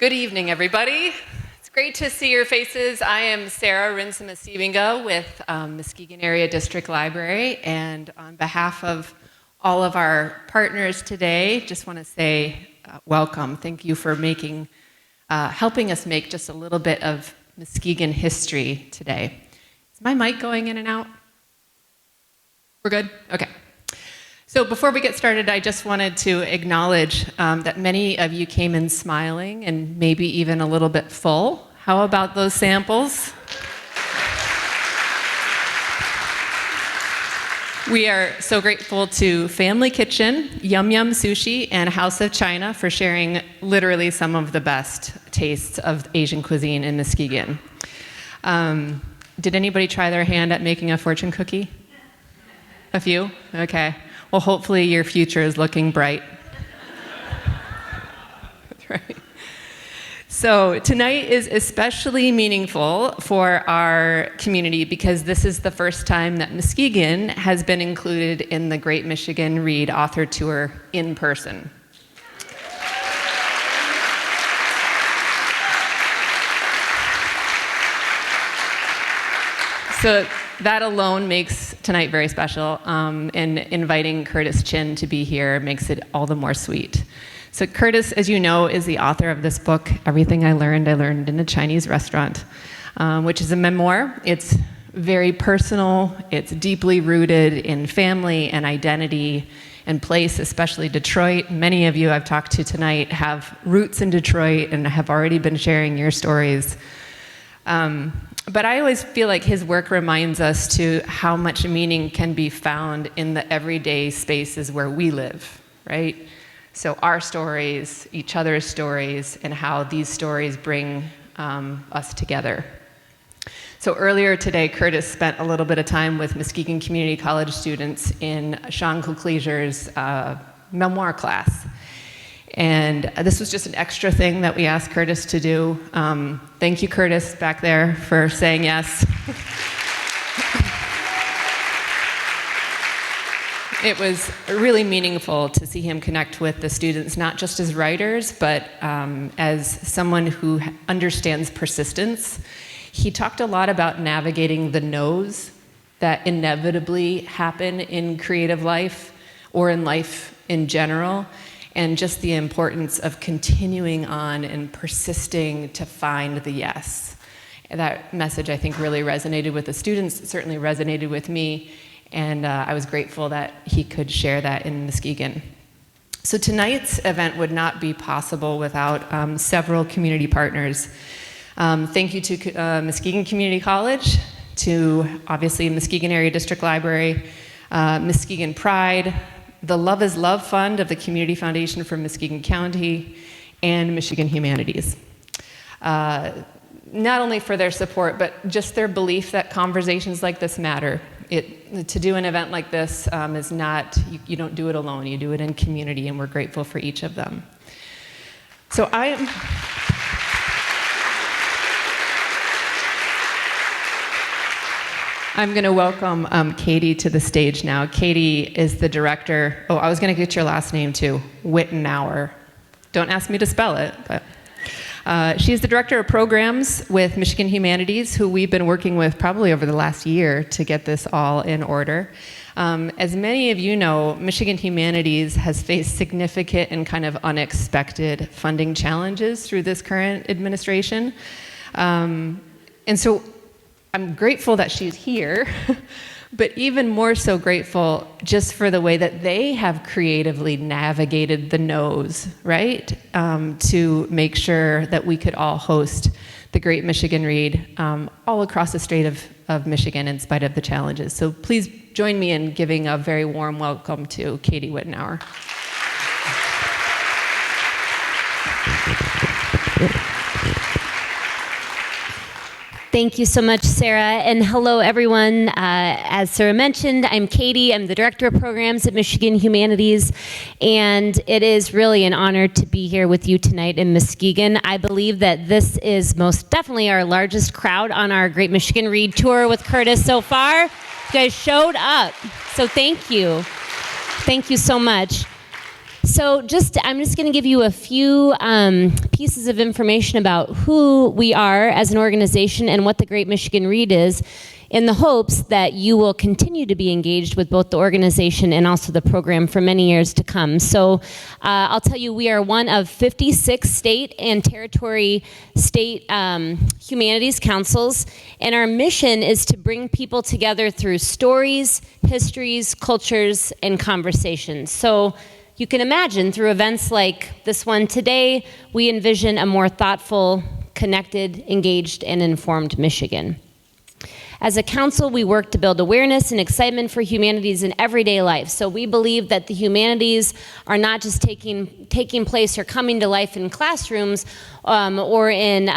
Good evening, everybody. It's great to see your faces. I am Sarah Rinsima-Sievinga with Muskegon Area District Library, and on behalf of all of our partners today, just want to say welcome. Thank you for helping us make just a little bit of Muskegon history today. Is my mic going in and out? We're good? Okay. So before we get started, I just wanted to acknowledge that many of you came in smiling and maybe even a little bit full. How about those samples? We are so grateful to Family Kitchen, Yum Yum Sushi, and House of China for sharing literally some of the best tastes of Asian cuisine in Muskegon. Did anybody try their hand at making a fortune cookie? A few? Okay. Well, hopefully your future is looking bright. That's right. So tonight is especially meaningful for our community because this is the first time that Muskegon has been included in the Great Michigan Read Author Tour in person. So that alone makes tonight very special, and inviting Curtis Chin to be here makes it all the more sweet. So Curtis, as you know, is the author of this book, Everything I Learned in a Chinese Restaurant, which is a memoir. It's very personal, it's deeply rooted in family and identity and place, especially Detroit. Many of you I've talked to tonight have roots in Detroit and have already been sharing your stories. But I always feel like his work reminds us to how much meaning can be found in the everyday spaces where we live, right? So our stories, each other's stories, and how these stories bring us together. So earlier today, Curtis spent a little bit of time with Muskegon Community College students in Chung memoir class. And this was just an extra thing that we asked Curtis to do. Thank you, Curtis, back there, for saying yes. It was really meaningful to see him connect with the students, not just as writers, but as someone who understands persistence. He talked a lot about navigating the no's that inevitably happen in creative life or in life in general, and just the importance of continuing on and persisting to find the yes. That message, I think, really resonated with the students. It certainly resonated with me, and I was grateful that he could share that in Muskegon. So tonight's event would not be possible without several community partners. Thank you to Muskegon Community College, to obviously Muskegon Area District Library, Muskegon Pride, the Love is Love Fund of the Community Foundation for Muskegon County, and Michigan Humanities. Not only for their support, but just their belief that conversations like this matter. To do an event like this is not, you don't do it alone, you do it in community, and we're grateful for each of them. So I'm going to welcome Katie to the stage now. Katie is the director. Oh, I was going to get your last name too, Wittenauer. Don't ask me to spell it, but she's the director of programs with Michigan Humanities, who we've been working with probably over the last year to get this all in order. As many of you know, Michigan Humanities has faced significant and kind of unexpected funding challenges through this current administration. And so I'm grateful that she's here, but even more so grateful just for the way that they have creatively navigated the no's, right? To make sure that we could all host the Great Michigan Read all across the state of Michigan in spite of the challenges. So please join me in giving a very warm welcome to Katie Wittenauer. Thank you so much, Sarah, and hello, everyone. As Sarah mentioned, I'm Katie. I'm the Director of Programs at Michigan Humanities, and it is really an honor to be here with you tonight in Muskegon. I believe that this is most definitely our largest crowd on our Great Michigan Read Tour with Curtis so far. You guys showed up, so thank you. Thank you so much. So I'm just going to give you a few pieces of information about who we are as an organization and what the Great Michigan Read is, in the hopes that you will continue to be engaged with both the organization and also the program for many years to come. So I'll tell you, we are one of 56 state and territory state humanities councils, and our mission is to bring people together through stories, histories, cultures, and conversations. So you can imagine through events like this one today, we envision a more thoughtful, connected, engaged, and informed Michigan. As a council, we work to build awareness and excitement for humanities in everyday life. So we believe that the humanities are not just taking place or coming to life in classrooms or in,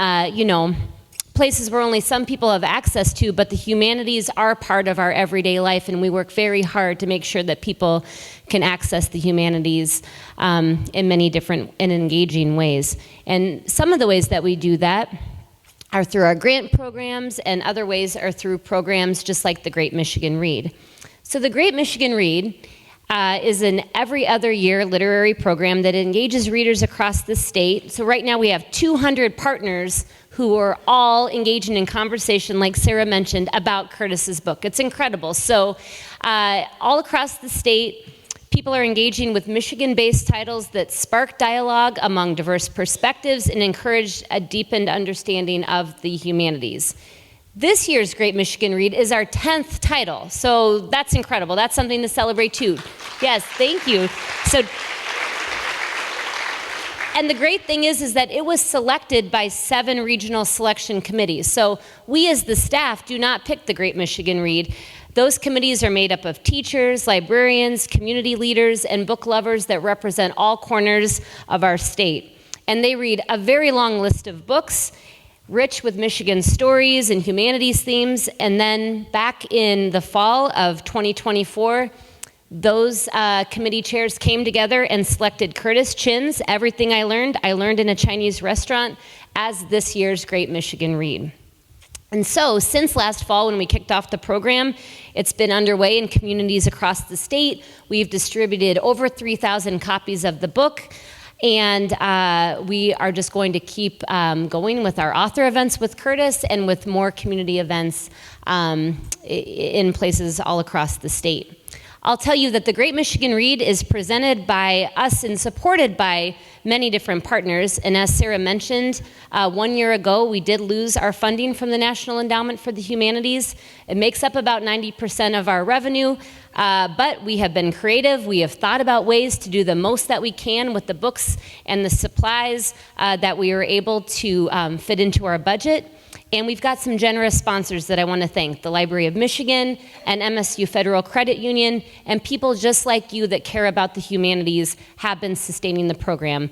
places where only some people have access to, but the humanities are part of our everyday life, and we work very hard to make sure that people can access the humanities in many different and engaging ways. And some of the ways that we do that are through our grant programs, and other ways are through programs just like the Great Michigan Read. So the Great Michigan Read is an every other year literary program that engages readers across the state. So right now we have 200 partners who are all engaging in conversation, like Sarah mentioned, about Curtis's book. It's incredible. So all across the state, people are engaging with Michigan-based titles that spark dialogue among diverse perspectives and encourage a deepened understanding of the humanities. This year's Great Michigan Read is our 10th title, so that's incredible. That's something to celebrate too. Yes, thank you. And the great thing is that it was selected by 7 regional selection committees. So we as the staff do not pick the Great Michigan Read. Those committees are made up of teachers, librarians, community leaders, and book lovers that represent all corners of our state. And they read a very long list of books, rich with Michigan stories and humanities themes. And then back in the fall of 2024, those committee chairs came together and selected Curtis Chin's Everything I Learned in a Chinese Restaurant as this year's Great Michigan Read. And so, since last fall when we kicked off the program, it's been underway in communities across the state. We've distributed over 3,000 copies of the book, and we are just going to keep going with our author events with Curtis and with more community events in places all across the state. I'll tell you that the Great Michigan Read is presented by us and supported by many different partners. And as Sarah mentioned, 1 year ago, we did lose our funding from the National Endowment for the Humanities. It makes up about 90% of our revenue, but we have been creative. We have thought about ways to do the most that we can with the books and the supplies that we are able to fit into our budget. And we've got some generous sponsors that I want to thank: the Library of Michigan and MSU Federal Credit Union, and people just like you that care about the humanities have been sustaining the program.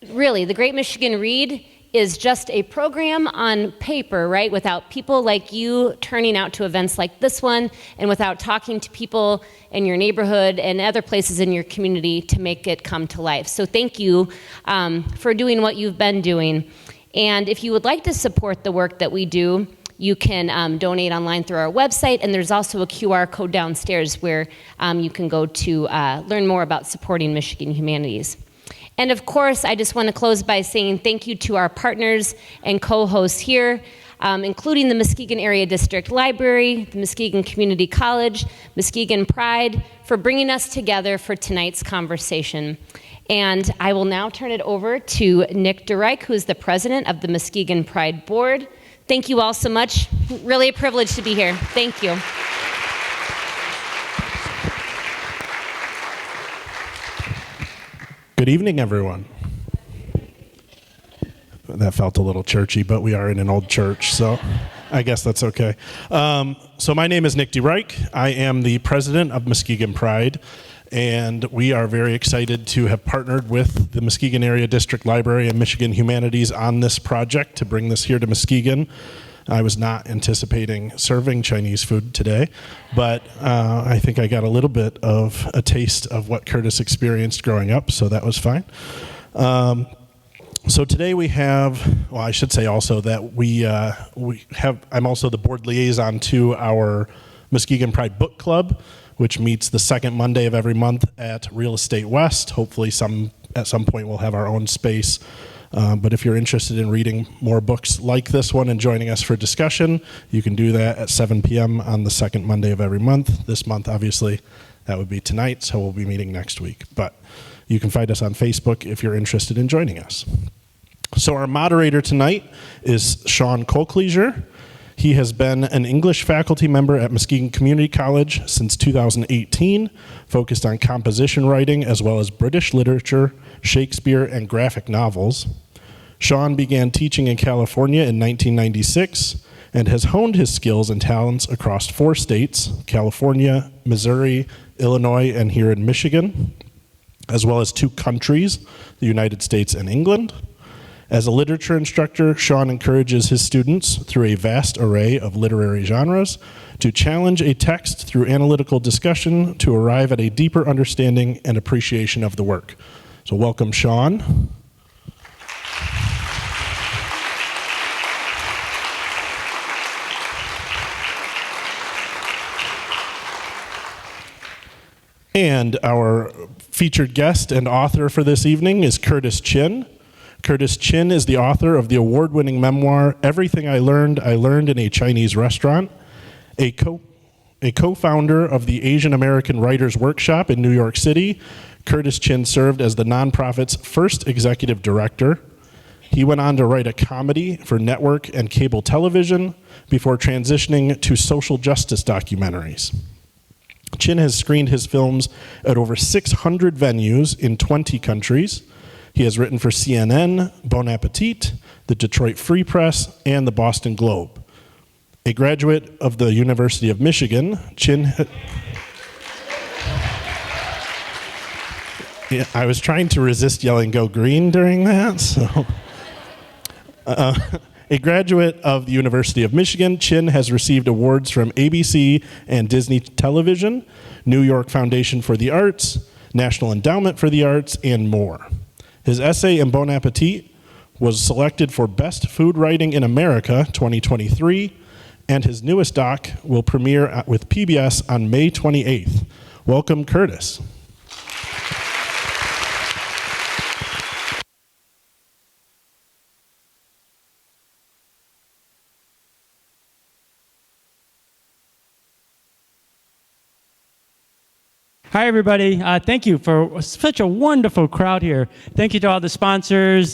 Really, the Great Michigan Read is just a program on paper, right? Without people like you turning out to events like this one, and without talking to people in your neighborhood and other places in your community to make it come to life. So thank you for doing what you've been doing. And if you would like to support the work that we do, you can donate online through our website, and there's also a QR code downstairs where you can go to learn more about supporting Michigan Humanities. And of course, I just want to close by saying thank you to our partners and co-hosts here, including the Muskegon Area District Library, the Muskegon Community College, Muskegon Pride, for bringing us together for tonight's conversation. And I will now turn it over to Nick DeReich, who is the president of the Muskegon Pride Board. Thank you all so much. Really a privilege to be here. Thank you. Good evening, everyone. That felt a little churchy, but we are in an old church, so I guess that's okay. So my name is Nick DeReich. I am the president of Muskegon Pride. And we are very excited to have partnered with the Muskegon Area District Library and Michigan Humanities on this project to bring this here to Muskegon. I was not anticipating serving Chinese food today, but I think I got a little bit of a taste of what Curtis experienced growing up, so that was fine. So today we have, well, I should say also that I'm also the board liaison to our Muskegon Pride Book Club. which meets the second Monday of every month at Real Estate West. Hopefully at some point we'll have our own space. But if you're interested in reading more books like this one and joining us for discussion, you can do that at 7 p.m. on the second Monday of every month. This month, obviously, that would be tonight, so we'll be meeting next week. But you can find us on Facebook if you're interested in joining us. So our moderator tonight is Sean Colcleisure. He has been an English faculty member at Muskegon Community College since 2018, focused on composition writing as well as British literature, Shakespeare, and graphic novels. Sean began teaching in California in 1996 and has honed his skills and talents across 4 states, California, Missouri, Illinois, and here in Michigan, as well as 2 countries, the United States and England. As a literature instructor, Sean encourages his students through a vast array of literary genres to challenge a text through analytical discussion to arrive at a deeper understanding and appreciation of the work. So welcome, Sean. And our featured guest and author for this evening is Curtis Chin. Curtis Chin is the author of the award-winning memoir, Everything I Learned in a Chinese Restaurant, a co-founder of the Asian American Writers Workshop in New York City. Curtis Chin served as the nonprofit's first executive director. He went on to write a comedy for network and cable television before transitioning to social justice documentaries. Chin has screened his films at over 600 venues in 20 countries. He has written for CNN, Bon Appetit, the Detroit Free Press, and the Boston Globe. A graduate of the University of Michigan, Chin... Yeah, I was trying to resist yelling "Go Green" during that, so... A graduate of the University of Michigan, Chin has received awards from ABC and Disney Television, New York Foundation for the Arts, National Endowment for the Arts, and more. His essay in Bon Appetit was selected for Best Food Writing in America 2023, and his newest doc will premiere with PBS on May 28th. Welcome, Curtis. Hi, everybody. Thank you for such a wonderful crowd here. Thank you to all the sponsors,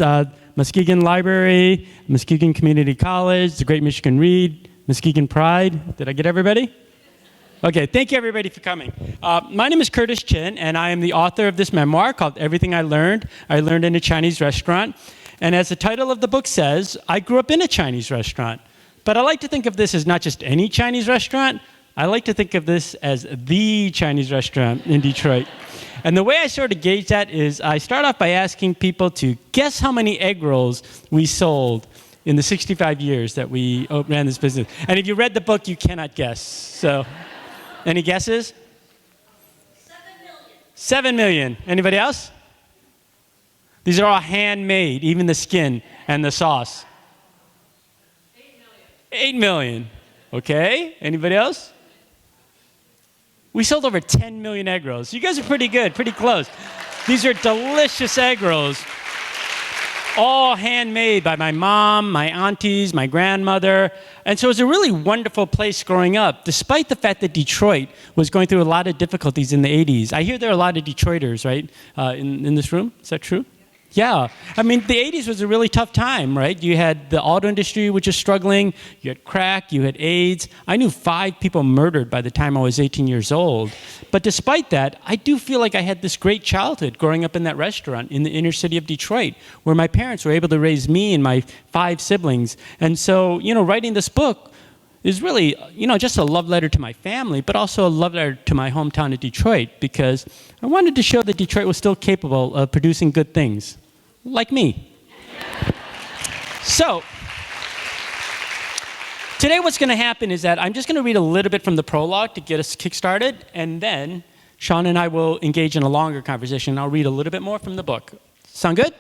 Muskegon Library, Muskegon Community College, the Great Michigan Read, Muskegon Pride. Did I get everybody? Okay, thank you, everybody, for coming. My name is Curtis Chin, and I am the author of this memoir called Everything I Learned in a Chinese Restaurant. And as the title of the book says, I grew up in a Chinese restaurant. But I like to think of this as not just any Chinese restaurant. I like to think of this as the Chinese restaurant in Detroit. And the way I sort of gauge that is I start off by asking people to guess how many egg rolls we sold in the 65 years that we ran this business. And if you read the book, you cannot guess. So, any guesses? 7 million. 7 million. Anybody else? These are all handmade, even the skin and the sauce. 8 million. 8 million. Okay. Anybody else? We sold over 10 million egg rolls. You guys are pretty good, pretty close. These are delicious egg rolls, all handmade by my mom, my aunties, my grandmother. And so it was a really wonderful place growing up, despite the fact that Detroit was going through a lot of difficulties in the 80s. I hear there are a lot of Detroiters, right, in this room. Is that true? Yeah. I mean, the 80s was a really tough time, right? You had the auto industry, which was struggling. You had crack. You had AIDS. I knew 5 people murdered by the time I was 18 years old. But despite that, I do feel like I had this great childhood growing up in that restaurant in the inner city of Detroit, where my parents were able to raise me and my 5 siblings. And so, writing this book is really, just a love letter to my family, but also a love letter to my hometown of Detroit, because I wanted to show that Detroit was still capable of producing good things. Like me. So, today what's going to happen is that I'm just going to read a little bit from the prologue to get us kick-started, and then Sean and I will engage in a longer conversation. I'll read a little bit more from the book. Sound good?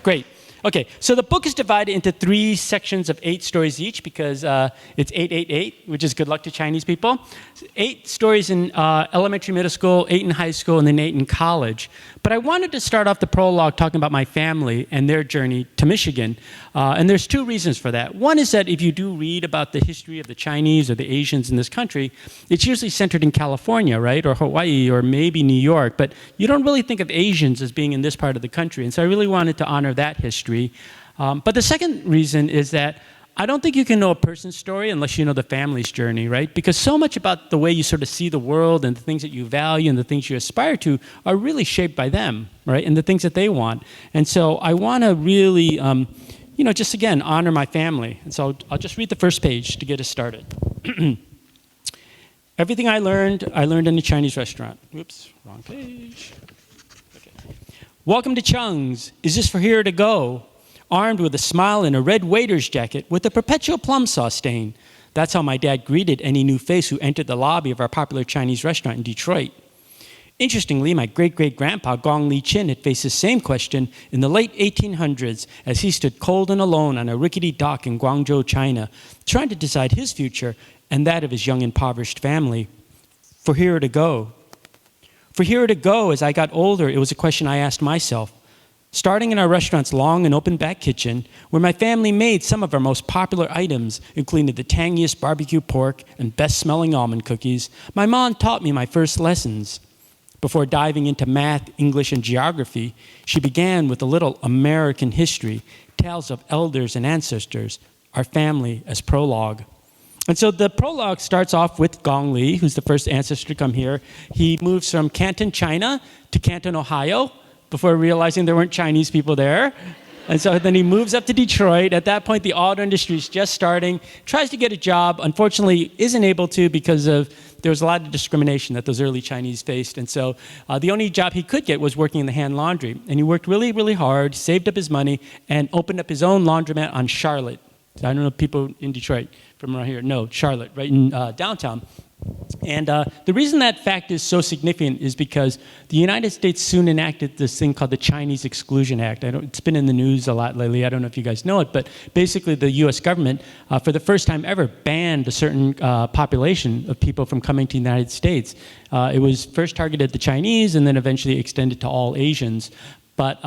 Great. Okay, so the book is divided into 3 sections of 8 stories each because it's 888, which is good luck to Chinese people. 8 stories in elementary, middle school, 8 in high school, and then 8 in college. But I wanted to start off the prologue talking about my family and their journey to Michigan. And there's 2 reasons for that. One is that if you do read about the history of the Chinese or the Asians in this country, it's usually centered in California, right? Or Hawaii, or maybe New York. But you don't really think of Asians as being in this part of the country. And so I really wanted to honor that history. But the second reason is that I don't think you can know a person's story unless you know the family's journey, right? Because so much about the way you sort of see the world and the things that you value and the things you aspire to are really shaped by them, right? And the things that they want. And so I want to really, just again, honor my family. And so I'll just read the first page to get us started. Everything I learned in a Chinese restaurant. Oops, wrong page. Okay. Welcome to Chung's. Is this for here to go? Armed with a smile and a red waiter's jacket with a perpetual plum sauce stain. That's how my dad greeted any new face who entered the lobby of our popular Chinese restaurant in Detroit. Interestingly, my great-great-grandpa Gong Li Chin had faced the same question in the late 1800s as he stood cold and alone on a rickety dock in Guangzhou, China, trying to decide his future and that of his young impoverished family. For here to go. For here to go, as I got older, it was a question I asked myself. Starting in our restaurant's long and open back kitchen, where my family made some of our most popular items, including the tangiest barbecue pork and best-smelling almond cookies, my mom taught me my first lessons. Before diving into math, English, and geography, she began with a little American history, tales of elders and ancestors, our family as prologue. And so the prologue starts off with Gong Li, who's the first ancestor to come here. He moves from Canton, China to Canton, Ohio, before realizing there weren't Chinese people there. And so then he moves up to Detroit. At that point, the auto industry is just starting, tries to get a job, unfortunately isn't able to because there was a lot of discrimination that those early Chinese faced. And so the only job he could get was working in the hand laundry. And he worked really, really hard, saved up his money, and opened up his own laundromat on Charlotte. I don't know people in Detroit from around here. No, Charlotte, right in downtown. And the reason that fact is so significant is because the United States soon enacted this thing called the Chinese Exclusion Act. It's been in the news a lot lately. I don't know if you guys know it, but basically the U.S. government, for the first time ever, banned a certain population of people from coming to the United States. It was first targeted at the Chinese and then eventually extended to all Asians. But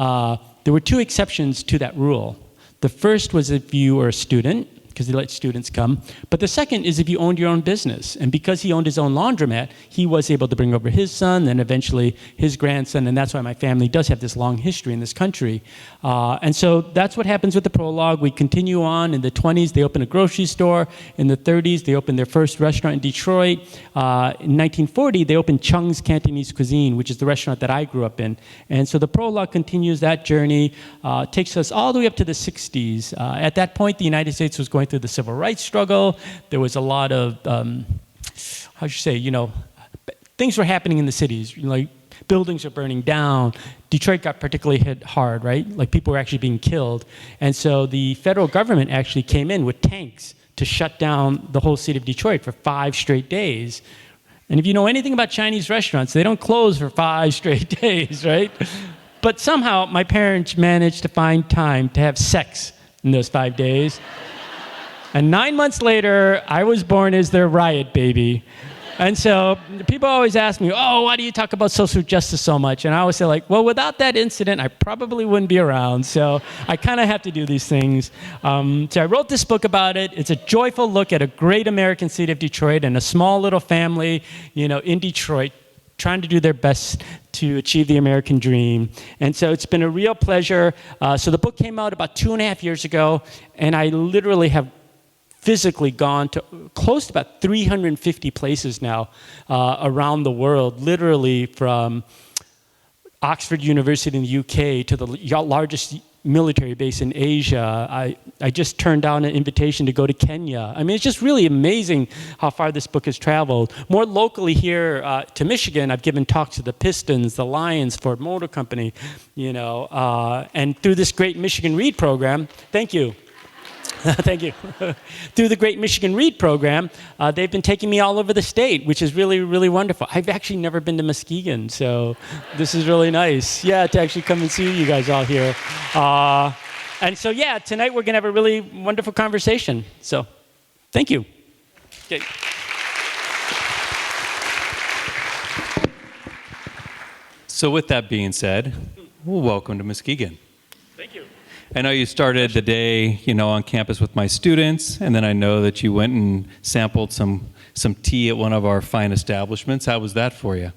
there were 2 exceptions to that rule. The first was if you were a student, because they let students come. But the second is if you owned your own business. And because he owned his own laundromat, he was able to bring over his son and eventually his grandson. And that's why my family does have this long history in this country. And so that's what happens with the prologue. We continue on. In the 20s, they open a grocery store. In the 30s, they opened their first restaurant in Detroit. In 1940, they opened Chung's Cantonese Cuisine, which is the restaurant that I grew up in. And so the prologue continues that journey, takes us all the way up to the 60s. At that point, the United States was going through the civil rights struggle. There was a lot of, things were happening in the cities. Like buildings are burning down. Detroit got particularly hit hard, right? Like people were actually being killed. And so the federal government actually came in with tanks to shut down the whole city of Detroit for 5 straight days. And if you know anything about Chinese restaurants, they don't close for 5 straight days, right? But somehow my parents managed to find time to have sex in those 5 days. And 9 months later, I was born as their riot baby. And so people always ask me, oh, why do you talk about social justice so much? And I always say, like, well, without that incident, I probably wouldn't be around. So I kind of have to do these things. So I wrote this book about it. It's a joyful look at a great American city of Detroit and a small little family, in Detroit, trying to do their best to achieve the American dream. And so it's been a real pleasure. So the book came out about 2.5 years ago, and I literally have physically gone to close to about 350 places now around the world, literally from Oxford University in the UK to the largest military base in Asia. I just turned down an invitation to go to Kenya. I mean, it's just really amazing how far this book has traveled. More locally here to Michigan, I've given talks to the Pistons, the Lions, Ford Motor Company, and through this Great Michigan Read program, thank you. Thank you. Through the Great Michigan Read program, they've been taking me all over the state, which is really, really wonderful. I've actually never been to Muskegon, so this is really nice. Yeah, to actually come and see you guys all here. And so, yeah, tonight we're going to have a really wonderful conversation. So, thank you. Okay. So with that being said, well, welcome to Muskegon. Thank you. I know you started the day, on campus with my students, and then I know that you went and sampled some tea at one of our fine establishments. How was that for you?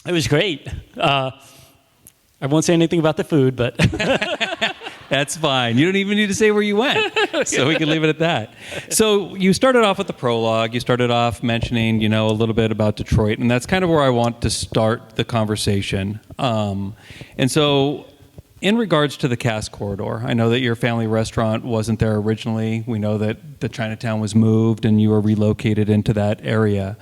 It was great. I won't say anything about the food, but That's fine. You don't even need to say where you went, so we can leave it at that. So you started off with the prologue. You started off mentioning, a little bit about Detroit, and that's kind of where I want to start the conversation. And so in regards to the Cass Corridor, I know that your family restaurant wasn't there originally. We know that the Chinatown was moved and you were relocated into that area.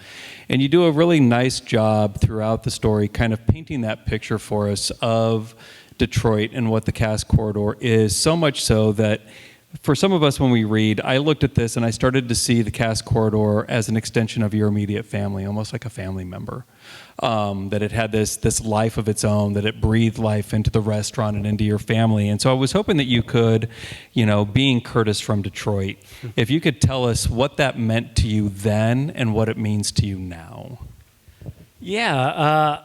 And you do a really nice job throughout the story kind of painting that picture for us of Detroit and what the Cass Corridor is, so much so that for some of us when we read, I looked at this and I started to see the Cass Corridor as an extension of your immediate family, almost like a family member. That it had this life of its own, that it breathed life into the restaurant and into your family. And so I was hoping that you could, being Curtis from Detroit, if you could tell us what that meant to you then and what it means to you now. yeah,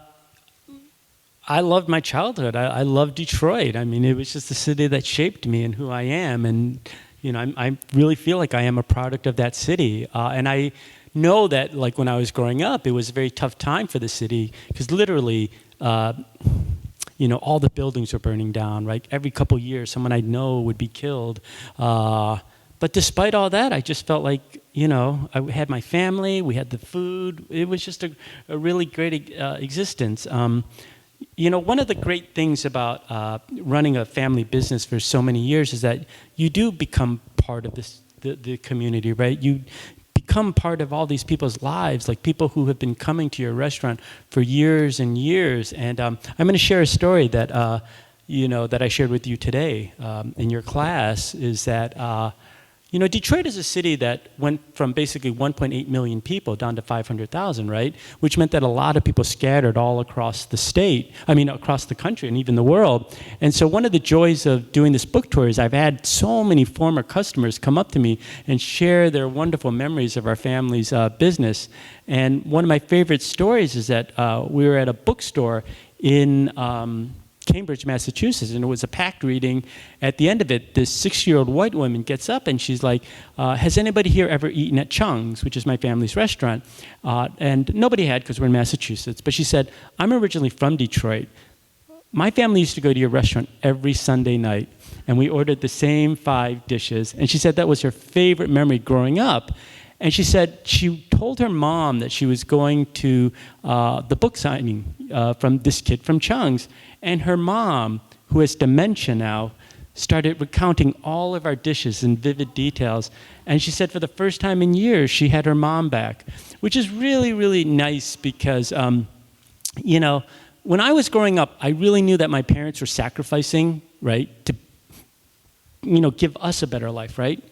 I loved my childhood. I loved Detroit. I mean, it was just the city that shaped me and who I am. And, I really feel like I am a product of that city. And I know that, like, when I was growing up, it was a very tough time for the city because literally, all the buildings were burning down, right? Every couple years, someone I know would be killed. But despite all that, I just felt like, I had my family, we had the food. It was just a really great existence. One of the great things about running a family business for so many years is that you do become part of the community, right? You become part of all these people's lives, like people who have been coming to your restaurant for years and years. And I'm going to share a story that, that I shared with you today in your class, is that, Detroit is a city that went from basically 1.8 million people down to 500,000, right? Which meant that a lot of people scattered all across the across the country and even the world. And so one of the joys of doing this book tour is I've had so many former customers come up to me and share their wonderful memories of our family's business. And one of my favorite stories is that we were at a bookstore in Cambridge, Massachusetts, and it was a packed reading. At the end of it, this 6-year-old white woman gets up and she's like, has anybody here ever eaten at Chung's, which is my family's restaurant? And nobody had, because we're in Massachusetts. But she said, I'm originally from Detroit. My family used to go to your restaurant every Sunday night, and we ordered the same 5 dishes. And she said that was her favorite memory growing up. And she said she told her mom that she was going to the book signing from this kid from Chung's. And her mom, who has dementia now, started recounting all of our dishes in vivid details. And she said for the first time in years, she had her mom back, which is really, really nice because, when I was growing up, I really knew that my parents were sacrificing, right, to, give us a better life, right?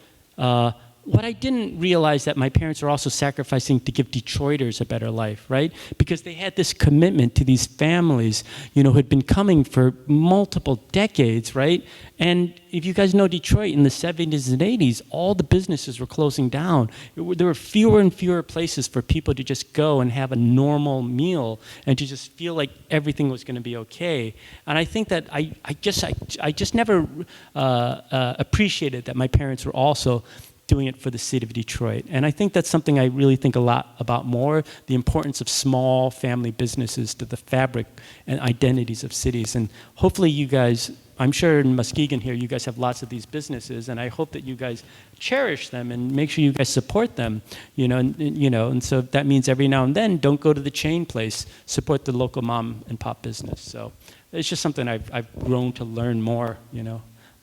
What I didn't realize that my parents were also sacrificing to give Detroiters a better life, right? Because they had this commitment to these families, who had been coming for multiple decades, right? And if you guys know Detroit in the 70s and 80s, all the businesses were closing down. There were fewer and fewer places for people to just go and have a normal meal and to just feel like everything was going to be okay. And I think that I just never appreciated that my parents were also doing it for the city of Detroit. And I think that's something I really think a lot about more, the importance of small family businesses to the fabric and identities of cities. And hopefully you guys, I'm sure in Muskegon here, you guys have lots of these businesses, and I hope that you guys cherish them and make sure you guys support them, and so that means every now and then, don't go to the chain place, support the local mom and pop business. So it's just something I've grown to learn more,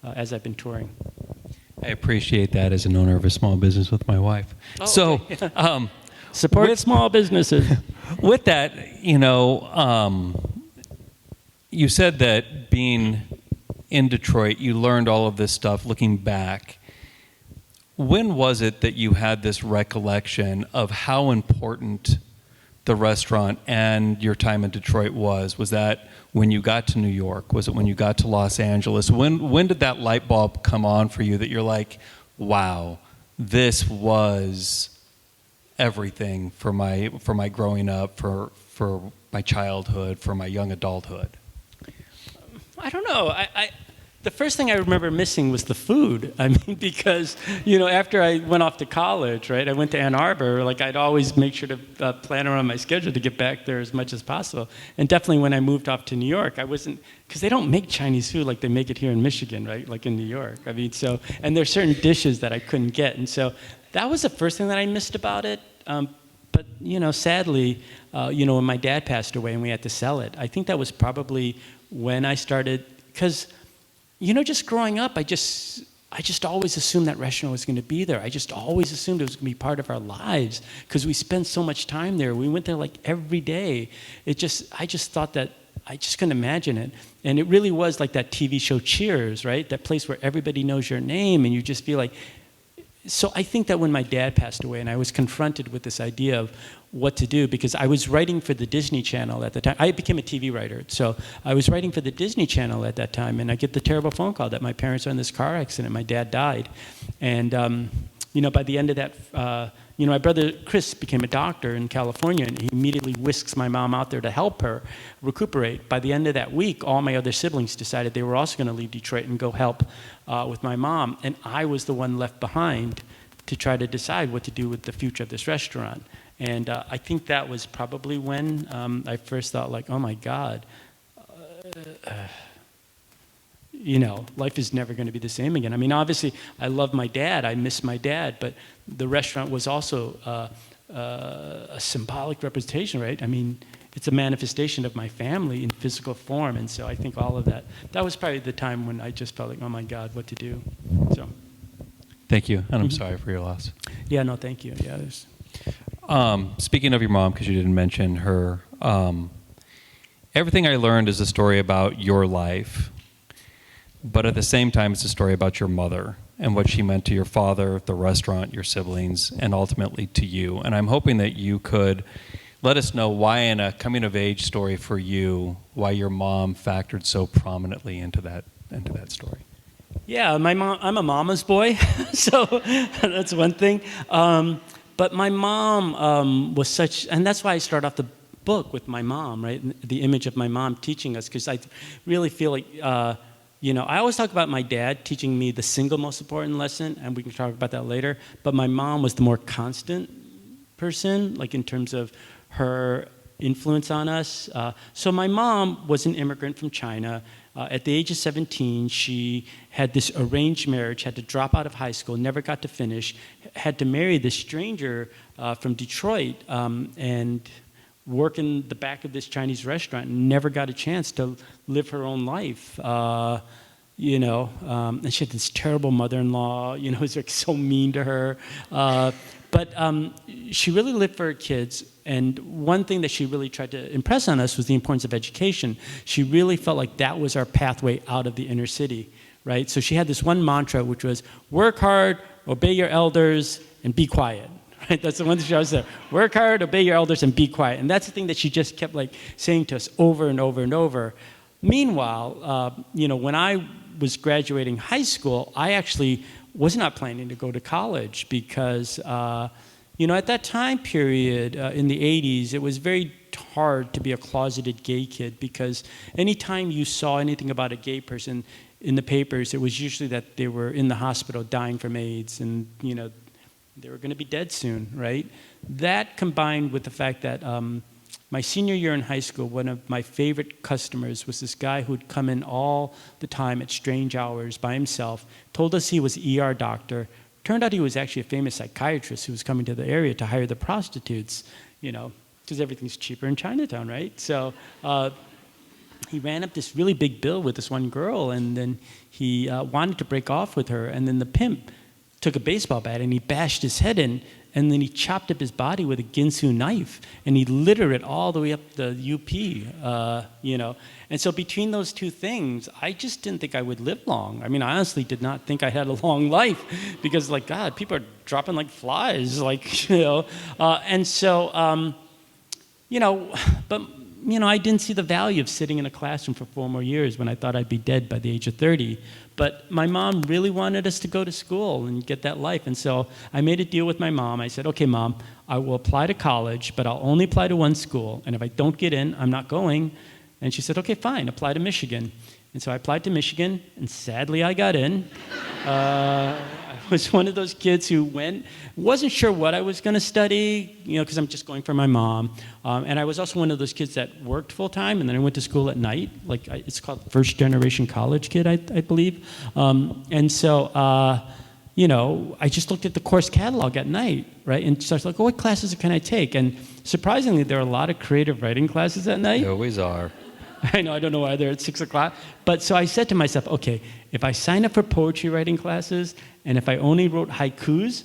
as I've been touring. I appreciate that as an owner of a small business with my wife. Oh, so, okay. Support small businesses. With that, you said that being in Detroit, you learned all of this stuff looking back. When was it that you had this recollection of how important the restaurant and your time in Detroit was? Was that when you got to New York? Was it when you got to Los Angeles? When did that light bulb come on for you that you're like, wow, this was everything for my growing up, for my childhood, for my young adulthood? I don't know. The first thing I remember missing was the food. I mean, because, after I went off to college, right, I went to Ann Arbor, like I'd always make sure to plan around my schedule to get back there as much as possible. And definitely when I moved off to New York, I wasn't, because they don't make Chinese food like they make it here in Michigan, right, like in New York. I mean, so, and there's certain dishes that I couldn't get. And so that was the first thing that I missed about it. But, sadly, when my dad passed away and we had to sell it, I think that was probably when I started, because just growing up, I just always assumed that restaurant was going to be there. I just always assumed it was going to be part of our lives because we spent so much time there. We went there like every day. I just thought that I just couldn't imagine it. And it really was like that TV show Cheers, right? That place where everybody knows your name and you just feel like. So I think that when my dad passed away and I was confronted with this idea of what to do, because I was writing for the Disney Channel at the time. I became a TV writer. So I was writing for the Disney Channel at that time, and I get the terrible phone call that my parents are in this car accident. My dad died. And, by the end of that, my brother Chris became a doctor in California, and he immediately whisks my mom out there to help her recuperate. By the end of that week, all my other siblings decided they were also going to leave Detroit and go help with my mom. And I was the one left behind to try to decide what to do with the future of this restaurant. And I think that was probably when I first thought, like, oh my God, life is never going to be the same again. I mean, obviously, I love my dad. I miss my dad. But the restaurant was also a symbolic representation, right? I mean, it's a manifestation of my family in physical form. And so I think all of that was probably the time when I just felt like, oh my God, what to do. So. Thank you. And I'm sorry for your loss. Yeah, no, thank you. Yeah, speaking of your mom, because you didn't mention her, everything I learned is a story about your life, but at the same time, it's a story about your mother and what she meant to your father, the restaurant, your siblings, and ultimately to you. And I'm hoping that you could let us know why, in a coming-of-age story for you, why your mom factored so prominently into that story. Yeah, I'm a mama's boy, so that's one thing. But my mom was such, and that's why I start off the book with my mom, right? The image of my mom teaching us, because I really feel like, I always talk about my dad teaching me the single most important lesson, and we can talk about that later, but my mom was the more constant person, like in terms of her influence on us. So my mom was an immigrant from China. At the age of 17, she had this arranged marriage, had to drop out of high school, never got to finish, had to marry this stranger from Detroit and work in the back of this Chinese restaurant and never got a chance to live her own life. And she had this terrible mother-in-law, who was like so mean to her. But she really lived for her kids, and one thing that she really tried to impress on us was the importance of education. She really felt like that was our pathway out of the inner city, right? So she had this one mantra, which was, work hard, obey your elders, and be quiet, right? That's the one that she always said, work hard, obey your elders, and be quiet. And that's the thing that she just kept like saying to us over and over and over. Meanwhile, when I was graduating high school, I actually was not planning to go to college because, at that time period in the 80s, it was very hard to be a closeted gay kid because anytime you saw anything about a gay person in the papers, it was usually that they were in the hospital dying from AIDS and, they were going to be dead soon, right? That combined with the fact that my senior year in high school, one of my favorite customers was this guy who'd come in all the time at strange hours by himself, told us he was an ER doctor. Turned out he was actually a famous psychiatrist who was coming to the area to hire the prostitutes, because everything's cheaper in Chinatown, right? So he ran up this really big bill with this one girl, and then he wanted to break off with her, and then the pimp took a baseball bat and he bashed his head in, and then he chopped up his body with a Ginsu knife, and he littered it all the way up the UP, And so between those two things, I just didn't think I would live long. I mean, I honestly did not think I had a long life because, like, God, people are dropping like flies, And so you know, but, you know, I didn't see the value of sitting in a classroom for 4 more years when I thought I'd be dead by the age of 30. But my mom really wanted us to go to school and get that life. And so I made a deal with my mom. I said, okay, Mom, I will apply to college, but I'll only apply to one school. And if I don't get in, I'm not going. And she said, okay, fine, apply to Michigan. And so I applied to Michigan, and sadly I got in. I was one of those kids who wasn't sure what I was going to study, you know, because I'm just going for my mom. And I was also one of those kids that worked full time, and then I went to school at night. It's called first generation college kid, I believe. And so, you know, I just looked at the course catalog at night, right? And so I was like, oh, what classes can I take? And surprisingly, there are a lot of creative writing classes at night. They always are. I know, I don't know why they're at 6 o'clock. But so I said to myself, okay, if I sign up for poetry writing classes, and if I only wrote haikus,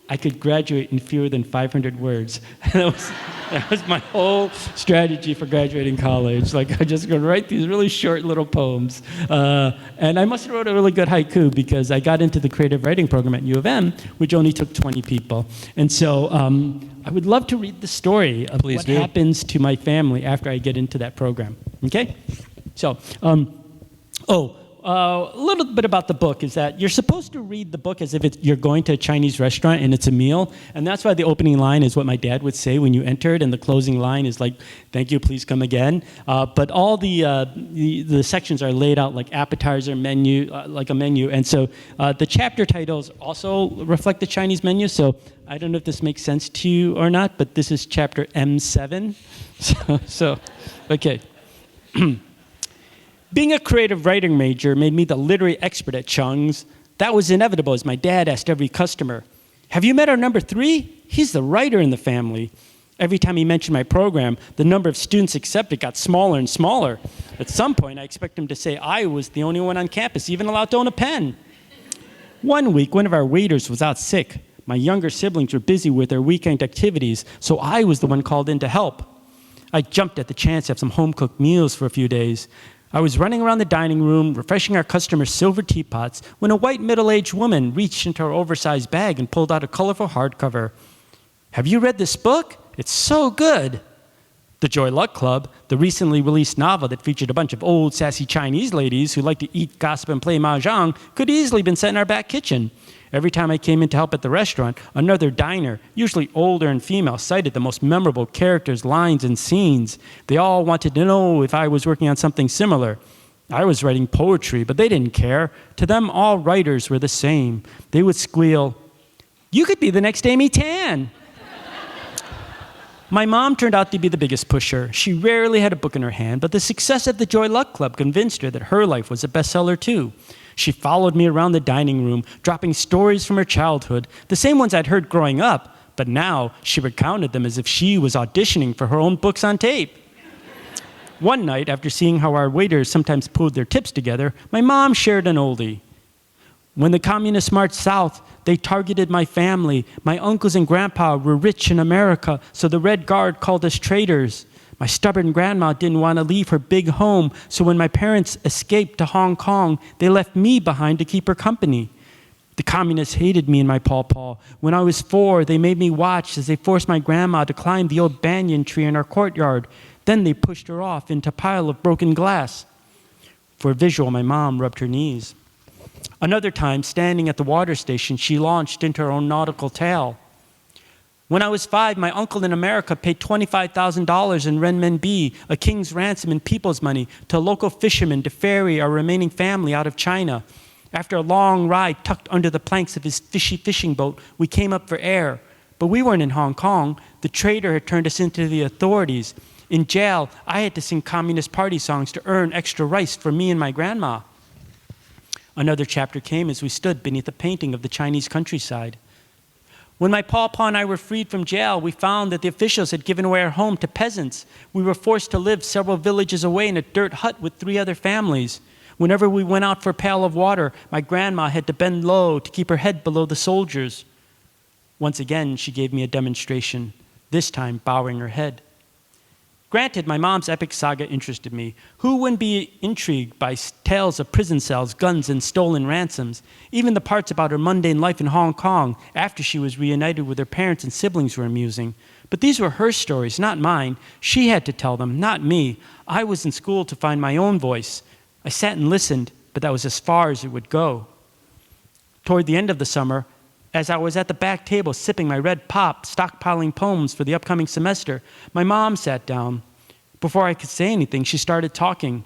I could graduate in fewer than 500 words. That was my whole strategy for graduating college. Like, I just gonna write these really short little poems. And I must have wrote a really good haiku because I got into the creative writing program at U of M, which only took 20 people. And so I would love to read the story of what happens to my family after I get into that program. Okay? So, a little bit about the book is that you're supposed to read the book as if you're going to a Chinese restaurant and it's a meal. And that's why the opening line is what my dad would say when you entered, and the closing line is like, thank you, please come again. But all the sections are laid out like appetizer, menu, like a menu. And so the chapter titles also reflect the Chinese menu. So I don't know if this makes sense to you or not, but this is chapter M7. Okay. Being a creative writing major made me the literary expert at Chung's. That was inevitable as my dad asked every customer, have you met our number 3? He's the writer in the family. Every time he mentioned my program, the number of students accepted got smaller and smaller. At some point, I expect him to say I was the only one on campus even allowed to own a pen. One week, one of our waiters was out sick. My younger siblings were busy with their weekend activities, so I was the one called in to help. I jumped at the chance to have some home-cooked meals for a few days. I was running around the dining room, refreshing our customers' silver teapots, when a white middle-aged woman reached into her oversized bag and pulled out a colorful hardcover. Have you read this book? It's so good. The Joy Luck Club, the recently released novel that featured a bunch of old, sassy Chinese ladies who like to eat, gossip, and play mahjong, could easily have been set in our back kitchen. Every time I came in to help at the restaurant, another diner, usually older and female, cited the most memorable characters, lines, and scenes. They all wanted to know if I was working on something similar. I was writing poetry, but they didn't care. To them, all writers were the same. They would squeal, "You could be the next Amy Tan." My mom turned out to be the biggest pusher. She rarely had a book in her hand, but the success of the Joy Luck Club convinced her that her life was a bestseller too. She followed me around the dining room, dropping stories from her childhood, the same ones I'd heard growing up, but now she recounted them as if she was auditioning for her own books on tape. One night, after seeing how our waiters sometimes pulled their tips together, my mom shared an oldie. When the communists marched south, they targeted my family. My uncles and grandpa were rich in America, so the Red Guard called us traitors. My stubborn grandma didn't want to leave her big home, so when my parents escaped to Hong Kong, they left me behind to keep her company. The communists hated me and my pawpaw. When I was 4, they made me watch as they forced my grandma to climb the old banyan tree in our courtyard. Then they pushed her off into a pile of broken glass. For a visual, my mom rubbed her knees. Another time, standing at the water station, she launched into her own nautical tale. When I was 5, my uncle in America paid $25,000 in renminbi, a king's ransom in people's money, to a local fisherman to ferry our remaining family out of China. After a long ride tucked under the planks of his fishy fishing boat, we came up for air. But we weren't in Hong Kong. The trader had turned us into the authorities. In jail, I had to sing Communist Party songs to earn extra rice for me and my grandma. Another chapter came as we stood beneath a painting of the Chinese countryside. When my pawpaw and I were freed from jail, we found that the officials had given away our home to peasants. We were forced to live several villages away in a dirt hut with 3 other families. Whenever we went out for a pail of water, my grandma had to bend low to keep her head below the soldiers. Once again, she gave me a demonstration, this time bowing her head. Granted, my mom's epic saga interested me. Who wouldn't be intrigued by tales of prison cells, guns, and stolen ransoms? Even the parts about her mundane life in Hong Kong after she was reunited with her parents and siblings were amusing. But these were her stories, not mine. She had to tell them, not me. I was in school to find my own voice. I sat and listened, but that was as far as it would go. Toward the end of the summer, as I was at the back table sipping my red pop, stockpiling poems for the upcoming semester, my mom sat down. Before I could say anything, she started talking.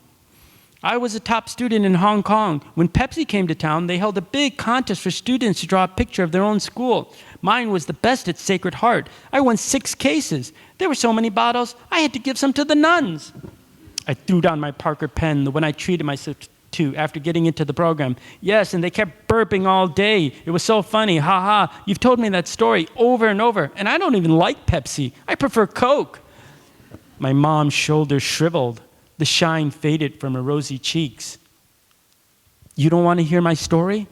I was a top student in Hong Kong. When Pepsi came to town, they held a big contest for students to draw a picture of their own school. Mine was the best at Sacred Heart. I won 6 cases. There were so many bottles, I had to give some to the nuns. I threw down my Parker pen, the one I treated myself to after getting into the program. Yes, and they kept burping all day. It was so funny. Ha ha. You've told me that story over and over, and I don't even like Pepsi. I prefer Coke. My mom's shoulders shriveled. The shine faded from her rosy cheeks. You don't want to hear my story?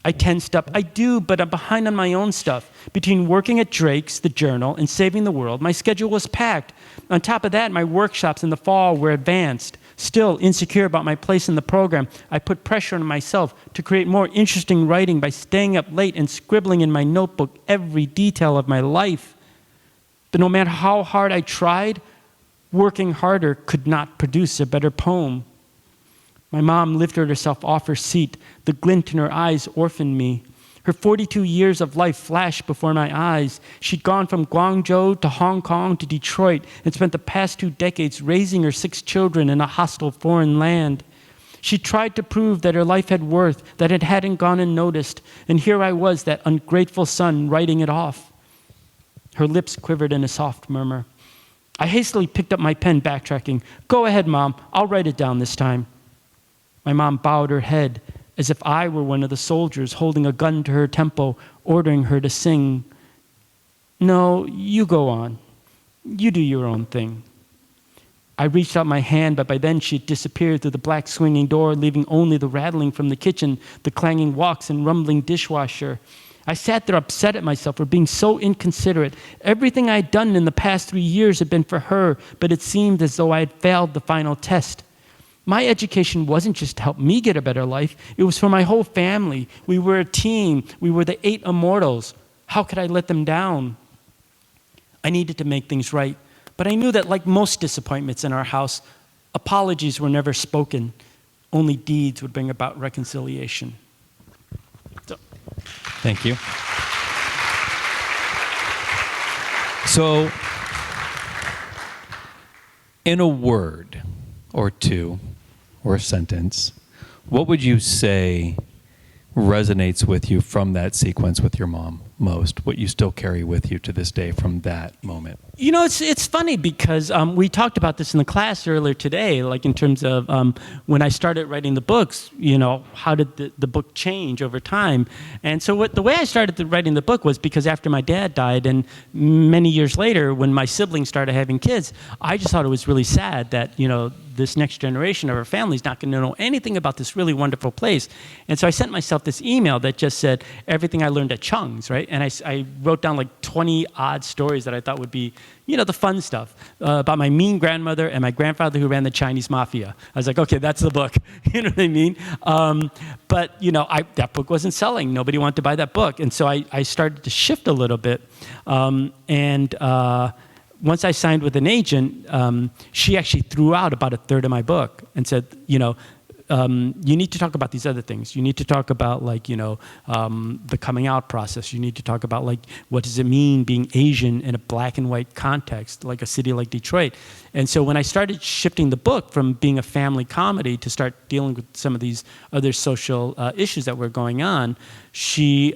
I tensed up. I do, but I'm behind on my own stuff. Between working at Drake's, the Journal, and Saving the World, my schedule was packed. On top of that, my workshops in the fall were advanced. Still insecure about my place in the program, I put pressure on myself to create more interesting writing by staying up late and scribbling in my notebook every detail of my life. But no matter how hard I tried, working harder could not produce a better poem. My mom lifted herself off her seat. The glint in her eyes orphaned me. Her 42 years of life flashed before my eyes. She'd gone from Guangzhou to Hong Kong to Detroit and spent the past 2 decades raising her 6 children in a hostile foreign land. She tried to prove that her life had worth, that it hadn't gone unnoticed, and here I was, that ungrateful son, writing it off. Her lips quivered in a soft murmur. I hastily picked up my pen, backtracking. Go ahead, Mom. I'll write it down this time. My mom bowed her head as if I were one of the soldiers holding a gun to her temple, ordering her to sing. No, you go on. You do your own thing. I reached out my hand, but by then she had disappeared through the black swinging door, leaving only the rattling from the kitchen, the clanging woks and rumbling dishwasher. I sat there upset at myself for being so inconsiderate. Everything I had done in the past 3 years had been for her, but it seemed as though I had failed the final test. My education wasn't just to help me get a better life. It was for my whole family. We were a team. We were the 8 immortals. How could I let them down? I needed to make things right, but I knew that like most disappointments in our house, apologies were never spoken. Only deeds would bring about reconciliation. Thank you. So, in a word or two or a sentence, what would you say resonates with you from that sequence with your mom most? What you still carry with you to this day from that moment? You know, it's funny because we talked about this in the class earlier today, like in terms of when I started writing the books, you know, how did the book change over time? And so the way I started writing the book was because after my dad died and many years later when my siblings started having kids, I just thought it was really sad that, you know, this next generation of our family is not going to know anything about this really wonderful place. And so I sent myself this email that just said everything I learned at Chung's, right? And I wrote down like 20 odd stories that I thought would be, you know, the fun stuff about my mean grandmother and my grandfather who ran the Chinese mafia. I was like, okay, that's the book. You know what I mean? But, you know, that book wasn't selling. Nobody wanted to buy that book. And so I started to shift a little bit. Once I signed with an agent, she actually threw out about a third of my book and said, you know, you need to talk about these other things. You need to talk about like, you know, the coming out process. You need to talk about like, what does it mean being Asian in a black and white context, like a city like Detroit? And so when I started shifting the book from being a family comedy to start dealing with some of these other social issues that were going on, she,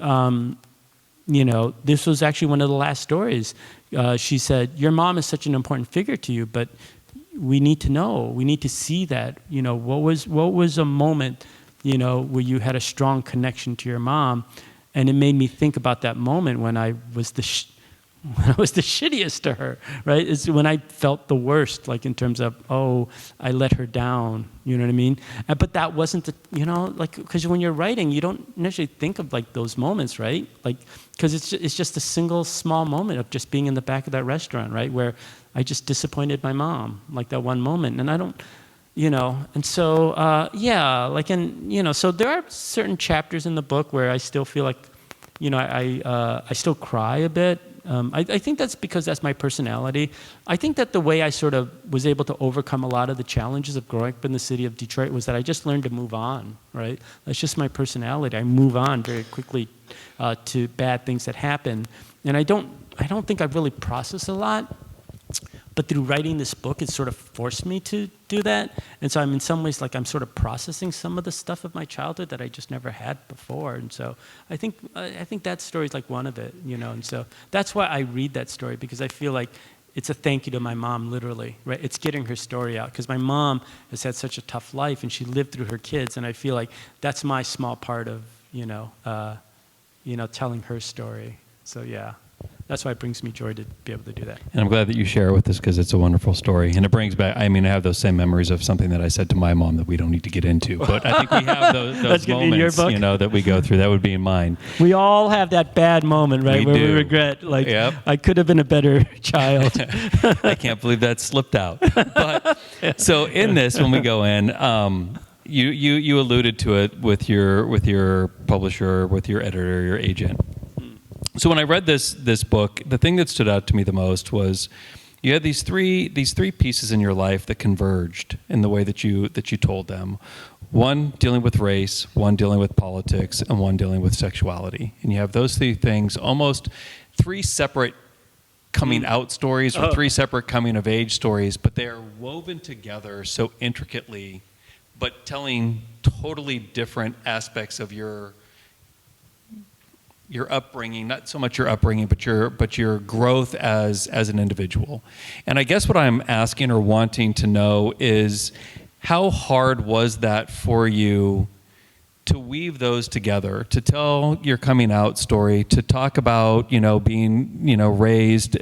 you know, this was actually one of the last stories. She said, your mom is such an important figure to you, but we need to know, we need to see that, you know, what was a moment, you know, where you had a strong connection to your mom. And it made me think about that moment when I was the shittiest to her, right? It's when I felt the worst, like in terms of, oh, I let her down, you know what I mean? But that wasn't the, you know, like, because when you're writing, you don't necessarily think of like those moments, right? Like, because it's just a single small moment of just being in the back of that restaurant, right? Where I just disappointed my mom, like that one moment. And I don't, you know, and so, yeah, like, and, you know, so there are certain chapters in the book where I still feel like, you know, I still cry a bit. I think that's because that's my personality. I think that the way I sort of was able to overcome a lot of the challenges of growing up in the city of Detroit was that I just learned to move on, right? That's just my personality. I move on very quickly to bad things that happen. And I don't think I've really processed a lot. But through writing this book, it sort of forced me to do that. And so I'm in some ways like I'm sort of processing some of the stuff of my childhood that I just never had before. And so I think that story is like one of it, you know. And so that's why I read that story, because I feel like it's a thank you to my mom, literally, right? It's getting her story out, because my mom has had such a tough life and she lived through her kids. And I feel like that's my small part of, telling her story. So yeah. That's why it brings me joy to be able to do that. And I'm glad that you share it with us, because it's a wonderful story. And it brings back, I mean, I have those same memories of something that I said to my mom that we don't need to get into. But I think we have those moments, that we go through. That would be in mine. We all have that bad moment, right? Where we regret, like, yep. I could have been a better child. I can't believe that slipped out. But so in this, when we go in, you alluded to it with your publisher, with your editor, your agent. So when I read this book, the thing that stood out to me the most was you had these three pieces in your life that converged in the way that you told them. One dealing with race, one dealing with politics, and one dealing with sexuality. And you have those three things, almost three separate coming out stories or three separate coming of age stories, but they are woven together so intricately, but telling totally different aspects of your upbringing, not so much your upbringing, but your growth as an individual. And I guess what I'm asking or wanting to know is, how hard was that for you to weave those together, to tell your coming out story, to talk about, being, raised,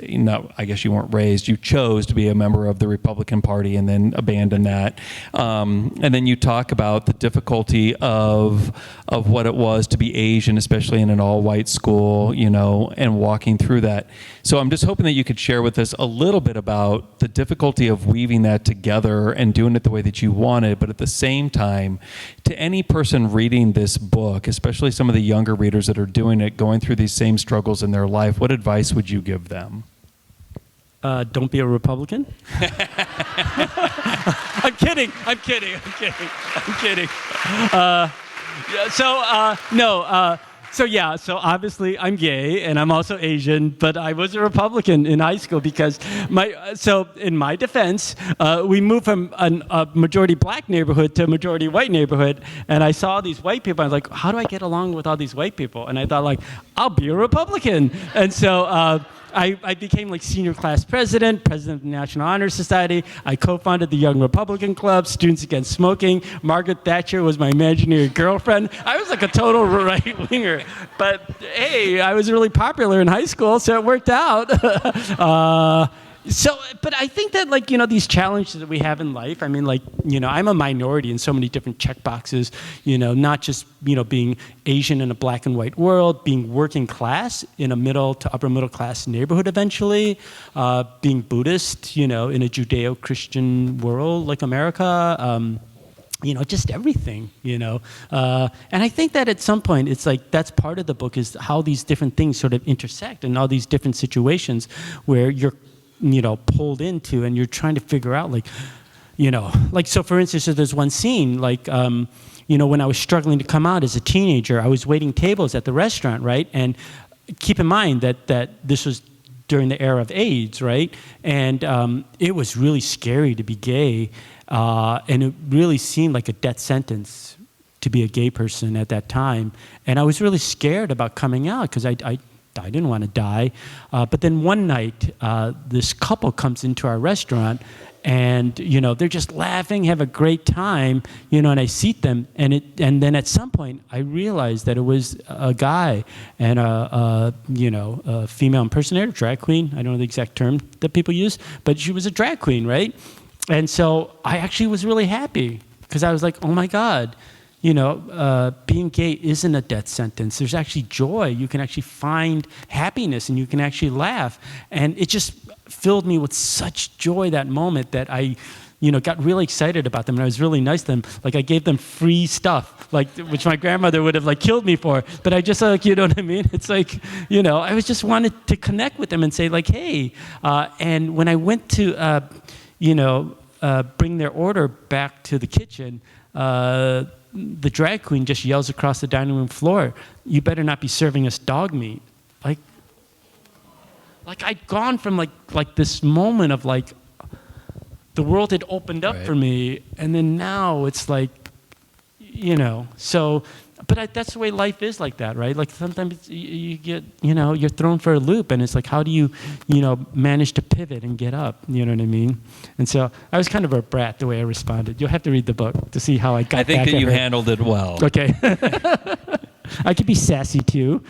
I guess you weren't raised, you chose to be a member of the Republican Party and then abandon that. And then you talk about the difficulty of what it was to be Asian, especially in an all-white school, and walking through that. So I'm just hoping that you could share with us a little bit about the difficulty of weaving that together and doing it the way that you wanted, but at the same time, to any person reading this book, especially some of the younger readers that are doing it, going through these same struggles in their life, what advice would you give them? Don't be a Republican. I'm kidding. So obviously I'm gay and I'm also Asian, but I was a Republican in high school because in my defense, we moved from a majority black neighborhood to a majority white neighborhood, and I saw these white people. I was like, how do I get along with all these white people? And I thought, like, I'll be a Republican. And so I became like senior class president of the National Honor Society. I co-founded the Young Republican Club, Students Against Smoking. Margaret Thatcher was my imaginary girlfriend. I was like a total right-winger. But hey, I was really popular in high school, so it worked out. But I think that these challenges that we have in life, I mean, I'm a minority in so many different check boxes, not just, being Asian in a black and white world, being working class in a middle to upper middle class neighborhood eventually, being Buddhist, in a Judeo-Christian world like America, just everything, And I think that at some point, it's like that's part of the book, is how these different things sort of intersect in all these different situations where you're pulled into, and you're trying to figure out, so for instance, there's one scene, when I was struggling to come out as a teenager, I was waiting tables at the restaurant, right? And keep in mind that this was during the era of AIDS, right? And it was really scary to be gay, and it really seemed like a death sentence to be a gay person at that time. And I was really scared about coming out because I didn't want to die. But then one night, this couple comes into our restaurant, and they're just laughing, have a great time, and I seat them, and then at some point I realized that it was a guy and a female impersonator, drag queen. I don't know the exact term that people use, but she was a drag queen, right? And so I actually was really happy because I was like, oh my God. Being gay isn't a death sentence. There's actually joy. You can actually find happiness, and you can actually laugh. And it just filled me with such joy that moment that I got really excited about them, and I was really nice to them. Like, I gave them free stuff, like, which my grandmother would have, like, killed me for. But I just, like, you know what I mean? It's like, I was just wanted to connect with them and say, like, hey. And when I went to, bring their order back to the kitchen, the drag queen just yells across the dining room floor, "You better not be serving us dog meat." Like I'd gone from like this moment of like the world had opened up for me, and then now it's like, so. But that's the way life is, like that, right? Like sometimes you get, you're thrown for a loop, and it's like, how do you, manage to pivot and get up? You know what I mean? And so I was kind of a brat the way I responded. You'll have to read the book to see how I got back. I think that you her. handled it well. Okay. I could be sassy too.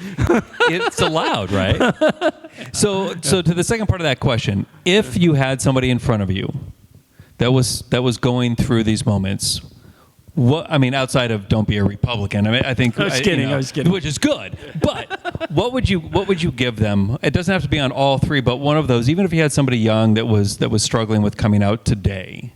It's allowed, right? So to the second part of that question, if you had somebody in front of you that was going through these moments, outside of don't be a Republican. I think I was kidding, which is good. But what would you give them? It doesn't have to be on all three, but one of those. Even if you had somebody young that was struggling with coming out today.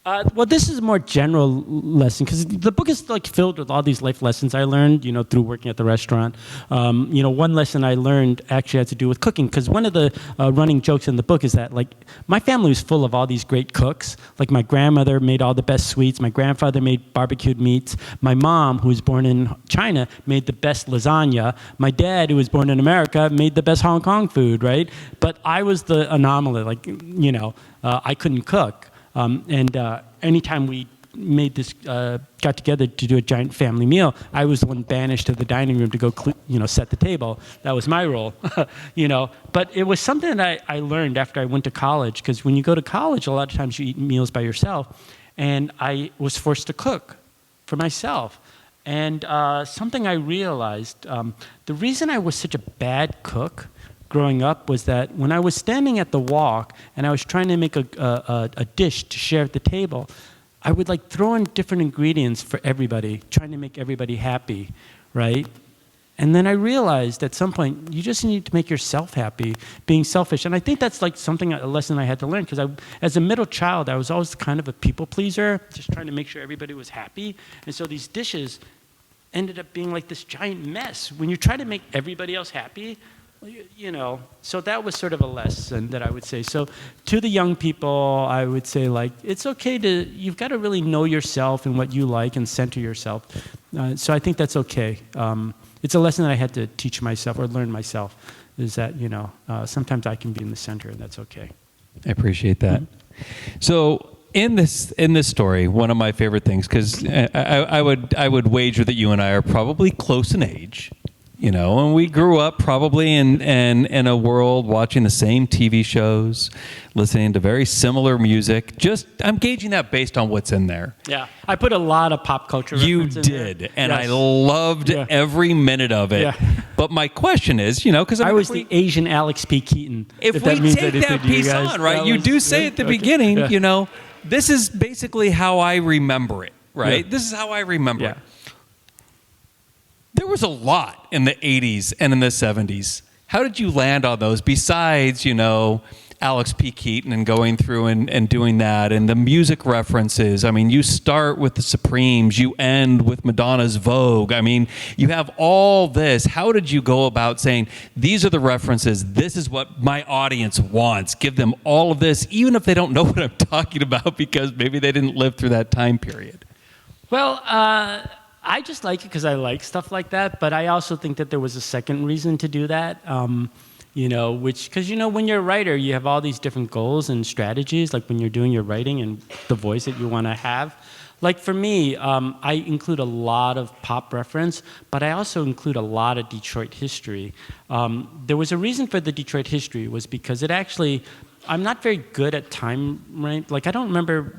Well, this is a more general lesson, because the book is like filled with all these life lessons I learned, through working at the restaurant. One lesson I learned actually had to do with cooking, because one of the running jokes in the book is that, like, my family was full of all these great cooks. Like, my grandmother made all the best sweets. My grandfather made barbecued meats. My mom, who was born in China, made the best lasagna. My dad, who was born in America, made the best Hong Kong food, right? But I was the anomaly. Like, I couldn't cook. Anytime we made this, got together to do a giant family meal, I was the one banished to the dining room to go, set the table. That was my role, But it was something that I learned after I went to college, because when you go to college, a lot of times you eat meals by yourself, and I was forced to cook for myself. And something I realized, the reason I was such a bad cook growing up was that when I was standing at the wok and I was trying to make a dish to share at the table, I would like throw in different ingredients for everybody, trying to make everybody happy, right? And then I realized at some point, you just need to make yourself happy, being selfish. And I think that's like a lesson I had to learn, because as a middle child, I was always kind of a people pleaser, just trying to make sure everybody was happy. And so these dishes ended up being like this giant mess. When you try to make everybody else happy, so that was sort of a lesson that I would say. So to the young people, I would say, like, it's okay you've got to really know yourself and what you like and center yourself. So I think that's okay. It's a lesson that I had to teach myself or learn myself, is that, sometimes I can be in the center, and that's okay. I appreciate that. Mm-hmm. So in this story, one of my favorite things, because I would wager that you and I are probably close in age. And we grew up probably in a world watching the same TV shows, listening to very similar music. I'm gauging that based on what's in there. Yeah, I put a lot of pop culture references in there. You did, and yes. I loved every minute of it. Yeah. But my question is, because I was the Asian Alex P. Keaton. If we take that piece on, right? You do say at the beginning, this is basically how I remember it, right? Yeah. This is how I remember it. There was a lot in the 80s and in the 70s. How did you land on those, besides, Alex P. Keaton and going through and doing that, and the music references? I mean, you start with the Supremes, you end with Madonna's Vogue. I mean, you have all this. How did you go about saying, these are the references, this is what my audience wants, give them all of this, even if they don't know what I'm talking about, because maybe they didn't live through that time period? Well, I just like it because I like stuff like that, but I also think that there was a second reason to do that, because, when you're a writer, you have all these different goals and strategies, like when you're doing your writing and the voice that you want to have. Like for me, I include a lot of pop reference, but I also include a lot of Detroit history. There was a reason for the Detroit history, was because I'm not very good at time, right? Like I don't remember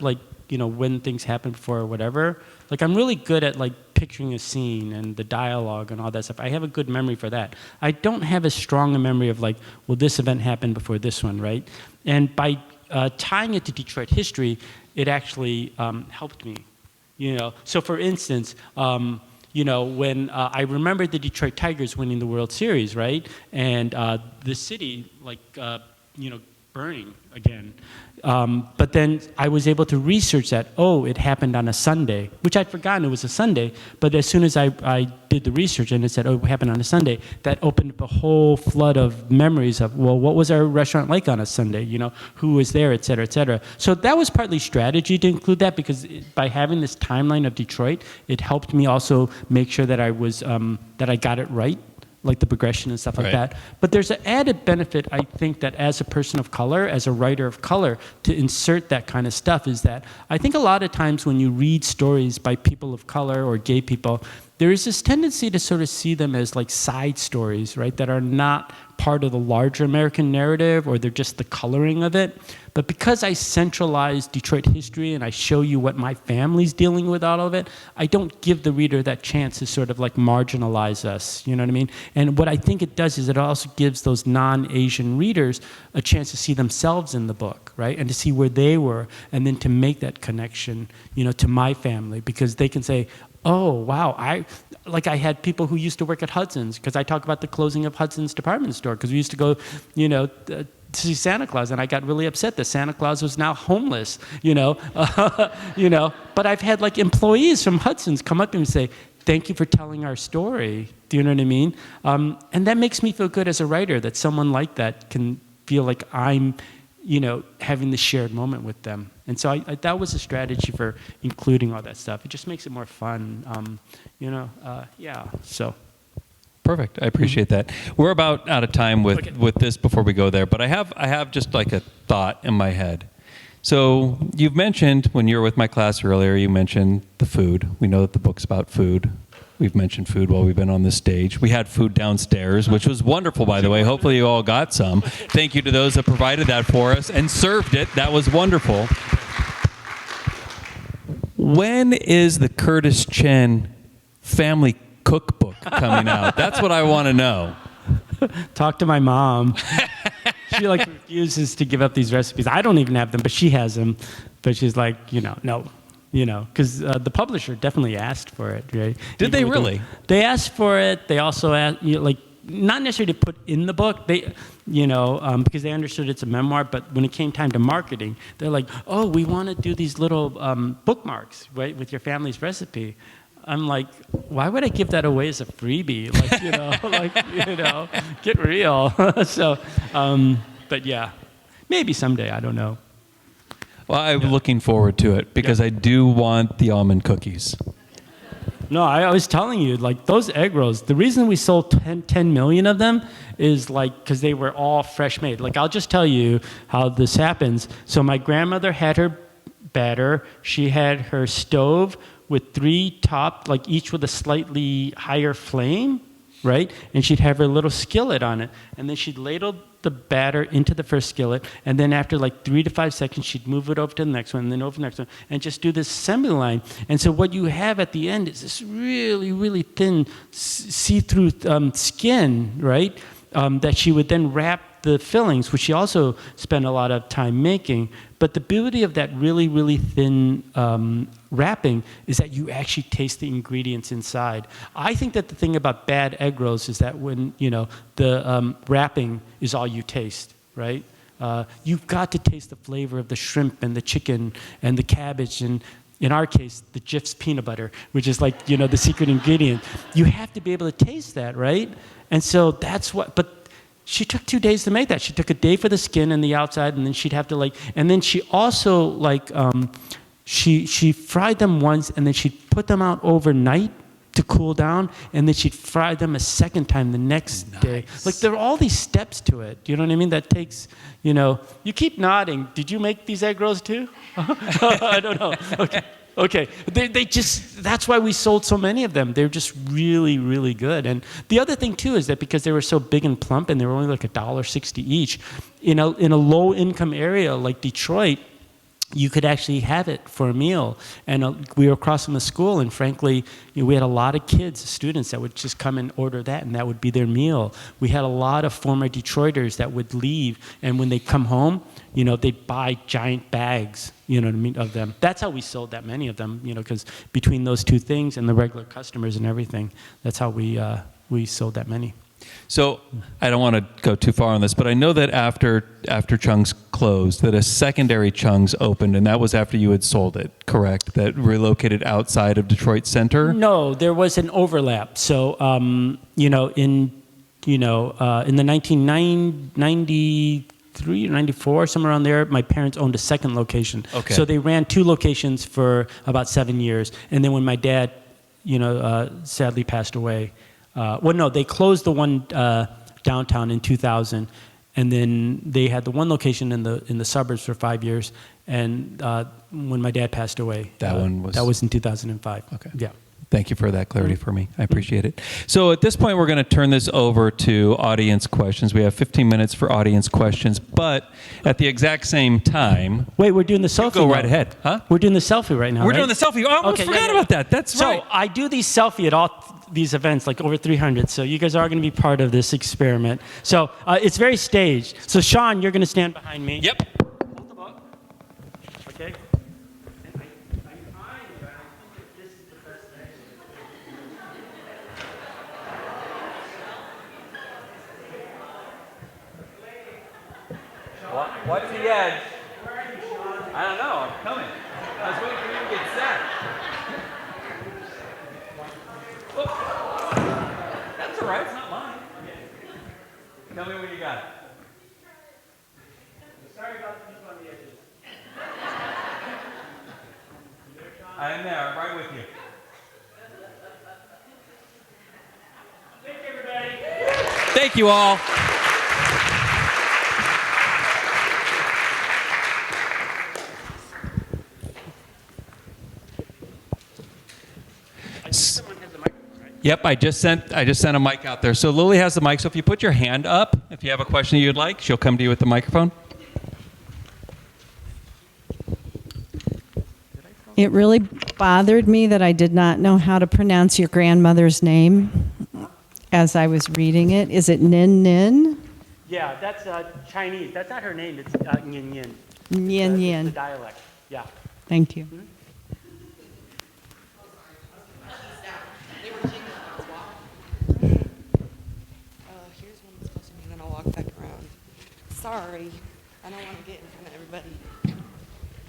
when things happened before or whatever. Like I'm really good at picturing a scene and the dialogue and all that stuff. I have a good memory for that. I don't have as strong a memory of this event happened before this one, right? And by tying it to Detroit history, it actually helped me, So for instance, when I remembered the Detroit Tigers winning the World Series, right? And the city, burning again. But then I was able to research that, it happened on a Sunday, which I'd forgotten it was a Sunday, but as soon as I did the research and it said, it happened on a Sunday, that opened up a whole flood of memories of, well, what was our restaurant like on a Sunday? Who was there, et cetera, et cetera. So that was partly strategy to include that, because by having this timeline of Detroit, it helped me also make sure that I was, that I got it right, like the progression and stuff like that. But there's an added benefit, I think, that as a person of color, as a writer of color, to insert that kind of stuff is that I think a lot of times when you read stories by people of color or gay people, there is this tendency to sort of see them as like side stories, right, that are not part of the larger American narrative, or they're just the coloring of it. But because I centralize Detroit history and I show you what my family's dealing with out of it, I don't give the reader that chance to sort of like marginalize us, you know what I mean? And what I think it does is it also gives those non-Asian readers a chance to see themselves in the book, right? And to see where they were, and then to make that connection, to my family, because they can say, oh, wow, I had people who used to work at Hudson's, because I talk about the closing of Hudson's department store, because we used to go, to see Santa Claus, and I got really upset that Santa Claus was now homeless, But I've had like employees from Hudson's come up to me and say, thank you for telling our story. Do you know what I mean? And that makes me feel good as a writer, that someone like that can feel like I'm, having the shared moment with them. And so that was a strategy for including all that stuff. It just makes it more fun, so. Perfect. I appreciate that. We're about out of time with this before we go there, but I have just like a thought in my head. So you've mentioned, when you were with my class earlier, you mentioned the food. We know that the book's about food. We've mentioned food while we've been on this stage. We had food downstairs, which was wonderful, by the way. Hopefully you all got some. Thank you to those that provided that for us and served it. That was wonderful. When is the Curtis Chen family cookbook coming out? That's what I want to know. Talk to my mom. She refuses to give up these recipes. I don't even have them, but she has them. But she's like, no. Because the publisher definitely asked for it, right? Did they really? They asked for it. They also asked, not necessarily to put in the book, because they understood it's a memoir, but when it came time to marketing, they're like, oh, we want to do these little bookmarks, right, with your family's recipe. I'm like, why would I give that away as a freebie? Get real. So, but yeah, maybe someday, I don't know. Well, I'm looking forward to it, because I do want the almond cookies. No, I was telling you, those egg rolls, the reason we sold 10 million of them is because they were all fresh made. I'll just tell you how this happens. So my grandmother had her batter. She had her stove with 3 topped, each with a slightly higher flame, right? And she'd have her little skillet on it. And then she'd ladle the batter into the first skillet, and then after 3 to 5 seconds, she'd move it over to the next one, and then over to the next one, and just do this assembly line. And so what you have at the end is this really, really thin, see-through skin, right? That she would then wrap the fillings, which she also spent a lot of time making. But the beauty of that really, really thin wrapping is that you actually taste the ingredients inside. I think that the thing about bad egg rolls is that when, the wrapping is all you taste, right? You've got to taste the flavor of the shrimp and the chicken and the cabbage, and in our case, the Jif's peanut butter, which is the secret ingredient. You have to be able to taste that, right? And so that's what, but she took 2 days to make that. She took a day for the skin and the outside, and then she'd have to and then she also she fried them once, and then she'd put them out overnight to cool down, and then she'd fry them a second time the next day. There are all these steps to it. You know what I mean? That takes, you keep nodding. Did you make these egg rolls too? I don't know. Okay. They just, that's why we sold so many of them. They're just really, really good. And the other thing too is that because they were so big and plump, and they were only $1.60 each, in a low income area like Detroit, you could actually have it for a meal. And we were across from the school, and frankly, we had a lot of kids, students, that would just come and order that, and that would be their meal. We had a lot of former Detroiters that would leave, and when they come home, they'd buy giant bags, of them. That's how we sold that many of them, because between those two things and the regular customers and everything, that's how we sold that many. So I don't want to go too far on this, but I know that after Chung's closed, that a secondary Chung's opened, and that was after you had sold it, correct? That relocated outside of Detroit Center? No, there was an overlap. So, in the 1993 or 94, somewhere around there, my parents owned a second location. Okay. So they ran 2 locations for about 7 years. And then when my dad, sadly passed away, they closed the one downtown in 2000, and then they had the one location in the suburbs for 5 years. And when my dad passed away, that was in 2005. Okay. Yeah. Thank you for that clarity for me. I appreciate it. So at this point, we're going to turn this over to audience questions. We have 15 minutes for audience questions, but at the exact same time... Wait, we're doing the selfie Go now. right ahead. Huh? We're doing the selfie right now, We're right? doing the selfie. Oh, I almost forgot about that. That's right. So I do these selfie at all these events, like over 300. So you guys are going to be part of this experiment. So it's very staged. So Sean, you're going to stand behind me. Yep. Hold the book. Okay. And I find that I think that this is the best thing. What's the edge? I don't know. I'm coming. I was waiting for you to get set. Whoop. That's all right. It's not mine. Tell me when you got it. Sorry about the people on the edges. I'm there. Right with you. Thank you, everybody. Thank you all. Someone has the microphone, right? Yep, I just sent a mic out there. So Lily has the mic. So if you put your hand up, if you have a question you'd like, she'll come to you with the microphone. It really bothered me that I did not know how to pronounce your grandmother's name as I was reading it. Is it Nin Nin? Yeah, that's Chinese. That's not her name. It's Yin Yin. Yin The Yin. dialect. Yeah. Thank you. Here's one that's supposed to be, and then I'll walk back around. Sorry, I don't want to get in front of everybody.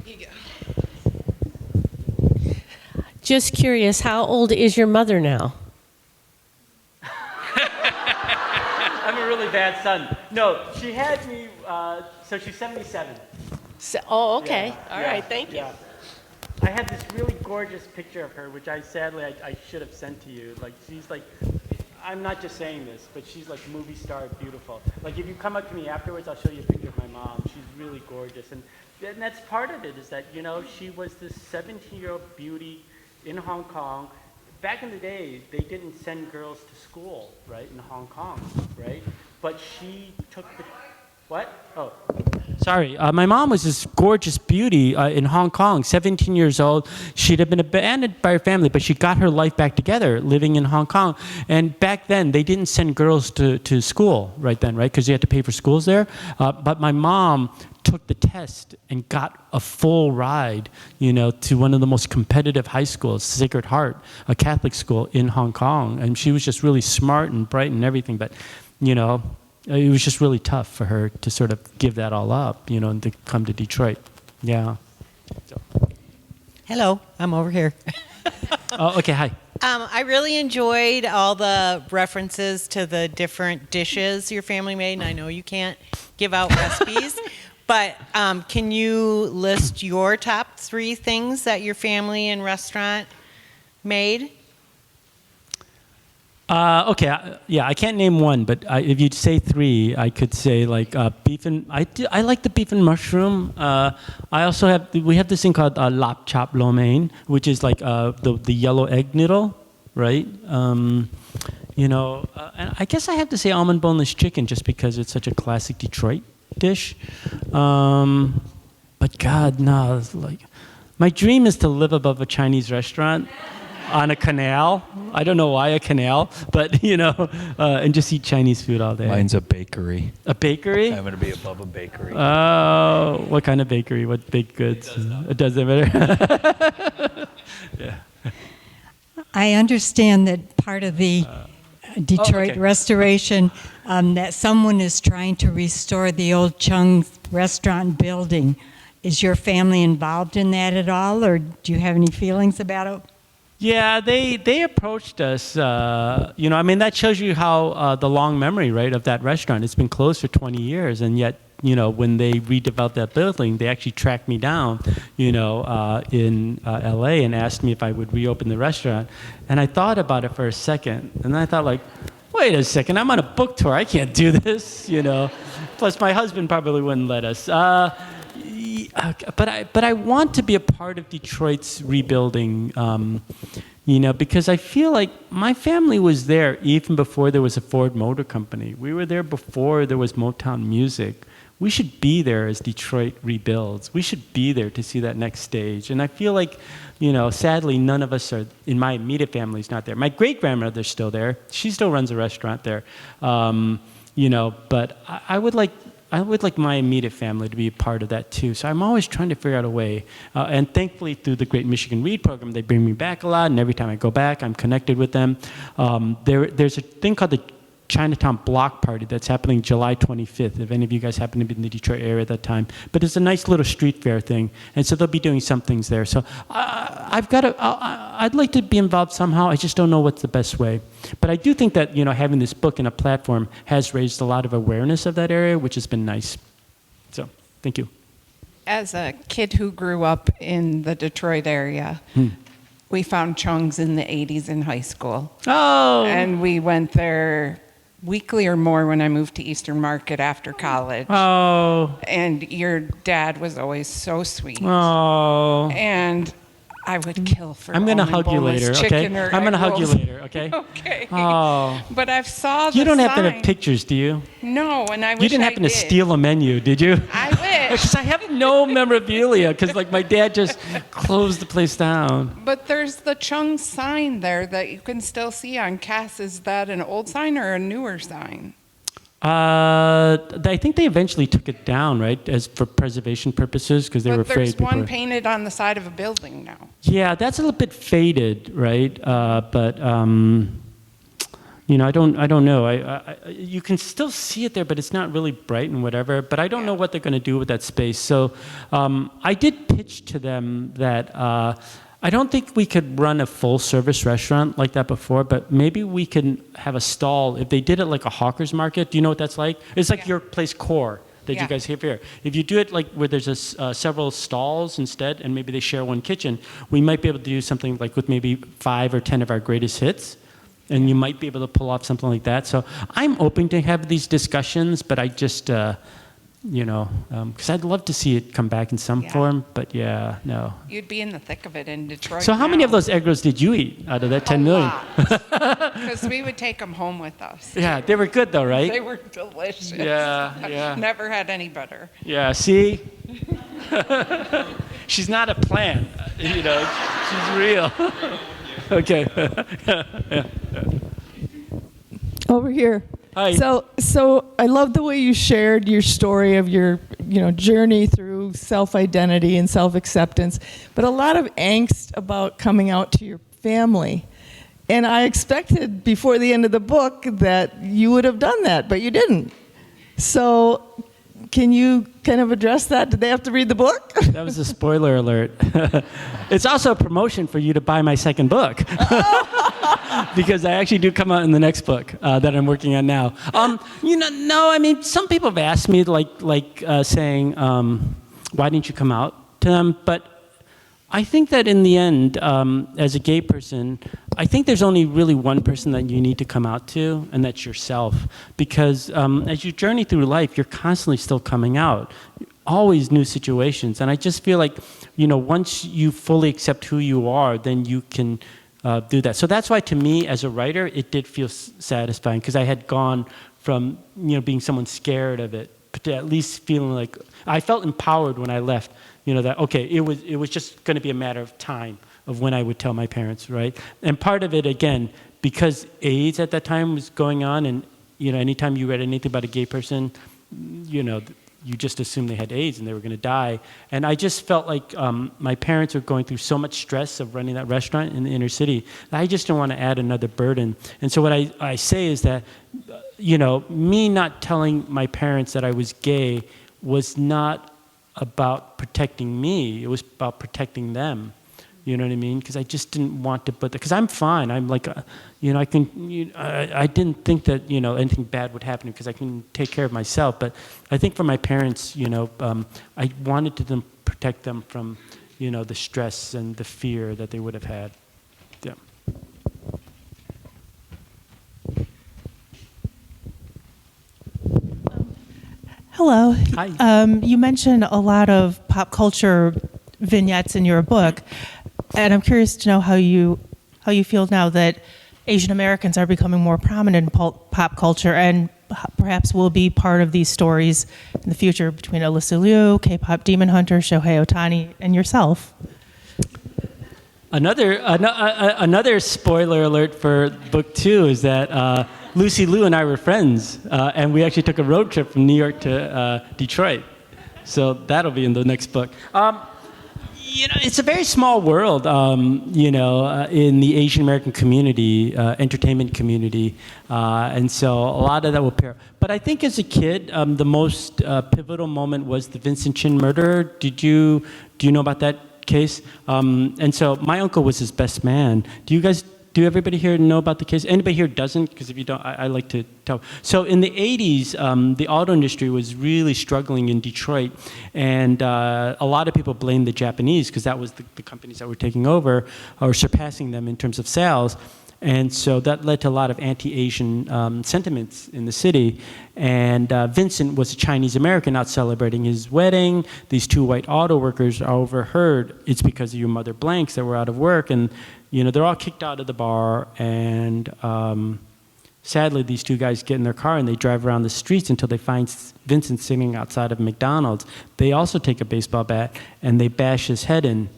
Here you go. Just curious, how old is your mother now? I'm a really bad son. No, she had me, so she's 77. Oh, okay. Yeah, All yeah, right, thank you. yeah. I had this really gorgeous picture of her, which I should have sent to you. Like, she's like, I'm not just saying this, but she's like movie star beautiful. Like, if you come up to me afterwards, I'll show you a picture of my mom. She's really gorgeous. And that's part of it, is that, she was this 17-year-old beauty in Hong Kong. Back in the day, they didn't send girls to school, right, in Hong Kong, right? But she took the... What? Oh. Sorry. My mom was this gorgeous beauty in Hong Kong, 17 years old. She'd have been abandoned by her family, but she got her life back together living in Hong Kong. And back then, they didn't send girls to school right then, right? Because you had to pay for schools there. But my mom took the test and got a full ride, to one of the most competitive high schools, Sacred Heart, a Catholic school in Hong Kong. And she was just really smart and bright and everything. But, it was just really tough for her to sort of give that all up, and to come to Detroit. Yeah. So. Hello, I'm over here. Oh, okay, hi. I really enjoyed all the references to the different dishes your family made, and I know you can't give out recipes, but can you list your top 3 things that your family and restaurant made? Okay, I can't name one, but if you'd say 3, I could say like beef and I like the beef and mushroom. I also we have this thing called lap chop lo mein, which is like the yellow egg noodle, right? And I guess I have to say almond boneless chicken just because it's such a classic Detroit dish. But God, no, my dream is to live above a Chinese restaurant on a canal. I don't know why a canal, but and just eat Chinese food all day. Mine's a bakery. A bakery? I'm going to be above a bakery. Oh, what kind of bakery? What baked goods? It does that better. Yeah. I understand that part of the Detroit okay. Restoration, that someone is trying to restore the old Chung restaurant building. Is your family involved in that at all, or do you have any feelings about it? Yeah, they approached us. I mean, that shows you how the long memory, right, of that restaurant. It's been closed for 20 years, and yet, when they redeveloped that building, they actually tracked me down, in LA and asked me if I would reopen the restaurant. And I thought about it for a second, and I thought, like, wait a second, I'm on a book tour. I can't do this, Plus, my husband probably wouldn't let us. But I want to be a part of Detroit's rebuilding, because I feel like my family was there even before there was a Ford Motor Company. We were there before there was Motown music. We should be there as Detroit rebuilds. We should be there to see that next stage. And I feel like, sadly, none of us are, in my immediate family, is not there. My great-grandmother's still there. She still runs a restaurant there. But I would like my immediate family to be a part of that too. So I'm always trying to figure out a way. And thankfully, through the Great Michigan Read program, they bring me back a lot. And every time I go back, I'm connected with them. There's a thing called the Chinatown Block Party that's happening July 25th, if any of you guys happen to be in the Detroit area at that time. But it's a nice little street fair thing. And so they'll be doing some things there. So I'd like to be involved somehow. I just don't know what's the best way. But I do think that, having this book and a platform has raised a lot of awareness of that area, which has been nice. So, thank you. As a kid who grew up in the Detroit area, we found Chung's in the 80s in high school. Oh! And we went there weekly or more when I moved to Eastern Market after college. Oh. And your dad was always so sweet. Oh. And I would kill for I'm going to only hug you boneless later, okay? chicken or I'm going to egg hug you rolls. later, okay? Okay. Oh. But I've saw the You don't happen to sign. have pictures, do you? No, and I wish You didn't I happen to did. steal a menu, did you? I wish. Because I have no memorabilia, because my dad just closed the place down. But there's the Chung sign there that you can still see on Cass. Is that an old sign or a newer sign? I think they eventually took it down, right, as for preservation purposes, because they were But afraid. there's one painted on the side of a building now. Yeah, that's a little bit faded, right? But I don't know. You can still see it there, but it's not really bright and whatever. But I don't know what they're going to do with that space. So I did pitch to them that I don't think we could run a full-service restaurant like that before, but maybe we can have a stall. If they did it like a hawker's market, do you know what that's like? It's like your place core that you guys have here. If you do it like where there's several stalls instead, and maybe they share one kitchen, we might be able to do something like with maybe 5 or 10 of our greatest hits. And you might be able to pull off something like that. So I'm open to have these discussions, but I just, because I'd love to see it come back in some form. But no. You'd be in the thick of it in Detroit. So how many of those egg rolls did you eat out of that 10 million? Because we would take them home with us. Yeah, they were good though, right? They were delicious. Yeah. Never had any better. Yeah, see? She's not a plant, she's real. Okay. Over here. Hi. So I love the way you shared your story of your, journey through self-identity and self-acceptance, but a lot of angst about coming out to your family. And I expected before the end of the book that you would have done that, but you didn't. So can you kind of address that? Did they have to read the book? That was a spoiler alert. It's also a promotion for you to buy my second book. Because I actually do come out in the next book that I'm working on now. No, I mean, some people have asked me, saying, why didn't you come out to them? But I think that in the end, as a gay person, I think there's only really one person that you need to come out to, and that's yourself. Because as you journey through life, you're constantly still coming out. Always new situations. And I just feel like, once you fully accept who you are, then you can do that. So that's why, to me, as a writer, it did feel satisfying, because I had gone from being someone scared of it to at least feeling like I felt empowered when I left. That okay, it was just going to be a matter of time of when I would tell my parents, right? And part of it, again, because AIDS at that time was going on, and anytime you read anything about a gay person, you just assumed they had AIDS and they were going to die. And I just felt like my parents were going through so much stress of running that restaurant in the inner city that I just didn't want to add another burden. And so what I say is that, me not telling my parents that I was gay was not about protecting me. It was about protecting them. You know what I mean? Because I just didn't want to put that, because I'm fine. I'm like, I didn't think that, anything bad would happen because I can take care of myself. But I think for my parents, I wanted to protect them from, the stress and the fear that they would have had. Yeah. Hello. Hi. You mentioned a lot of pop culture vignettes in your book, and I'm curious to know how you feel now that Asian Americans are becoming more prominent in pop culture and perhaps will be part of these stories in the future between Alyssa Liu, K-pop demon hunter Shohei Ohtani, and yourself. Another spoiler alert for book 2 is that Lucy Liu and I were friends, and we actually took a road trip from New York to Detroit. So that'll be in the next book. It's a very small world, in the Asian American community, entertainment community, and so a lot of that will pair. But I think as a kid, the most pivotal moment was the Vincent Chin murder. Do you know about that case? And so my uncle was his best man. Do everybody here know about the case? Anybody here doesn't? Because if you don't, I like to tell. So in the 80s, the auto industry was really struggling in Detroit. And a lot of people blamed the Japanese because that was the companies that were taking over or surpassing them in terms of sales. And so that led to a lot of anti-Asian sentiments in the city. And Vincent was a Chinese American out celebrating his wedding. These 2 white auto workers are overheard. It's because of your mother blanks that were out of work. And they're all kicked out of the bar, and sadly, these 2 guys get in their car and they drive around the streets until they find Vincent sitting outside of McDonald's. They also take a baseball bat and they bash his head in.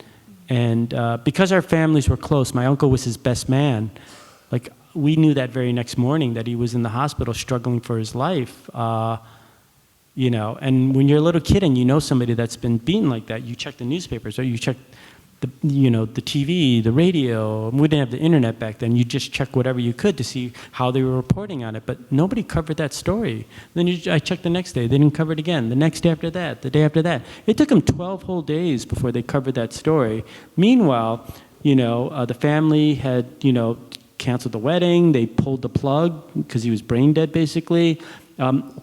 And because our families were close, my uncle was his best man. Like, we knew that very next morning that he was in the hospital struggling for his life. And when you're a little kid and you know somebody that's been beaten like that, you check the newspapers or you check the TV, the radio. We didn't have the internet back then. You just check whatever you could to see how they were reporting on it. But nobody covered that story. Then I checked the next day. They didn't cover it again. The next day after that. The day after that. It took them 12 whole days before they covered that story. Meanwhile, the family had, canceled the wedding. They pulled the plug because he was brain dead, basically.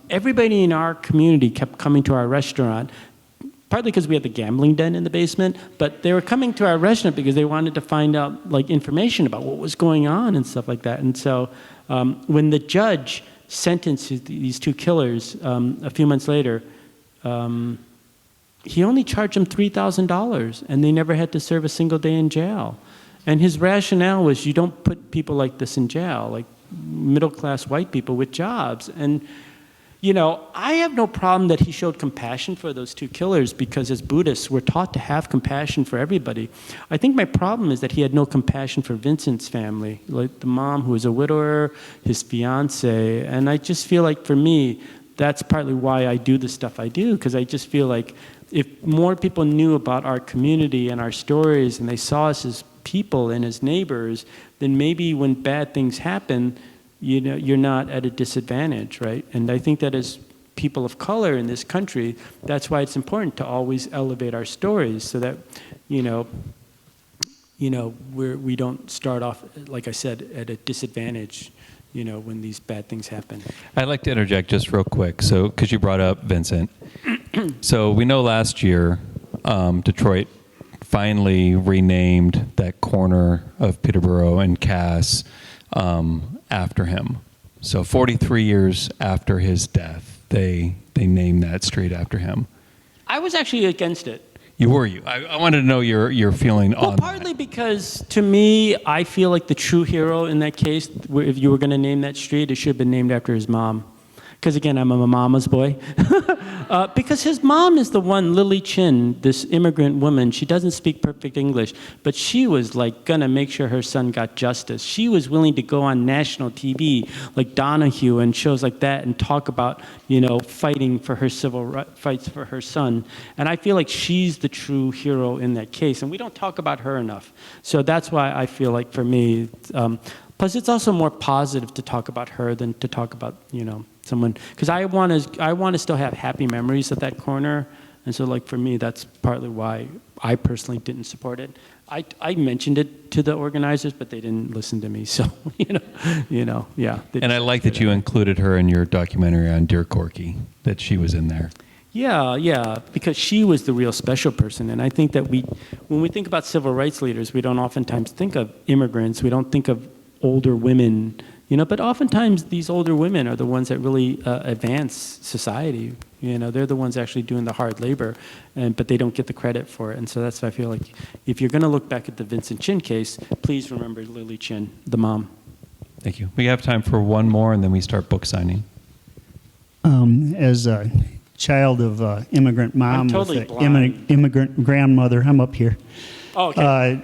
Everybody in our community kept coming to our restaurant, partly because we had the gambling den in the basement, but they were coming to our restaurant because they wanted to find out information about what was going on and stuff like that. And so when the judge sentenced these 2 killers a few months later, he only charged them $3,000, and they never had to serve a single day in jail. And his rationale was, you don't put people like this in jail, like middle-class white people with jobs. And I have no problem that he showed compassion for those 2 killers, because as Buddhists, we're taught to have compassion for everybody. I think my problem is that he had no compassion for Vincent's family, like the mom who was a widower, his fiance. And I just feel like, for me, that's partly why I do the stuff I do, because I just feel like if more people knew about our community and our stories and they saw us as people and as neighbors, then maybe when bad things happen, you're not at a disadvantage, right? And I think that as people of color in this country, that's why it's important to always elevate our stories so that, we don't start off, like I said, at a disadvantage, when these bad things happen. I'd like to interject just real quick, because you brought up Vincent. So we know last year, Detroit finally renamed that corner of Peterborough and Cass after him. So 43 years after his death, they named that street after him. I was actually against it. You were. I wanted to know your feeling on that. Partly because, to me, I feel like the true hero in that case, if you were going to name that street, it should have been named after his mom. because again, I'm a mama's boy. Because his mom is the one, Lily Chin, this immigrant woman. She doesn't speak perfect English, but she was like gonna make sure her son got justice. She was willing to go on national TV, like Donahue and shows like that, and talk about, fighting for her fights for her son. And I feel like she's the true hero in that case, and we don't talk about her enough. So that's why I feel like for me, plus it's also more positive to talk about her than to talk about, someone, because I want to still have happy memories at that corner, and so like for me, that's partly why I personally didn't support it. I mentioned it to the organizers, but they didn't listen to me. So yeah. And I like that you included her in your documentary on Dear Corky, that she was in there. Yeah, because she was the real special person, and I think that when we think about civil rights leaders, we don't oftentimes think of immigrants. We don't think of older women. But oftentimes these older women are the ones that really advance society. They're the ones actually doing the hard labor, but they don't get the credit for it. And so that's why I feel like if you're going to look back at the Vincent Chin case, please remember Lily Chin, the mom. Thank you. We have time for one more, and then we start book signing. As a child of immigrant mom I'm totally with blind. immigrant grandmother, I'm up here. Oh, okay.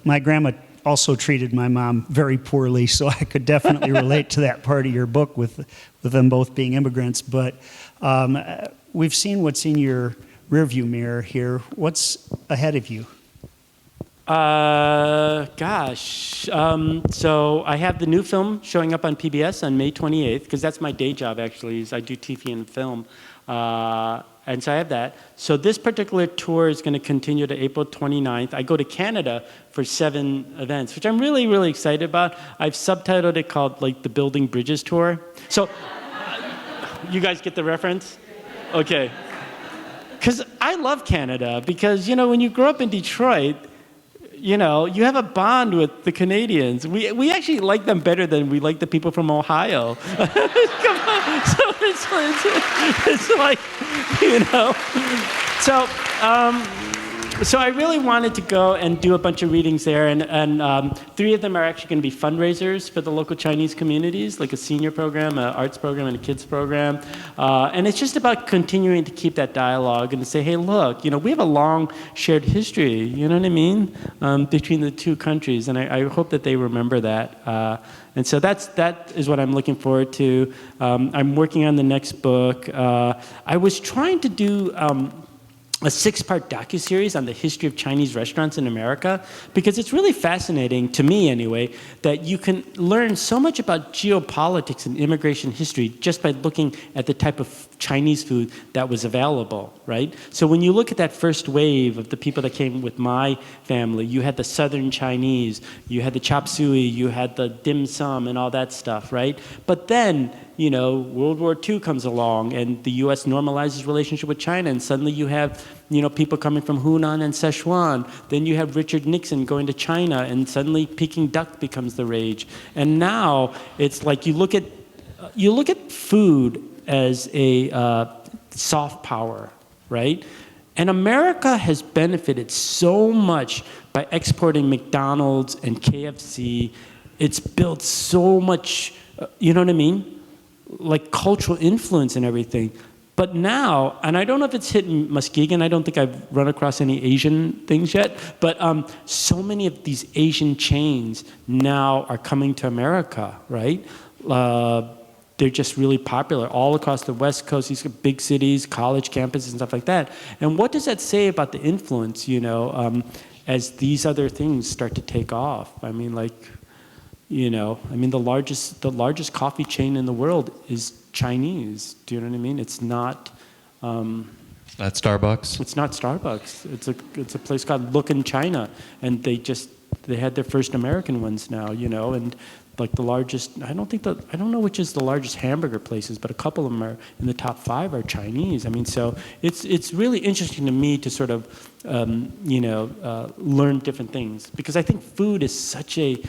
My grandma also treated my mom very poorly, so I could definitely relate to that part of your book with them both being immigrants. But we've seen what's in your rearview mirror here. What's ahead of you? So I have the new film showing up on PBS on May 28th, because that's my day job actually, is I do TV and film. And so I have that. So this particular tour is going to continue to April 29th. I go to Canada for 7 events, which I'm really, really excited about. I've subtitled it called like the Building Bridges Tour. So you guys get the reference? Okay. Because I love Canada, because, when you grow up in Detroit, you have a bond with the Canadians. We actually like them better than we like the people from Ohio. Come on. So it's like, So I really wanted to go and do a bunch of readings there, and 3 of them are actually going to be fundraisers for the local Chinese communities, like a senior program, an arts program, and a kids program. And it's just about continuing to keep that dialogue and to say, hey, look, we have a long shared history, you know what I mean, between the 2 countries, and I hope that they remember that. And so that is what I'm looking forward to. I'm working on the next book. I was trying to do a 6-part docuseries on the history of Chinese restaurants in America, because it's really fascinating, to me anyway, that you can learn so much about geopolitics and immigration history just by looking at the type of Chinese food that was available, right? So when you look at that first wave of the people that came with my family, you had the Southern Chinese, you had the chop suey, you had the dim sum and all that stuff, right? But then, World War II comes along and the U.S. normalizes relationship with China, and suddenly you have, people coming from Hunan and Sichuan. Then you have Richard Nixon going to China, and suddenly Peking duck becomes the rage. And now it's like you look at food as a soft power, right? And America has benefited so much by exporting McDonald's and KFC. It's built so much, you know what I mean? Like cultural influence and everything. But now, and I don't know if it's hit Muskegon, I don't think I've run across any Asian things yet, but so many of these Asian chains now are coming to America, right? They're just really popular all across the West Coast, these big cities, college campuses and stuff like that. And what does that say about the influence, as these other things start to take off? I mean, the largest coffee chain in the world is Chinese. Do you know what I mean? It's not. That's Starbucks. It's not Starbucks. It's a place called Look in China, and they had their first American ones now. And like the largest. I don't know which is the largest hamburger places, but a couple of them are in the top 5 are Chinese. I mean, so it's really interesting to me to sort of learn different things, because I think food is such a.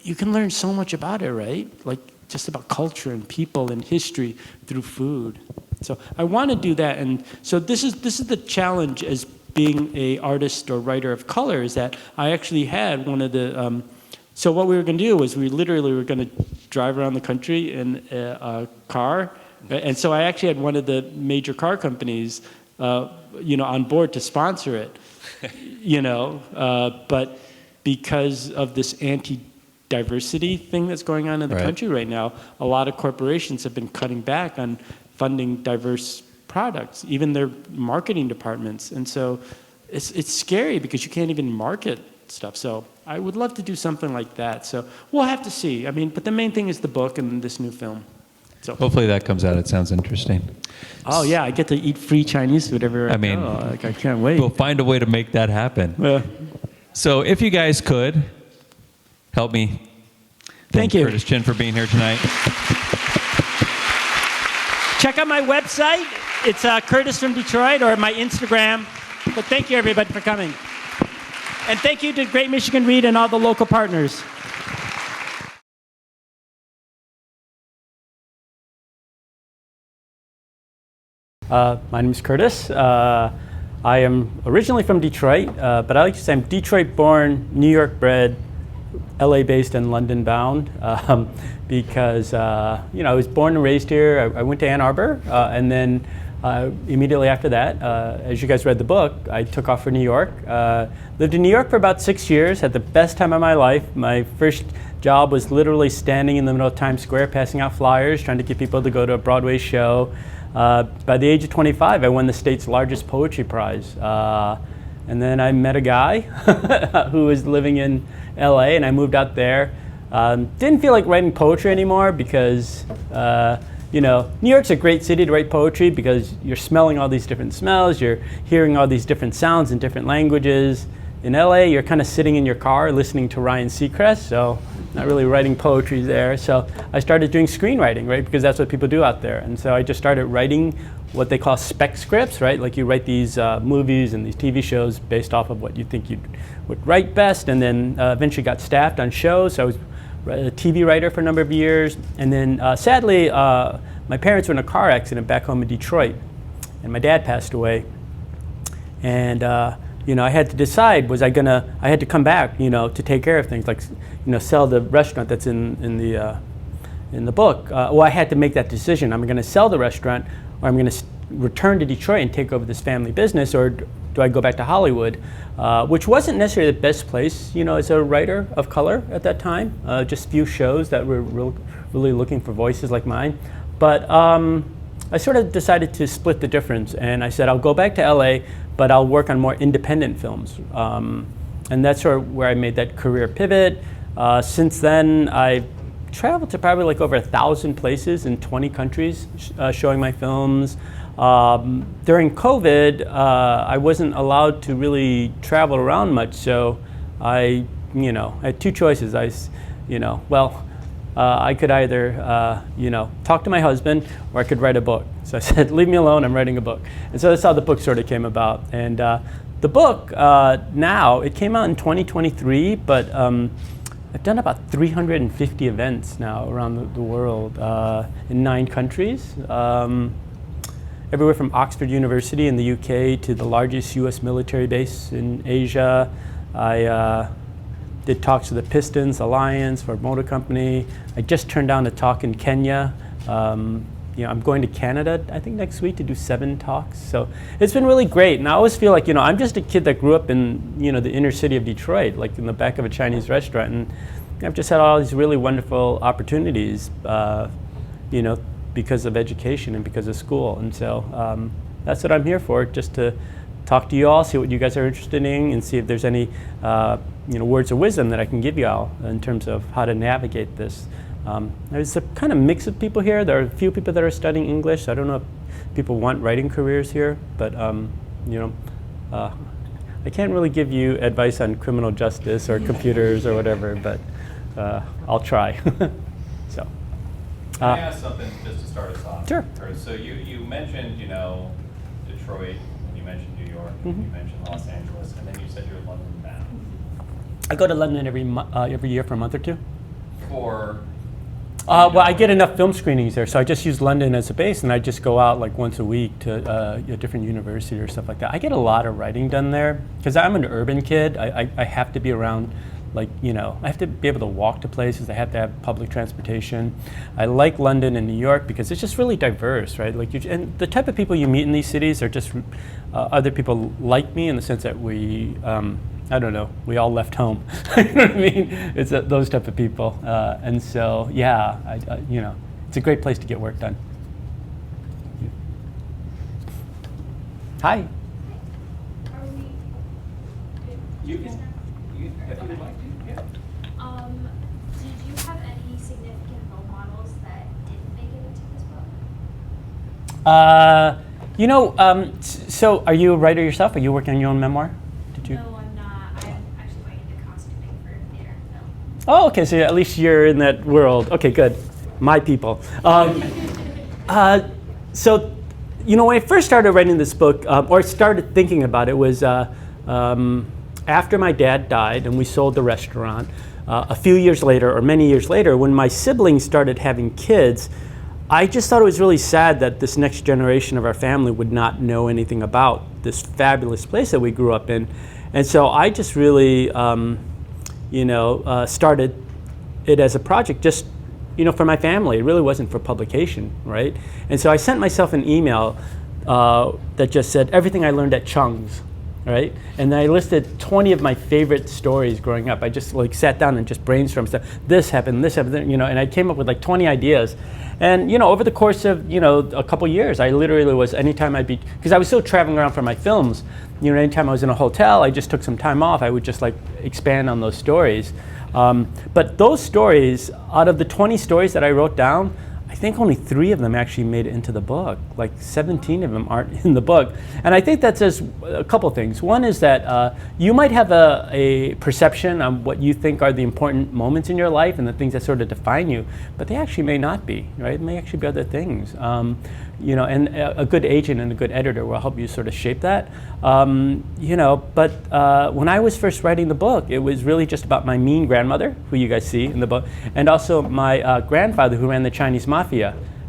You can learn so much about it, right? Like just about culture and people and history through food. So I want to do that, and so this is the challenge as being a artist or writer of color, is that I actually had one of the So what we were going to do was we literally were going to drive around the country in a car. And so I actually had one of the major car companies, on board to sponsor it, but because of this anti-diversity thing that's going on in the country right now, a lot of corporations have been cutting back on funding diverse products, even their marketing departments. And so it's scary because you can't even market stuff. So I would love to do something like that. So we'll have to see. I mean, but the main thing is the book and this new film. So Hopefully that comes out. It sounds interesting. Oh yeah, I get to eat free Chinese food everywhere I mean, go. Like, I can't wait. We'll find a way to make that happen. Yeah. So if you guys could help me Thank you. Curtis Chin for being here tonight. Check out my website. It's Curtis from Detroit, or my Instagram. But thank you, everybody, for coming. And thank you to Great Michigan Read and all the local partners. My name is Curtis. I am originally from Detroit, but I like to say I'm Detroit-born, New York-bred, LA-based, and London-bound, because I was born and raised here. I went to Ann Arbor, and then immediately after that, as you guys read the book, I took off for New York. Lived in New York for about 6 years, had the best time of my life. My first job was literally standing in the middle of Times Square, passing out flyers, trying to get people to go to a Broadway show. By the age of 25, I won the state's largest poetry prize. And then I met a guy who was living in LA, and I moved out there. Didn't feel like writing poetry anymore because, New York's a great city to write poetry because you're smelling all these different smells, you're hearing all these different sounds in different languages. In LA, you're kind of sitting in your car listening to Ryan Seacrest, so not really writing poetry there. So I started doing screenwriting, right, because that's what people do out there. And so I just started writing what they call spec scripts, right? Like you write these movies and these TV shows based off of what you think you would write best, and then eventually got staffed on shows. So I was a TV writer for a number of years. And then sadly, my parents were in a car accident back home in Detroit, and my dad passed away. And I had to decide, I had to come back, to take care of things, like, sell the restaurant that's in the book. Well, I had to make that decision. I'm going to sell the restaurant, or I'm going to return to Detroit and take over this family business, or do I go back to Hollywood, which wasn't necessarily the best place, as a writer of color at that time. Just few shows that were really looking for voices like mine. But I sort of decided to split the difference, and I said I'll go back to LA, but I'll work on more independent films. And that's sort of where I made that career pivot. Since then, I've traveled to probably like over 1,000 places in 20 countries showing my films. During COVID, I wasn't allowed to really travel around much, so I had two choices. I could either, talk to my husband, or I could write a book. So I said, leave me alone, I'm writing a book. And so that's how the book sort of came about. And the book, now, it came out in 2023, but I've done about 350 events now around the world in 9 countries. Everywhere from Oxford University in the UK to the largest US military base in Asia. I did talks with the Pistons Alliance for a motor company. I just turned down a talk in Kenya. I'm going to Canada, I think next week, to do 7 talks. So it's been really great. And I always feel like, I'm just a kid that grew up in, the inner city of Detroit, like in the back of a Chinese restaurant. And I've just had all these really wonderful opportunities, because of education and because of school. And so that's what I'm here for, just to talk to you all, see what you guys are interested in, and see if there's any words of wisdom that I can give you all in terms of how to navigate this. There's a kind of mix of people here. There are a few people that are studying English. I don't know if people want writing careers here, but I can't really give you advice on criminal justice or computers or whatever, but I'll try. So. Can I ask something just to start us off? Sure. So you mentioned, Detroit, and you mentioned New York, and you mentioned Los Angeles, and then you said you're London bound. I go to London every year for a month or two. For? Well, I get enough film screenings there, so I just use London as a base, and I just go out like once a week to a different university or stuff like that. I get a lot of writing done there because I'm an urban kid. I have to be around Like, I have to be able to walk to places. I have to have public transportation. I like London and New York because it's just really diverse, right? Like, and the type of people you meet in these cities are just other people like me in the sense that we, I don't know, we all left home. You know what I mean? It's those type of people. And so, yeah, it's a great place to get work done. Hi. You can, if you would like to, yeah. Did you have any significant role models that didn't make it into this book? So are you a writer yourself? Are you working on your own memoir? Did you? No, I'm not. I'm actually going into costuming for theater and film. Oh, okay. So at least you're in that world. Okay, good. My people. So, when I first started writing this book, or started thinking about it, was after my dad died and we sold the restaurant. A few years later, or many years later, when my siblings started having kids, I just thought it was really sad that this next generation of our family would not know anything about this fabulous place that we grew up in. And so I just really, started it as a project just, for my family. It really wasn't for publication, right? And so I sent myself an email that just said, everything I learned at Chung's, right? And I listed 20 of my favorite stories growing up. I just sat down and just brainstormed stuff. This happened, and I came up with 20 ideas. And over the course of a couple years, I literally was, anytime I'd be, because I was still traveling around for my films, anytime I was in a hotel, I just took some time off. I would just expand on those stories. But those stories, out of the 20 stories that I wrote down, I think only 3 of them actually made it into the book. 17 of them aren't in the book. And I think that says a couple things. One is that you might have a perception on what you think are the important moments in your life and the things that sort of define you, but they actually may not be, right? It may actually be other things. And a good agent and a good editor will help you sort of shape that. But when I was first writing the book, it was really just about my mean grandmother, who you guys see in the book, and also my grandfather who ran the Chinese mafia.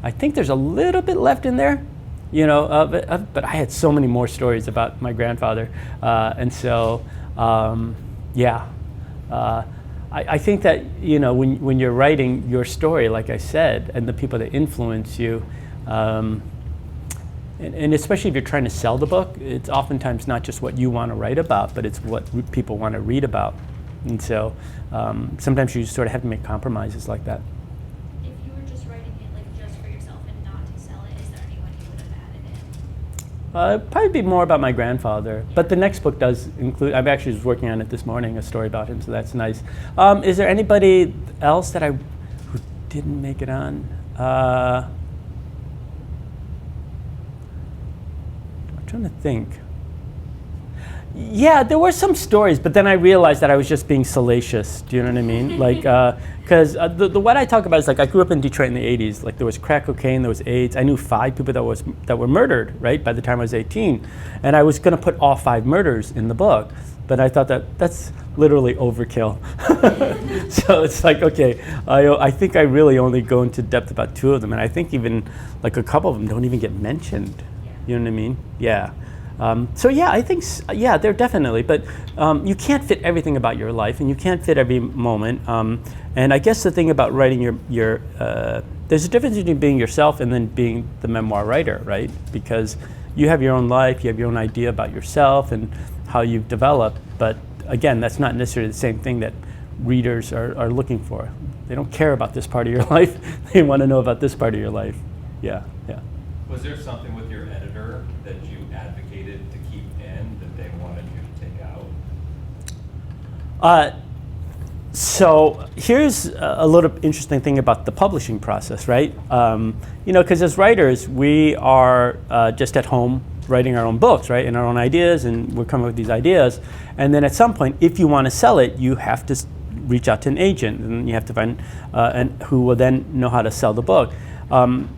I think there's a little bit left in there, but I had so many more stories about my grandfather. And so, I think that, when you're writing your story, like I said, and the people that influence you, and especially if you're trying to sell the book, it's oftentimes not just what you want to write about, but it's what people want to read about. And so sometimes you sort of have to make compromises like that. If you were just writing it just for yourself and not to sell it, is there anyone you would have added in? Probably be more about my grandfather, but the next book does include, I'm actually just working on it this morning, a story about him, so that's nice. Is there anybody else who didn't make it on? I'm trying to think. Yeah, there were some stories, but then I realized that I was just being salacious. Do you know what I mean? Because what I talk about is I grew up in Detroit in the 80s. There was crack cocaine, there was AIDS. I knew 5 people that were murdered, right, by the time I was 18. And I was going to put all 5 murders in the book. But I thought that's literally overkill. So it's okay, I think I really only go into depth about 2 of them. And I think even a couple of them don't even get mentioned. You know what I mean? Yeah. So yeah, I think, they're definitely, but you can't fit everything about your life and you can't fit every moment. And I guess the thing about writing there's a difference between being yourself and then being the memoir writer, right? Because you have your own life, you have your own idea about yourself and how you've developed, but again, that's not necessarily the same thing that readers are looking for. They don't care about this part of your life, they want to know about this part of your life. Yeah. Was there something with your editor that you advocated to keep in that they wanted you to take out? So here's a little interesting thing about the publishing process, right? Because as writers, we are just at home writing our own books, right, and our own ideas, and we're coming up with these ideas. And then at some point, if you want to sell it, you have to reach out to an agent, and you have to find who will then know how to sell the book.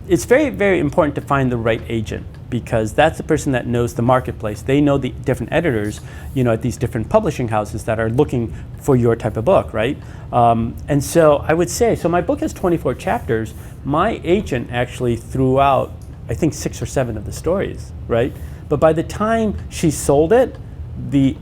It's very, very important to find the right agent because that's the person that knows the marketplace. They know the different editors, at these different publishing houses that are looking for your type of book, right? And so I would say, so my book has 24 chapters. My agent actually threw out, I think, 6 or 7 of the stories, right? But by the time she sold it, the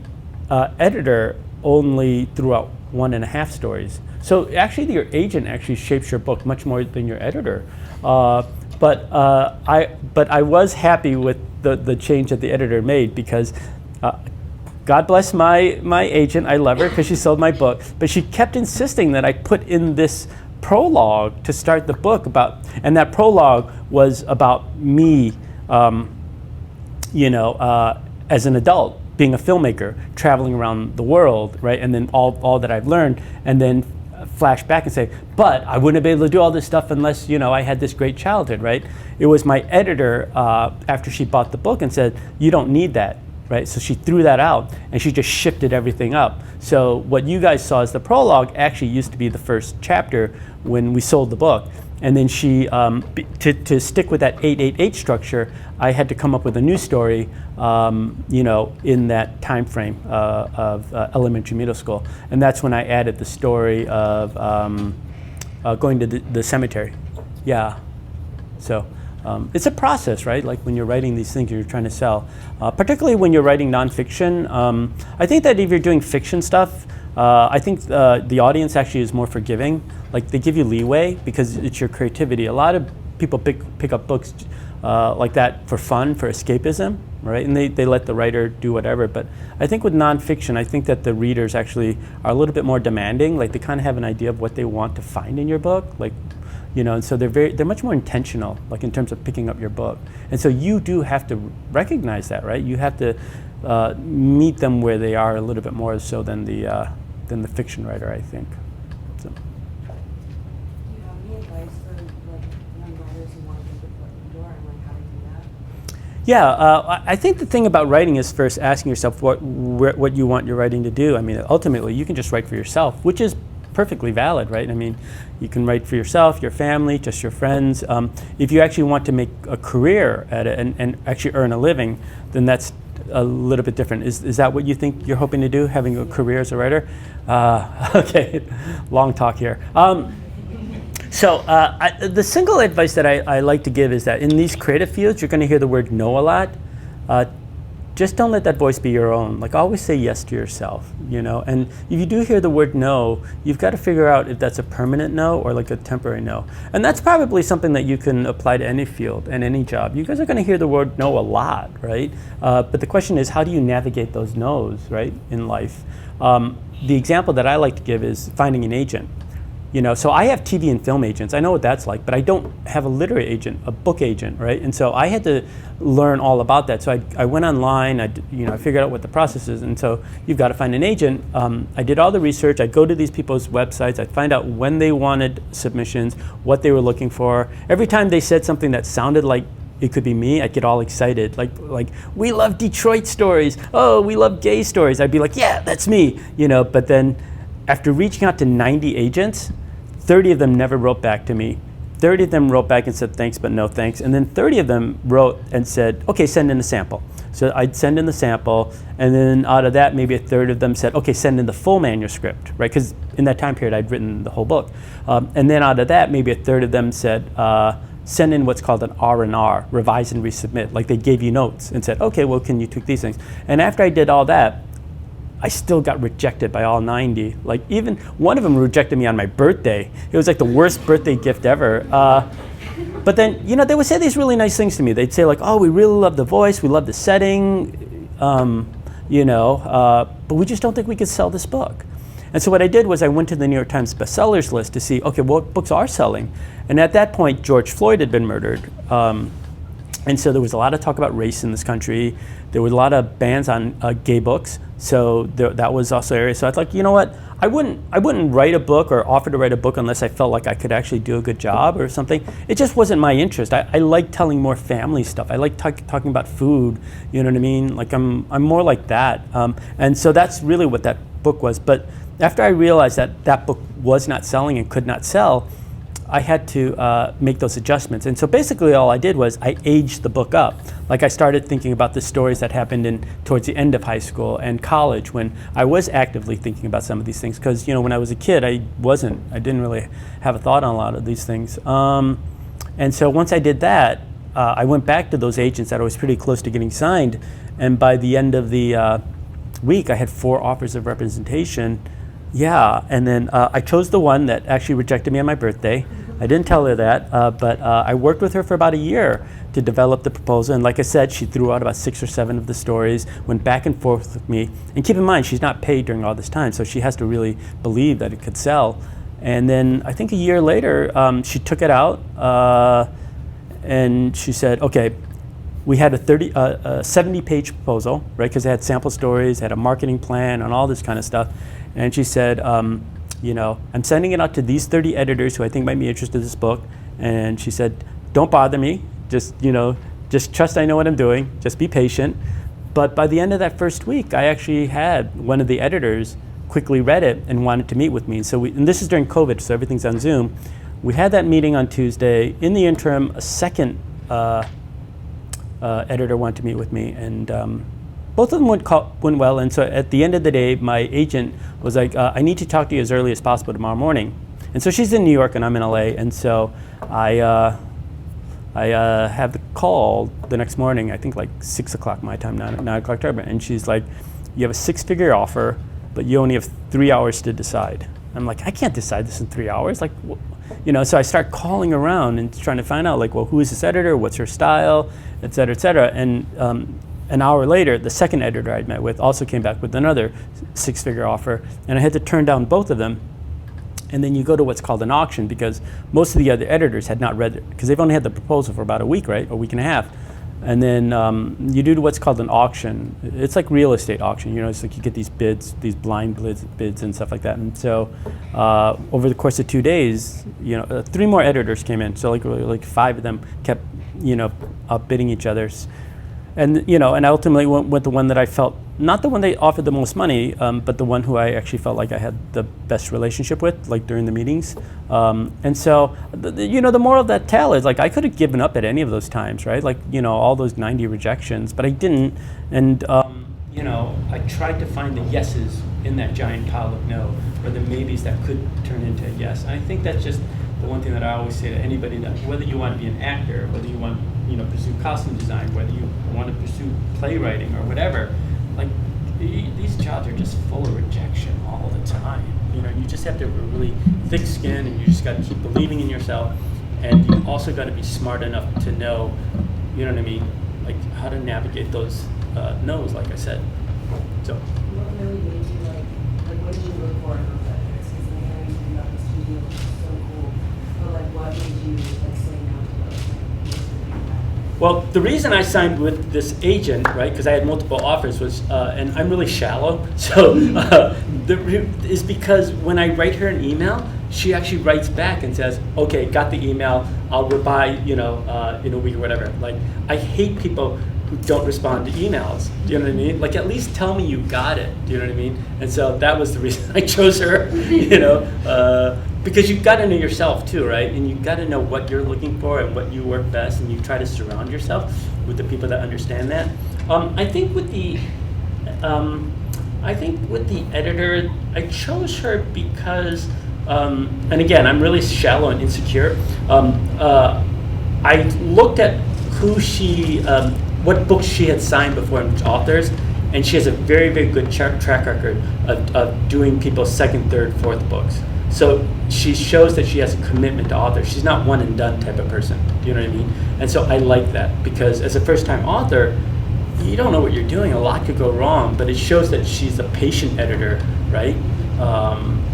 editor only threw out 1.5 stories. So actually, your agent actually shapes your book much more than your editor. But I was happy with the change that the editor made, because God bless my agent. I love her because she sold my book, but she kept insisting that I put in this prologue to start the book and that prologue was about me, as an adult, being a filmmaker, traveling around the world, right? And then all that I've learned, and then flash back and say, but I wouldn't have been able to do all this stuff unless, I had this great childhood, right? It was my editor, after she bought the book, and said, you don't need that, right? So she threw that out, and she just shifted everything up. So what you guys saw as the prologue actually used to be the first chapter when we sold the book. And then she, to stick with that 888 structure, I had to come up with a new story, in that time frame of elementary, middle school. And that's when I added the story of going to the cemetery. Yeah. So it's a process, right? Like when you're writing these things you're trying to sell, particularly when you're writing nonfiction. I think that if you're doing fiction stuff, I think the audience actually is more forgiving. Like they give you leeway because it's your creativity. A lot of people pick up books like that for fun, for escapism, right? And they let the writer do whatever. But I think with nonfiction, I think that the readers actually are a little bit more demanding. Like they kind of have an idea of what they want to find in your book. Like, and so they're much more intentional, like in terms of picking up your book. And so you do have to recognize that, right? You have to meet them where they are a little bit more so than the fiction writer, I think. So. Do you have any advice for young writers who want to get their foot in the door and how to do that? Yeah, I think the thing about writing is first asking yourself what you want your writing to do. I mean, ultimately, you can just write for yourself, which is perfectly valid, right? I mean, you can write for yourself, your family, just your friends. If you actually want to make a career at it and actually earn a living, then that's a little bit different. Is that what you think you're hoping to do, having a career as a writer? Okay, long talk here. The single advice that I like to give is that in these creative fields, you're going to hear the word no a lot. Just don't let that voice be your own. Like always say yes to yourself, And if you do hear the word no, you've got to figure out if that's a permanent no or like a temporary no. And that's probably something that you can apply to any field and any job. You guys are going to hear the word no a lot, right? But the question is, how do you navigate those no's, right, in life? The example that I like to give is finding an agent. So I have TV and film agents. I know what that's like, but I don't have a literary agent, a book agent, right? And so I had to learn all about that. So I went online, I figured out what the process is. And so you've got to find an agent. I did all the research. I'd go to these people's websites. I'd find out when they wanted submissions, what they were looking for. Every time they said something that sounded like it could be me, I'd get all excited. Like we love Detroit stories. Oh, we love gay stories. I'd be like, yeah, that's me. But then after reaching out to 90 agents, 30 of them never wrote back to me. 30 of them wrote back and said thanks, but no thanks. And then 30 of them wrote and said, okay, send in a sample. So I'd send in the sample, and then out of that, maybe a third of them said, okay, send in the full manuscript, right? Because in that time period, I'd written the whole book. And then out of that, maybe a third of them said, send in what's called an R&R, revise and resubmit. Like they gave you notes and said, okay, well, can you tweak these things? And after I did all that, I still got rejected by all 90. Like even one of them rejected me on my birthday. It was like the worst birthday gift ever. But then, they would say these really nice things to me. They'd say like, oh, we really love the voice, we love the setting, but we just don't think we could sell this book. And so what I did was I went to the New York Times bestsellers list to see, okay, what books are selling? And at that point, George Floyd had been murdered. And so there was a lot of talk about race in this country. There was a lot of bans on gay books. So that was also an area. So I thought, you know what? I wouldn't write a book or offer to write a book unless I felt like I could actually do a good job or something. It just wasn't my interest. I like telling more family stuff. I like talking about food. You know what I mean? Like I'm more like that. And so that's really what that book was. But after I realized that that book was not selling and could not sell, I had to make those adjustments. And so basically all I did was I aged the book up. Like I started thinking about the stories that happened towards the end of high school and college when I was actively thinking about some of these things. Because when I was a kid, I didn't really have a thought on a lot of these things. And so once I did that, I went back to those agents that I was pretty close to getting signed. And by the end of the week, I had 4 offers of representation Yeah, and then I chose the one that actually rejected me on my birthday. I didn't tell her that, but I worked with her for about a year to develop the proposal. And like I said, she threw out about 6 or 7 of the stories, went back and forth with me. And keep in mind, she's not paid during all this time, so she has to really believe that it could sell. And then I think a year later, she took it out and she said, okay, we had a 70-page proposal, right? Because they had sample stories, had a marketing plan, and all this kind of stuff. And she said, you know, I'm sending it out to these 30 editors who I think might be interested in this book. And she said, don't bother me. Just, you know, just trust I know what I'm doing. Just be patient. But by the end of that first week, I actually had one of the editors quickly read it and wanted to meet with me. So and this is during COVID, so everything's on Zoom. We had that meeting on Tuesday. In the interim, a second editor wanted to meet with me, and both of them went well. And so at the end of the day, my agent was like, I need to talk to you as early as possible tomorrow morning. And so she's in New York and I'm in LA, and so I have the call the next morning, I think like 6 o'clock my time, 9 o'clock Turbo, and she's like, you have a 6-figure offer, but you only have 3 hours to decide. I'm like, I can't decide this in 3 hours. Like, you know, so I start calling around and trying to find out, like, well, who is this editor? What's her style? Et cetera, et cetera. And an hour later, the second editor I'd met with also came back with another 6-figure offer, and I had to turn down both of them. And then you go to what's called an auction, because most of the other editors had not read it, because they've only had the proposal for about a week, right? A week and a half. And then you do what's called an auction. It's like real estate auction, you know, it's like you get these bids, these blind bids and stuff like that. And so over the course of 2 days, you know, 3 more editors came in. So like 5 of them kept, you know, outbidding each other's. And, you know, and I ultimately went with the one that I felt, not the one they offered the most money, but the one who I actually felt like I had the best relationship with, like during the meetings. And so, you know, the moral of that tale is, like, I could have given up at any of those times, right? Like, you know, all those 90 rejections, but I didn't. And, you know, I tried to find the yeses in that giant pile of no, or the maybes that could turn into a yes. And I think that's just the one thing that I always say to anybody, that whether you want to be an actor, whether you want, you know, pursue costume design, whether you want to pursue playwriting or whatever, like, these jobs are just full of rejection all the time. You know, you just have to have a really thick skin, and you just got to keep believing in yourself, and you also got to be smart enough to know, you know what I mean, like how to navigate those no's, like I said. So. What really made you like what did you look for in those editors? Because like everything about the studio was so cool, but like what made you like say no to those? Well, the reason I signed with this agent, right, because I had multiple offers, was, and I'm really shallow, so is because when I write her an email, she actually writes back and says, okay, got the email, I'll reply, you know, in a week or whatever. Like, I hate people who don't respond to emails. Do you know what I mean? Like, at least tell me you got it. Do you know what I mean? And so that was the reason I chose her, you know, because you've got to know yourself too, right? And you've got to know what you're looking for and what you work best, and you try to surround yourself with the people that understand that. I think with the editor, I chose her because, and again, I'm really shallow and insecure. I looked at who she, what books she had signed before and which authors, and she has a very, very good track record of doing people's second, third, fourth books. So she shows that she has a commitment to authors. She's not one and done type of person. Do you know what I mean? And so I like that, because as a first-time author, you don't know what you're doing. A lot could go wrong, but it shows that she's a patient editor, right?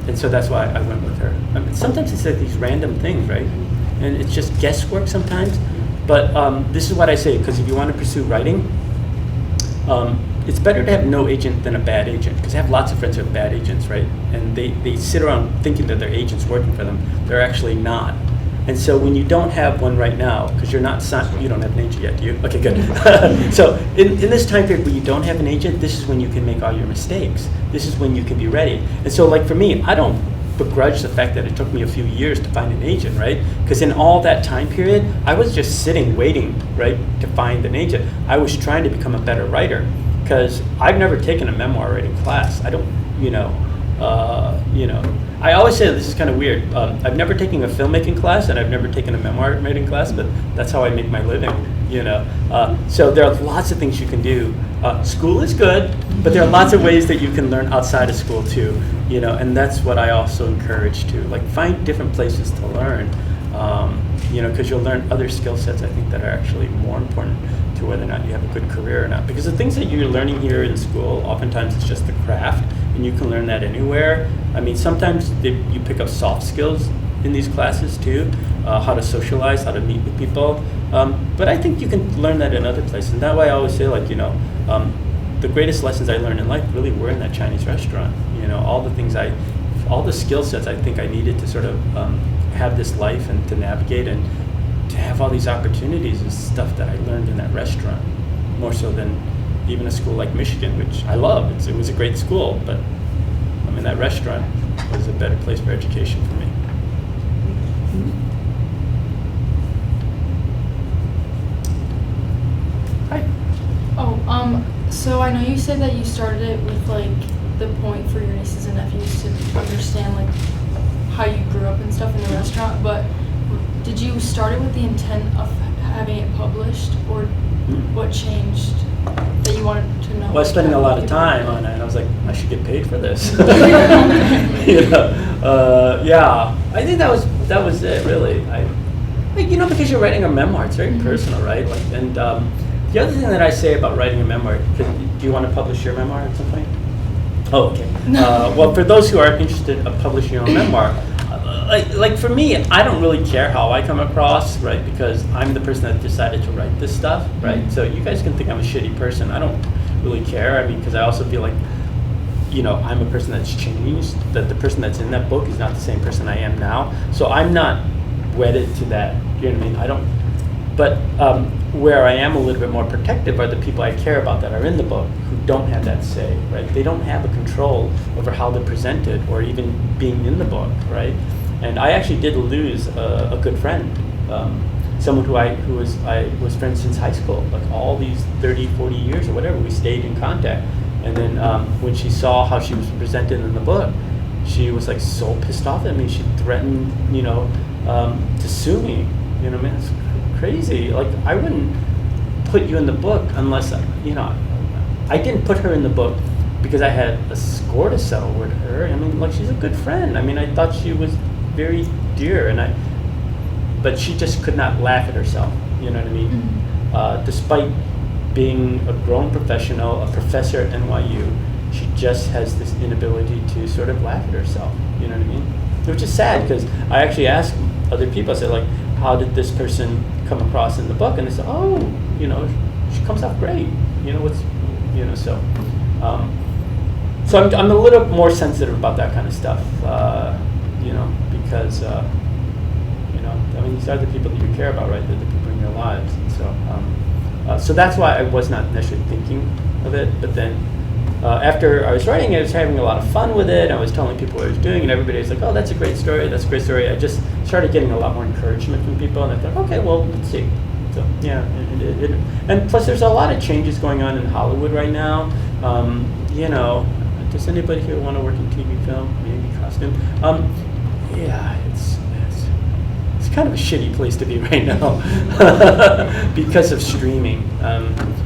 And so that's why I went with her. I mean, sometimes it's like these random things, right? And it's just guesswork sometimes. But this is what I say, because if you want to pursue writing, it's better to have no agent than a bad agent, because I have lots of friends who have bad agents, right? And they sit around thinking that their agent's working for them. They're actually not. And so when you don't have one right now, because you're not signed, you don't have an agent yet, do you? Okay, good. So in this time period where you don't have an agent, this is when you can make all your mistakes. This is when you can be ready. And so, like, for me, I don't begrudge the fact that it took me a few years to find an agent, right? Because in all that time period, I was just sitting waiting, right, to find an agent. I was trying to become a better writer, because I've never taken a memoir writing class. I don't, I always say this is kind of weird. I've never taken a filmmaking class, and I've never taken a memoir writing class, but that's how I make my living, you know. So there are lots of things you can do school is good, but there are lots of ways that you can learn outside of school too, and that's what I also encourage too. Like, find different places to learn, because you'll learn other skill sets, I think, that are actually more important to whether or not you have a good career or not. Because the things that you're learning here in school, oftentimes it's just the craft, and you can learn that anywhere. I mean, sometimes you pick up soft skills in these classes too, how to socialize, how to meet with people. But I think you can learn that in other places. And that way I always say, like, the greatest lessons I learned in life really were in that Chinese restaurant. All the skill sets I think I needed to sort of have this life and to navigate and to have all these opportunities is stuff that I learned in that restaurant, more so than even a school like Michigan, which I love. It was a great school, but I mean, that restaurant was a better place for education for me. So I know you said that you started it with like the point for your nieces and nephews to understand like how you grew up and stuff in the restaurant, but did you start it with the intent of having it published, or what changed that you wanted to know? Well, I was spending a lot of time on it, and I was like, I should get paid for this. Yeah, I think that was it, really. Because you're writing a memoir, it's very personal, right? The other thing that I say about writing a memoir, do you want to publish your memoir at some point? Oh, okay. Well, for those who are interested in publishing your own memoir, like for me, I don't really care how I come across, right? Because I'm the person that decided to write this stuff, right? So you guys can think I'm a shitty person. I don't really care. I mean, because I also feel like, I'm a person that's changed. That the person that's in that book is not the same person I am now. So I'm not wedded to that. You know what I mean? I don't. But where I am a little bit more protective are the people I care about that are in the book who don't have that say, right? They don't have a control over how they're presented or even being in the book, right? And I actually did lose a good friend, someone who I was friends since high school, like all these 30, 40 years or whatever, we stayed in contact. And then when she saw how she was presented in the book, she was like so pissed off at me. She threatened, to sue me. Man, it's crazy. Like, I wouldn't put you in the book unless, I didn't put her in the book because I had a score to settle with her. I mean, like, she's a good friend. I mean, I thought she was very dear, but she just could not laugh at herself. You know what I mean? Mm-hmm. Despite being a grown professional, a professor at NYU, she just has this inability to sort of laugh at herself. You know what I mean? Which is sad, because I actually asked other people, I said, like, how did this person come across in the book? And they said, oh, she comes off great. So I'm a little more sensitive about that kind of stuff, because, I mean, these are the people that you care about, right? They're the people in your lives. And so that's why I was not necessarily thinking of it. But then after I was writing it, I was having a lot of fun with it. I was telling people what I was doing, and everybody was like, oh, that's a great story. That's a great story. I just started getting a lot more encouragement from people, and I thought, okay, well, let's see. So, yeah. And plus, there's a lot of changes going on in Hollywood right now. Does anybody here want to work in TV, film, maybe costume? Yeah, it's kind of a shitty place to be right now because of streaming.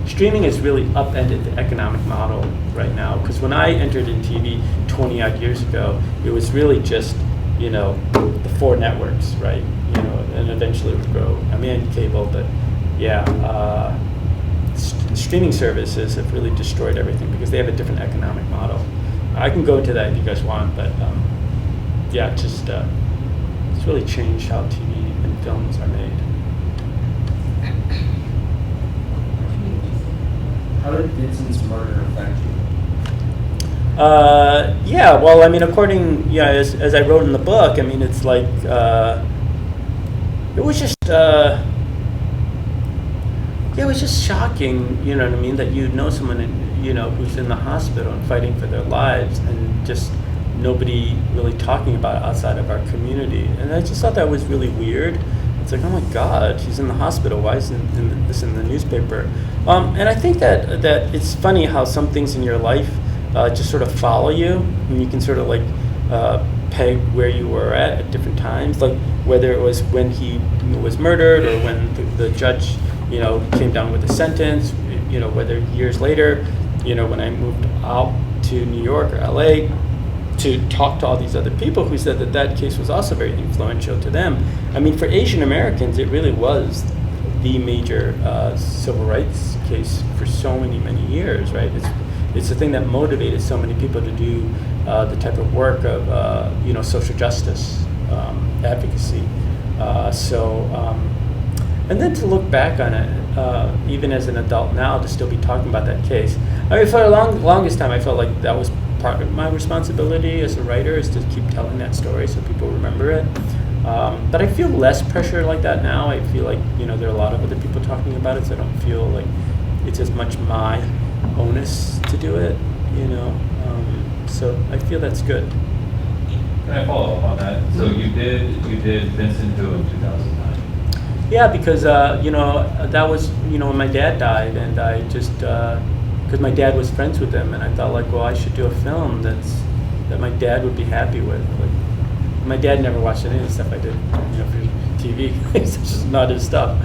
Streaming has really upended the economic model right now, because when I entered in TV 20 odd years ago, it was really just, the 4 networks, right? And eventually it would grow. I mean, cable, but yeah, streaming services have really destroyed everything because they have a different economic model. I can go into that if you guys want, but yeah, it's really changed how TV and films are made. How did Vincent's murder affect you? Yeah, well, I mean, as I wrote in the book, I mean, it's like, it was just shocking, you know what I mean, that you know someone, who's in the hospital and fighting for their lives, and just nobody really talking about it outside of our community. And I just thought that was really weird. It's like, oh my God, she's in the hospital. Why isn't this in the newspaper? And I think that it's funny how some things in your life just sort of follow you, and you can sort of like peg where you were at different times, like whether it was when he was murdered or when the judge, came down with a sentence. whether years later, when I moved out to New York or LA to talk to all these other people who said that case was also very influential to them. I mean, for Asian Americans, it really was the major civil rights case for so many years, right? It's the thing that motivated so many people to do the type of work of social justice advocacy. And then to look back on it, even as an adult now, to still be talking about that case. I mean, for the longest time, I felt like that was part of my responsibility as a writer, is to keep telling that story so people remember it. But I feel less pressure like that now. I feel like, there are a lot of other people talking about it, so I don't feel like it's as much my onus to do it, so I feel that's good. Can I follow up on that? So you did Vincent Hu in 2009. Yeah, because that was when my dad died, and I just because my dad was friends with him, and I thought like, well, I should do a film that my dad would be happy with. Like, my dad never watched any of the stuff I did, for TV. It's just not his stuff,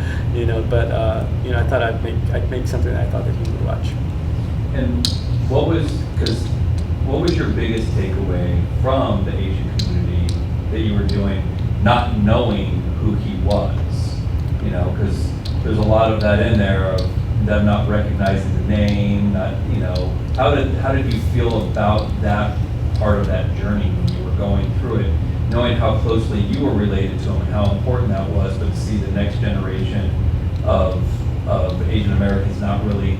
But I thought I'd make something that I thought that he would watch. And what was your biggest takeaway from the Asian community that you were doing, not knowing who he was? Because there's a lot of that in there of them not recognizing the name. How did you feel about that part of that journey when you were going through it, knowing how closely you were related to him and how important that was, but to see the next generation of Asian Americans not really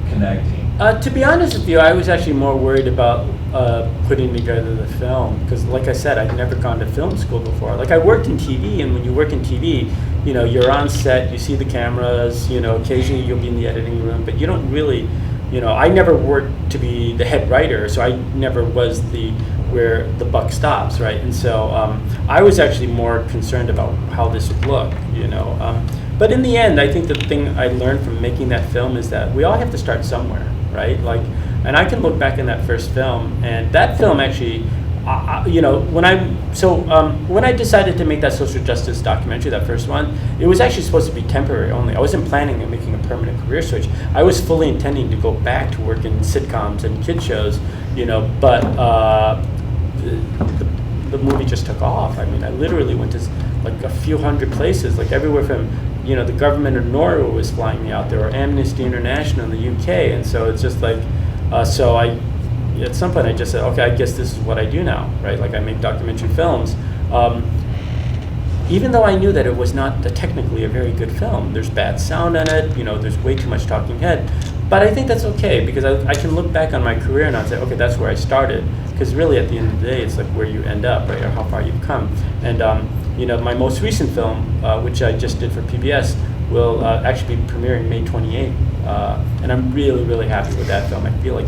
connecting? To be honest with you, I was actually more worried about putting together the film, because like I said, I'd never gone to film school before. Like, I worked in TV, and when you work in TV, you're on set, you see the cameras, occasionally you'll be in the editing room, but you don't really, I never worked to be the head writer, so I never was where the buck stops, right? And so I was actually more concerned about how this would look, But in the end, I think the thing I learned from making that film is that we all have to start somewhere, right? And I can look back in that first film, and that film actually, when I decided to make that social justice documentary, that first one, it was actually supposed to be temporary only. I wasn't planning on making a permanent career switch. I was fully intending to go back to work in sitcoms and kid shows, but the movie just took off. I mean, I literally went to like a few hundred places, like everywhere from, the government of Norway was flying me out there, or Amnesty International in the UK, and so it's just like, at some point I just said, okay, I guess this is what I do now, right? Like, I make documentary films. Even though I knew that it was not technically a very good film. There's bad sound in it, there's way too much talking head. But I think that's okay, because I can look back on my career and I'll say, okay, that's where I started. Because really, at the end of the day, it's like where you end up, right, or how far you've come. And my most recent film, which I just did for PBS, will actually be premiering May 28th. And I'm really, really happy with that film. I feel like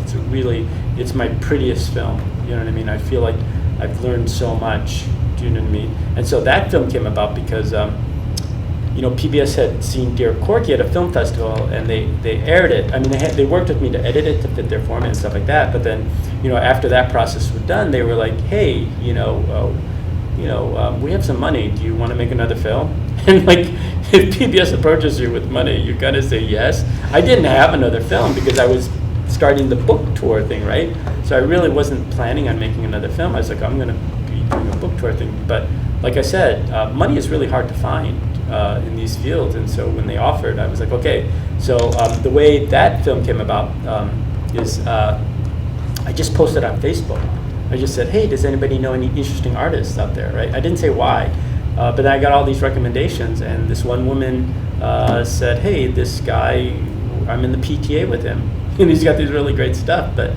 it's my prettiest film. You know what I mean? I feel like I've learned so much. Do you know what I mean? And so that film came about because, PBS had seen Dear Corky at a film festival, and they aired it. I mean, they worked with me to edit it to fit their format and stuff like that. But then, after that process was done, they were like, hey, we have some money. Do you want to make another film? And like, if PBS approaches you with money, you gotta say yes. I didn't have another film because I was starting the book tour thing, right? So I really wasn't planning on making another film. I was like, I'm gonna be doing a book tour thing. But like I said, money is really hard to find in these fields. And so when they offered, I was like, okay. So the way that film came about is I just posted on Facebook. I just said, hey, does anybody know any interesting artists out there, right? I didn't say why. But then I got all these recommendations, and this one woman said, hey, this guy, I'm in the PTA with him, and he's got these really great stuff. But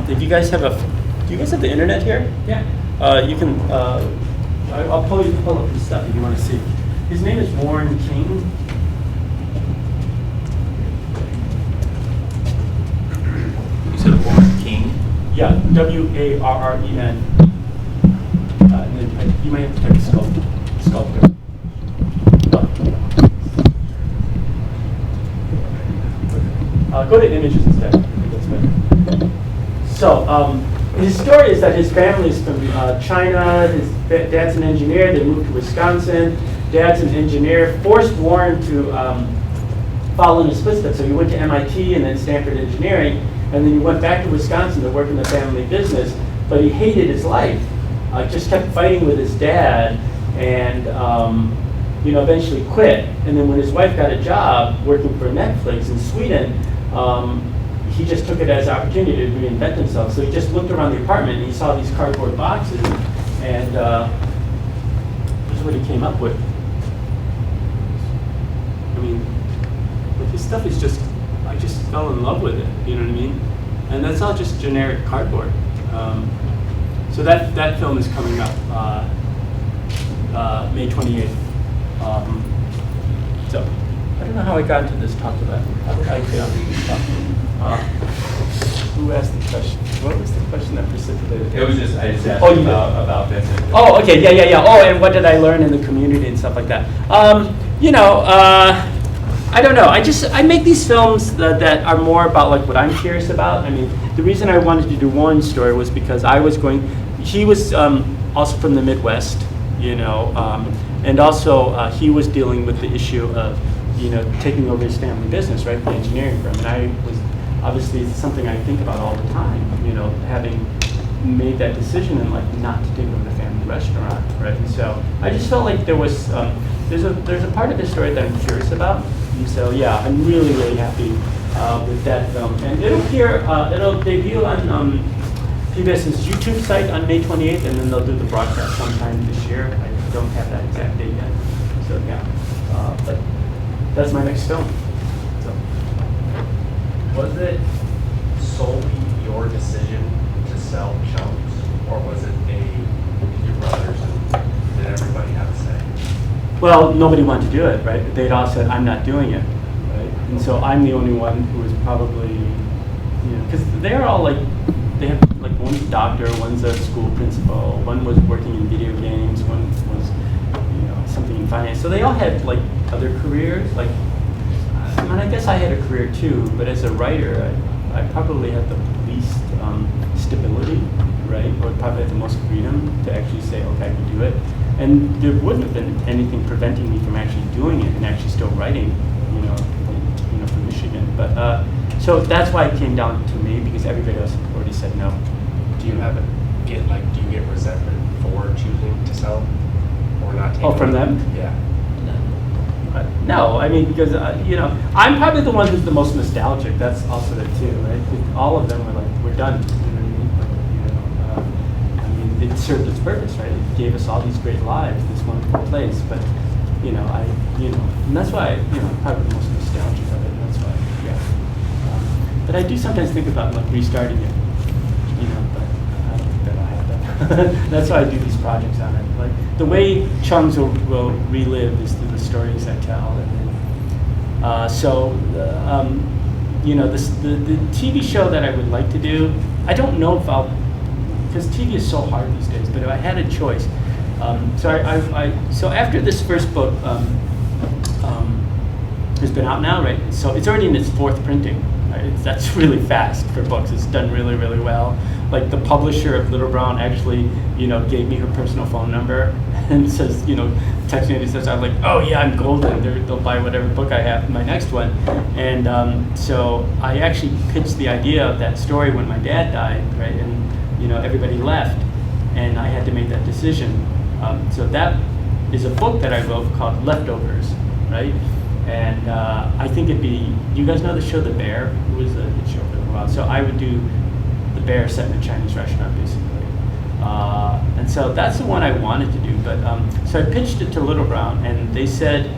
if you guys have do you guys have the internet here? Yeah. You can, I'll pull up his stuff if you want to see. His name is Warren King. You said Warren King? Yeah, W-A-R-R-E-N. And then you might have to type sculptor. Go to images instead. I think that's better. So his story is that his family is from China. His dad's an engineer. They moved to Wisconsin. Dad's an engineer. Forced Warren to follow in his footsteps. So you went to MIT and then Stanford Engineering, and then you went back to Wisconsin to work in the family business, but he hated his life. Just kept fighting with his dad, and eventually quit. And then when his wife got a job working for Netflix in Sweden, he just took it as an opportunity to reinvent himself. So he just looked around the apartment and he saw these cardboard boxes, and this is what he came up with. I mean, his stuff is just, I just fell in love with it, you know what I mean? And that's not just generic cardboard. So that film is coming up May 28th. So I don't know how I got into this talk about. How did I get onto this talk? Who asked the question? What was the question that precipitated? It was just, I just asked Oh, about Vincent. Oh, okay, yeah. Oh, and what did I learn in the community and stuff like that? I don't know. I make these films that are more about like what I'm curious about. I mean, the reason I wanted to do Warren's story was because he was also from the Midwest, and also he was dealing with the issue of, taking over his family business, right, the engineering firm. And I was, obviously, it's something I think about all the time, having made that decision and like not to take over the family restaurant, right? And so I just felt like there was, there's a part of the story that I'm curious about. And so yeah, I'm really, really happy with that film. And it'll debut on PBS's YouTube site on May 28th, and then they'll do the broadcast sometime this year. I don't have that exact date yet. So yeah, but that's my next film. So. Was it solely your decision to sell Chunks, or was it your brothers, and did everybody have a say? Well, nobody wanted to do it, right? They'd all said, I'm not doing it, right? And so I'm the only one who was probably, because they're all like, they have, like, one's a doctor, one's a school principal, one was working in video games, one was, something in finance. So they all had, like, other careers. Like, I guess I had a career too, but as a writer, I probably had the least stability, right? Or probably had the most freedom to actually say, okay, I can do it. And there wouldn't have been anything preventing me from actually doing it and actually still writing, for Michigan. But so that's why it came down to me, because everybody else already said no. Do you get resentment for choosing to sell or not take? Oh, from them? Yeah. No, I mean, because, I'm probably the one who's the most nostalgic. That's also it too, right? All of them were like, we're done. It served its purpose, right? It gave us all these great lives, this wonderful place. But, and that's why, I'm probably the most nostalgic of it. That's why, yeah. But I do sometimes think about like restarting it, but I don't think that'll happen. That's why I do these projects on it. Like the way Chung's will relive is through the stories I tell. And the TV show that I would like to do, I don't know if I'll, because TV is so hard these days, but if I had a choice, so after this first book has been out now, right? So it's already in its fourth printing. Right? That's really fast for books. It's done really, really well. Like the publisher of Little Brown actually, gave me her personal phone number and says, text me and he says, I'm like, oh yeah, I'm golden. They'll buy whatever book I have, my next one. And so I actually pitched the idea of that story when my dad died, right? And everybody left, and I had to make that decision. So that is a book that I wrote called Leftovers, right? And I think it'd be, you guys know the show The Bear? It was a hit show for a while. So I would do The Bear set in a Chinese restaurant, basically. And so that's the one I wanted to do. But so I pitched it to Little Brown, and they said,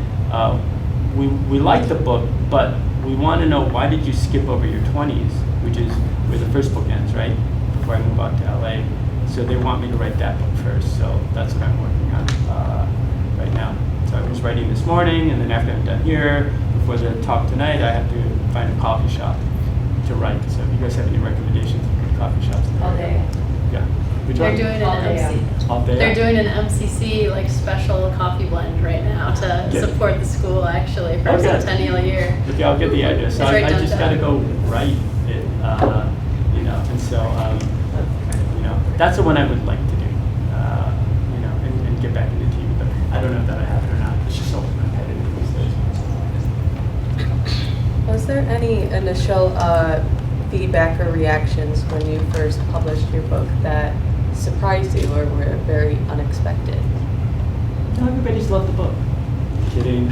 we like the book, but we want to know, why did you skip over your 20s, which is where the first book ends, right? Before I move out to LA. So they want me to write that book first. So that's what I'm working on right now. So I was writing this morning, and then after I'm done here, before the talk tonight, I have to find a coffee shop to write. So if you guys have any recommendations for good coffee shops. All day. Yeah. They're doing They're doing an MCC like special coffee blend right now to support the school actually for centennial year. Okay, I'll get the address. So I just got to go write it, and so that's the one I would like to do, and get back into TV. But I don't know if that I have it or not. It's just so competitive these days. there any initial feedback or reactions when you first published your book that surprised you or were very unexpected? No, everybody's loved the book. Kidding.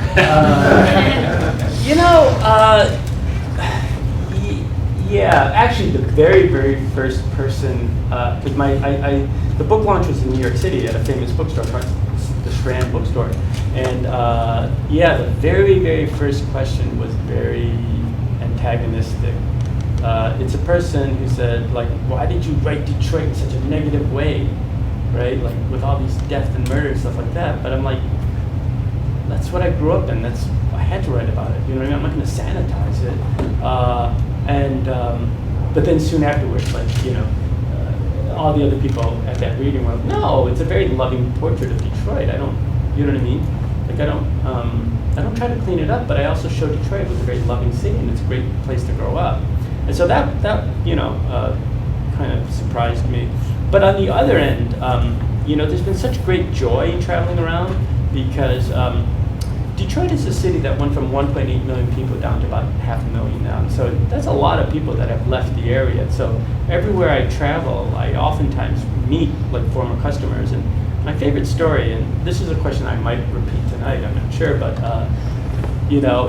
Yeah, actually, the very first person, because the book launch was in New York City at a famous bookstore, the Strand bookstore, and the very first question was very antagonistic. It's a person who said, like, why did you write Detroit in such a negative way, right? Like with all these death and murder and stuff like that. But I'm like, that's what I grew up in. I had to write about it. You know what I mean? I'm not going to sanitize it. But then soon afterwards, like, all the other people at that reading were like, no, it's a very loving portrait of Detroit. You know what I mean? Like I don't try to clean it up, but I also show Detroit was a very loving city and it's a great place to grow up. And so that kind of surprised me. But on the other end, there's been such great joy in traveling around because Detroit is a city that went from 1.8 million people down to about 500,000 now. So that's a lot of people that have left the area. So everywhere I travel, I oftentimes meet like former customers. And my favorite story, and this is a question I might repeat tonight, I'm not sure, but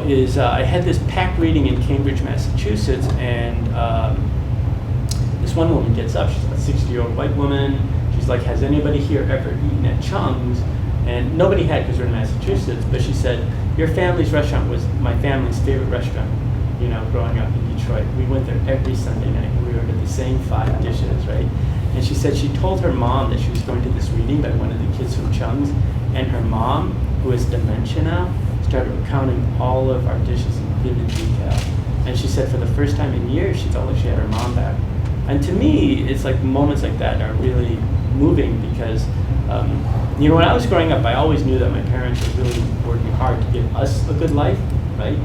is I had this packed reading in Cambridge, Massachusetts, and this one woman gets up. She's a 60-year-old white woman. She's like, has anybody here ever eaten at Chung's? And nobody had because we're in Massachusetts, but she said, your family's restaurant was my family's favorite restaurant, growing up in Detroit. We went there every Sunday night. We ordered the same 5 dishes, right? And she said she told her mom that she was going to this reading by one of the kids from Chung's, and her mom, who has dementia now, started recounting all of our dishes in vivid detail. And she said for the first time in years, she felt like she had her mom back. And to me, it's like moments like that are really moving because when I was growing up, I always knew that my parents were really working hard to give us a good life, right?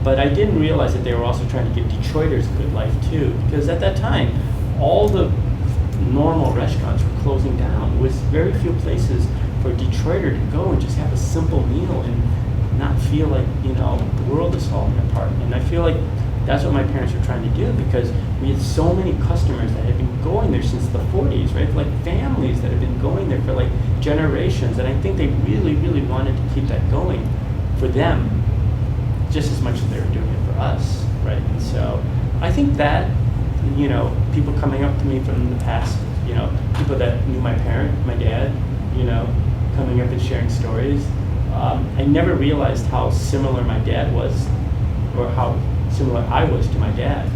But I didn't realize that they were also trying to give Detroiters a good life too, because at that time, all the normal restaurants were closing down. There was very few places for a Detroiter to go and just have a simple meal and not feel like, the world is falling apart. And I feel like that's what my parents were trying to do because we had so many customers that had been going there since the 40s, right? Like families that had been going there for like generations. And I think they really, really wanted to keep that going for them just as much as they were doing it for us, right? And so I think that, people coming up to me from the past, people that knew my parent, my dad, coming up and sharing stories. I never realized how similar my dad was or how similar I was to my dad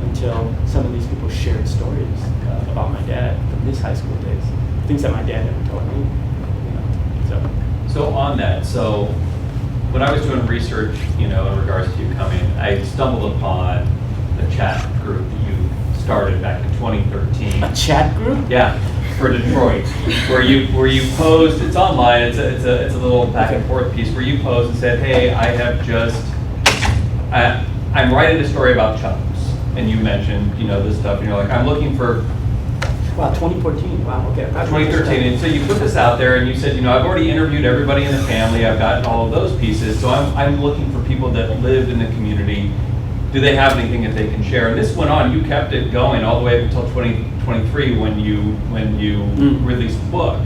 until some of these people shared stories about my dad from his high school days, things that my dad never told me. So on that, so when I was doing research, in regards to you coming, I stumbled upon the chat group that you started back in 2013. A chat group? Yeah, for Detroit, where you posed. It's online. It's a little back and forth piece where you posed and said, "Hey, I'm writing a story about Chung's," and you mentioned, this stuff, and you're like, I'm looking for. Wow, 2014. Wow, okay. 2013, and so you put this out there, and you said, I've already interviewed everybody in the family. I've gotten all of those pieces, so I'm looking for people that lived in the community. Do they have anything that they can share? And this went on. You kept it going all the way up until 2023 when you released the book.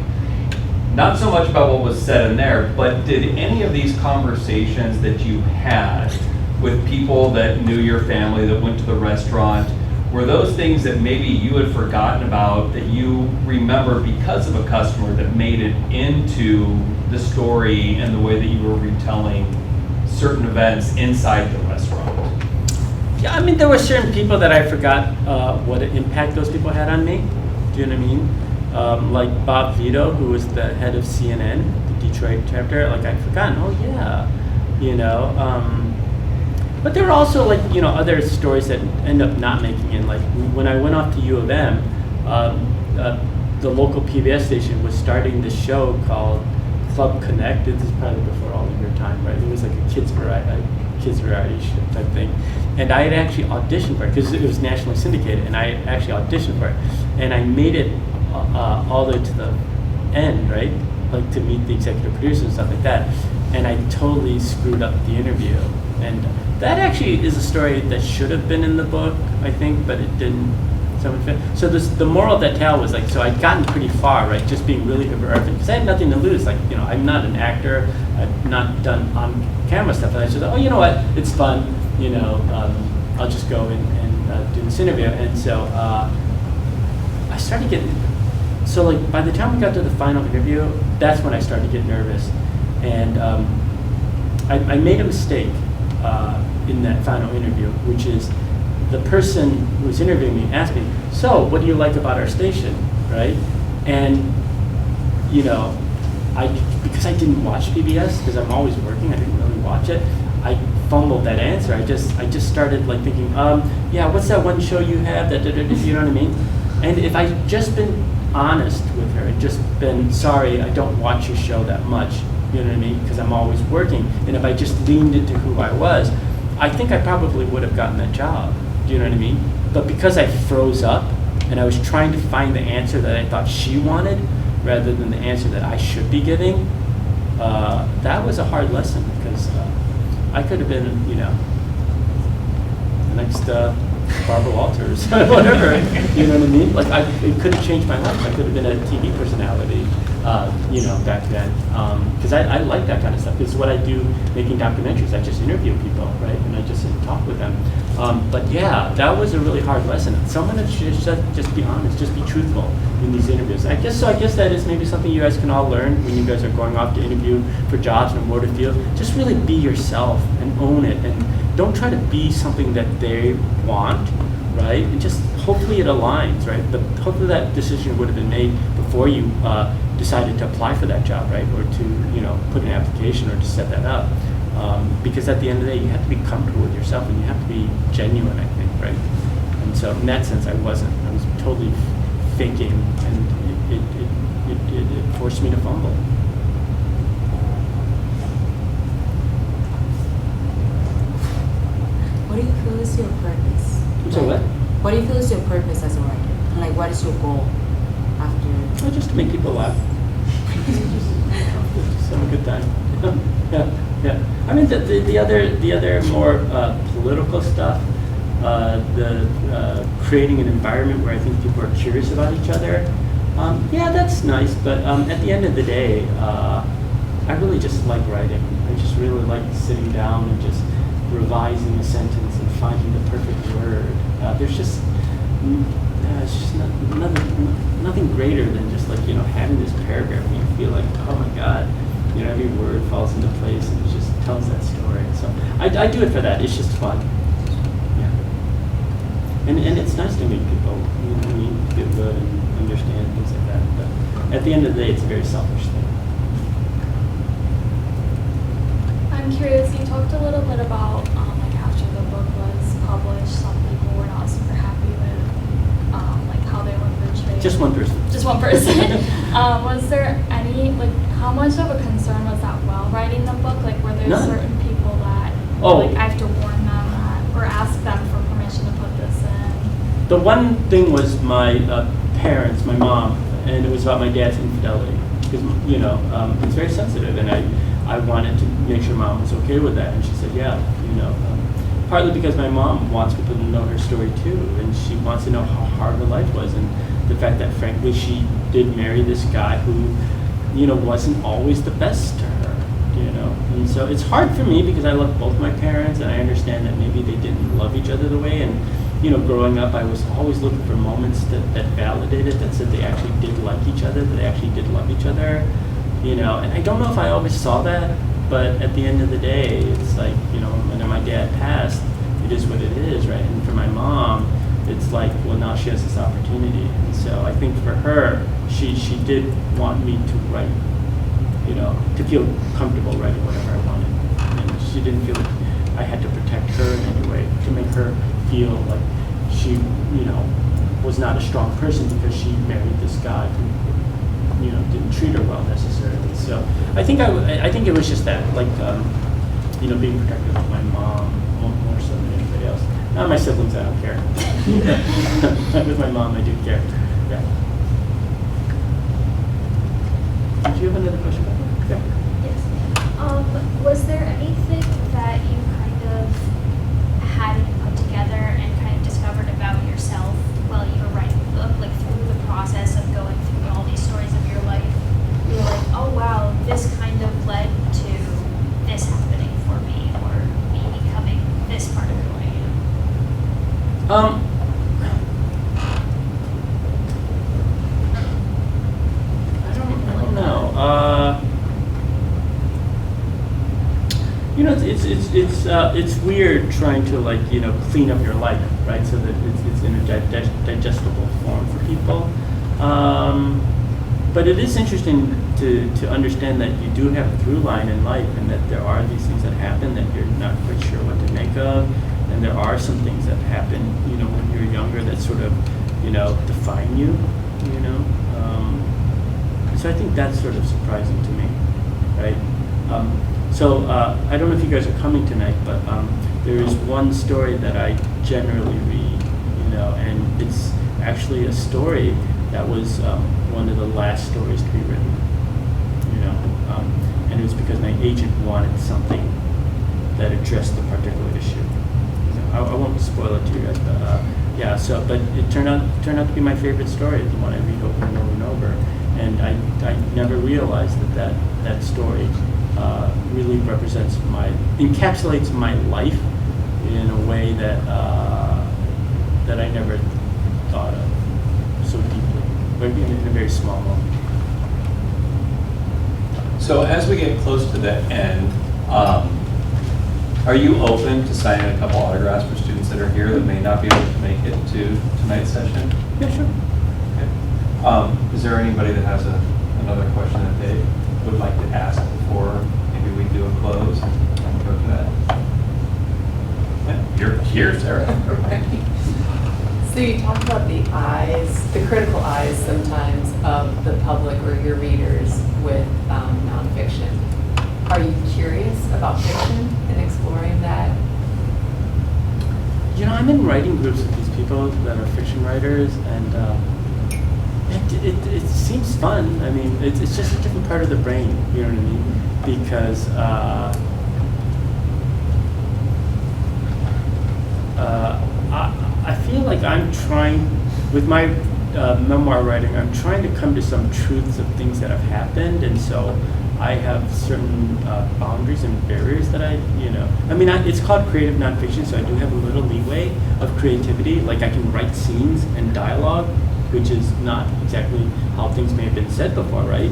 Not so much about what was said in there, but did any of these conversations that you had with people that knew your family, that went to the restaurant, were those things that maybe you had forgotten about that you remember because of a customer that made it into the story and the way that you were retelling certain events inside the restaurant? Yeah, I mean, there were certain people that I forgot what an impact those people had on me. Do you know what I mean? Like Bob Vito, who was the head of CNN, the Detroit chapter. Like I'd forgotten. Oh yeah, But there were also other stories that end up not making it. Like when I went off to U of M, the local PBS station was starting this show called Club Connect. This is probably before all of your time, right? It was like a kids variety show type thing. And I had actually auditioned for it because it was nationally syndicated, and I actually auditioned for it. And I made it all the way to the end, right? Like to meet the executive producers and stuff like that. and I totally screwed up the interview. And that actually is a story that should have been in the book, I think, but it didn't. So the moral of that tale was like, so I'd gotten pretty far, right, just being really horrific, because I had nothing to lose. Like, you know, I'm not an actor, I've not done on-camera stuff, and I said, oh, you know what, it's fun, you know, I'll just go and do this interview. And so I started getting, so like by the time we got to the final interview, that's when I started to get nervous. And I made a mistake in that final interview, which is, the person who was interviewing me asked me, so what do you like about our station, right? And, you know, because I didn't watch PBS, because I'm always working, I didn't really watch it, I fumbled that answer. I just started like thinking, yeah, what's that one show you have, that, you know what I mean? And if I'd just been honest with her, and just been, sorry, I don't watch your show that much, you know what I mean, because I'm always working, and if I just leaned into who I was, I think I probably would have gotten that job. Do you know what I mean? But because I froze up and I was trying to find the answer that I thought she wanted rather than the answer that I should be giving, that was a hard lesson, because I could have been, you know, the next Barbara Walters, whatever, you know what I mean? Like, it could have changed my life. I could have been a TV personality, you know, back then. Because I like that kind of stuff. It's what I do making documentaries. I just interview people, right? And I just talk with them. But yeah, that was a really hard lesson. Someone that should just be honest, just be truthful in these interviews. I guess that is maybe something you guys can all learn when you guys are going off to interview for jobs in a motor field. Just really be yourself and own it, and don't try to be something that they want, right? And just hopefully it aligns, right? Hopefully that decision would have been made before you decided to apply for that job, right? Or to, you know, put an application or to set that up. Because at the end of the day, you have to be comfortable with yourself, and you have to be genuine, I think, right? And so in that sense, I wasn't. I was totally faking, and it forced me to fumble. What do you feel is your purpose? So what? What do you feel is your purpose as a writer? Like, what is your goal after? Well, just to make people laugh. Just have a good time. Yeah. I mean, the other more political stuff, the creating an environment where I think people are curious about each other. Yeah, that's nice. But at the end of the day, I really just like writing. I just really like sitting down and just revising a sentence and finding the perfect word. There's just it's just nothing greater than just like, you know, having this paragraph and you feel like, oh my God, you know, every word falls into place and it just tells that story. So I do it for that. It's just fun. Yeah. And it's nice to meet people, you know, meet, feel good and understand things like that. But at the end of the day, it's a very selfish thing. I'm curious, you talked a little bit about like after the book was published, some people were not super happy with like how they were portrayed. Just one person. Just one person. Was there any, like, how much of a concern was that while writing the book? Like, were there certain people that, like, I have to warn them that, or ask them for permission to put this in? The one thing was my parents, my mom, and it was about my dad's infidelity. Because, you know, it's very sensitive, and I wanted to make sure Mom was okay with that, and she said, yeah, you know. Partly because my mom wants people to know her story too, and she wants to know how hard her life was, and the fact that frankly she did marry this guy who, you know, wasn't always the best to her, you know. And so it's hard for me because I love both my parents, and I understand that maybe they didn't love each other the way, and, you know, growing up I was always looking for moments that validated, that said they actually did like each other, that they actually did love each other. You know, and I don't know if I always saw that, but at the end of the day, it's like, you know, when my dad passed, it is what it is, right? And for my mom, it's like, well, now she has this opportunity. And so I think for her, she did want me to write, you know, to feel comfortable writing whatever I wanted. And she didn't feel like I had to protect her in any way, to make her feel like she, you know, was not a strong person because she married this guy who, you know, didn't treat her well necessarily. So I think it was just that, like, you know, being protective of my mom more so than anybody else. Not my siblings, I don't care. With my mom, I do care. Yeah. Did you have another question about that? Yes. Was there anything that you kind of hadn't put together and kind of discovered about yourself while you were writing the book, like through the process of going through all these stories of your life? You were like, oh wow, this kind of led to this happening for me, or me becoming this part of who I am. I don't know. You know, it's weird trying to, like, you know, clean up your life, right? So that it's in a digestible form for people. But it is interesting to understand that you do have a through line in life, and that there are these things that happen that you're not quite sure what to make of, and there are some things that happen, you know, when you're younger that sort of, you know, define you, you know. So I think that's sort of surprising to me, right? So I don't know if you guys are coming tonight, but there is one story that I generally read, you know, and it's actually a story that was one of the last stories to be written, you know, and it was because my agent wanted something that addressed the particular issue. You know, I won't spoil it to you guys, but yeah. So, but it turned out to be my favorite story, the one I read over and over and over, and I never realized that story really encapsulates my life in a way that I never thought of so deeply, but in a very small moment. So as we get close to the end, are you open to signing a couple autographs for students that are here that may not be able to make it to tonight's session? Yeah, sure. Okay. Is there anybody that has another question that they would like to ask before maybe we do a close and go to that? Yeah, you're here, Sarah. So you talk about the eyes, the critical eyes sometimes of the public or your readers with nonfiction. Are you curious about fiction and exploring that? You know, I'm in writing groups with these people that are fiction writers, and it seems fun. I mean, it's just a different part of the brain, you know what I mean? Because I feel like I'm trying, with my memoir writing, I'm trying to come to some truths of things that have happened, and so I have certain boundaries and barriers that I mean, it's called creative nonfiction, so I do have a little leeway of creativity. Like, I can write scenes and dialogue, which is not exactly how things may have been said before, right?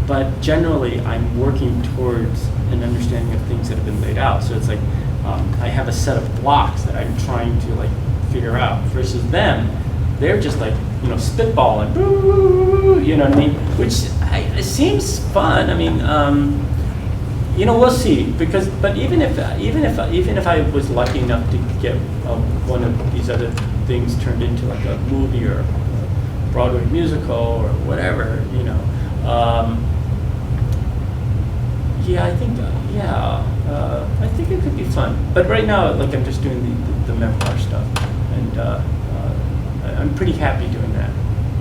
But generally, I'm working towards an understanding of things that have been laid out. So it's like, I have a set of blocks that I'm trying to, like, figure out, versus them, they're just like, you know, spitballing, you know what I mean? Which it seems fun. I mean, you know, we'll see. But even if I was lucky enough to get one of these other things turned into like a movie or a Broadway musical or whatever, you know, yeah, I think I think it could be fun. But right now, like, I'm just doing the memoir stuff, and I'm pretty happy doing that.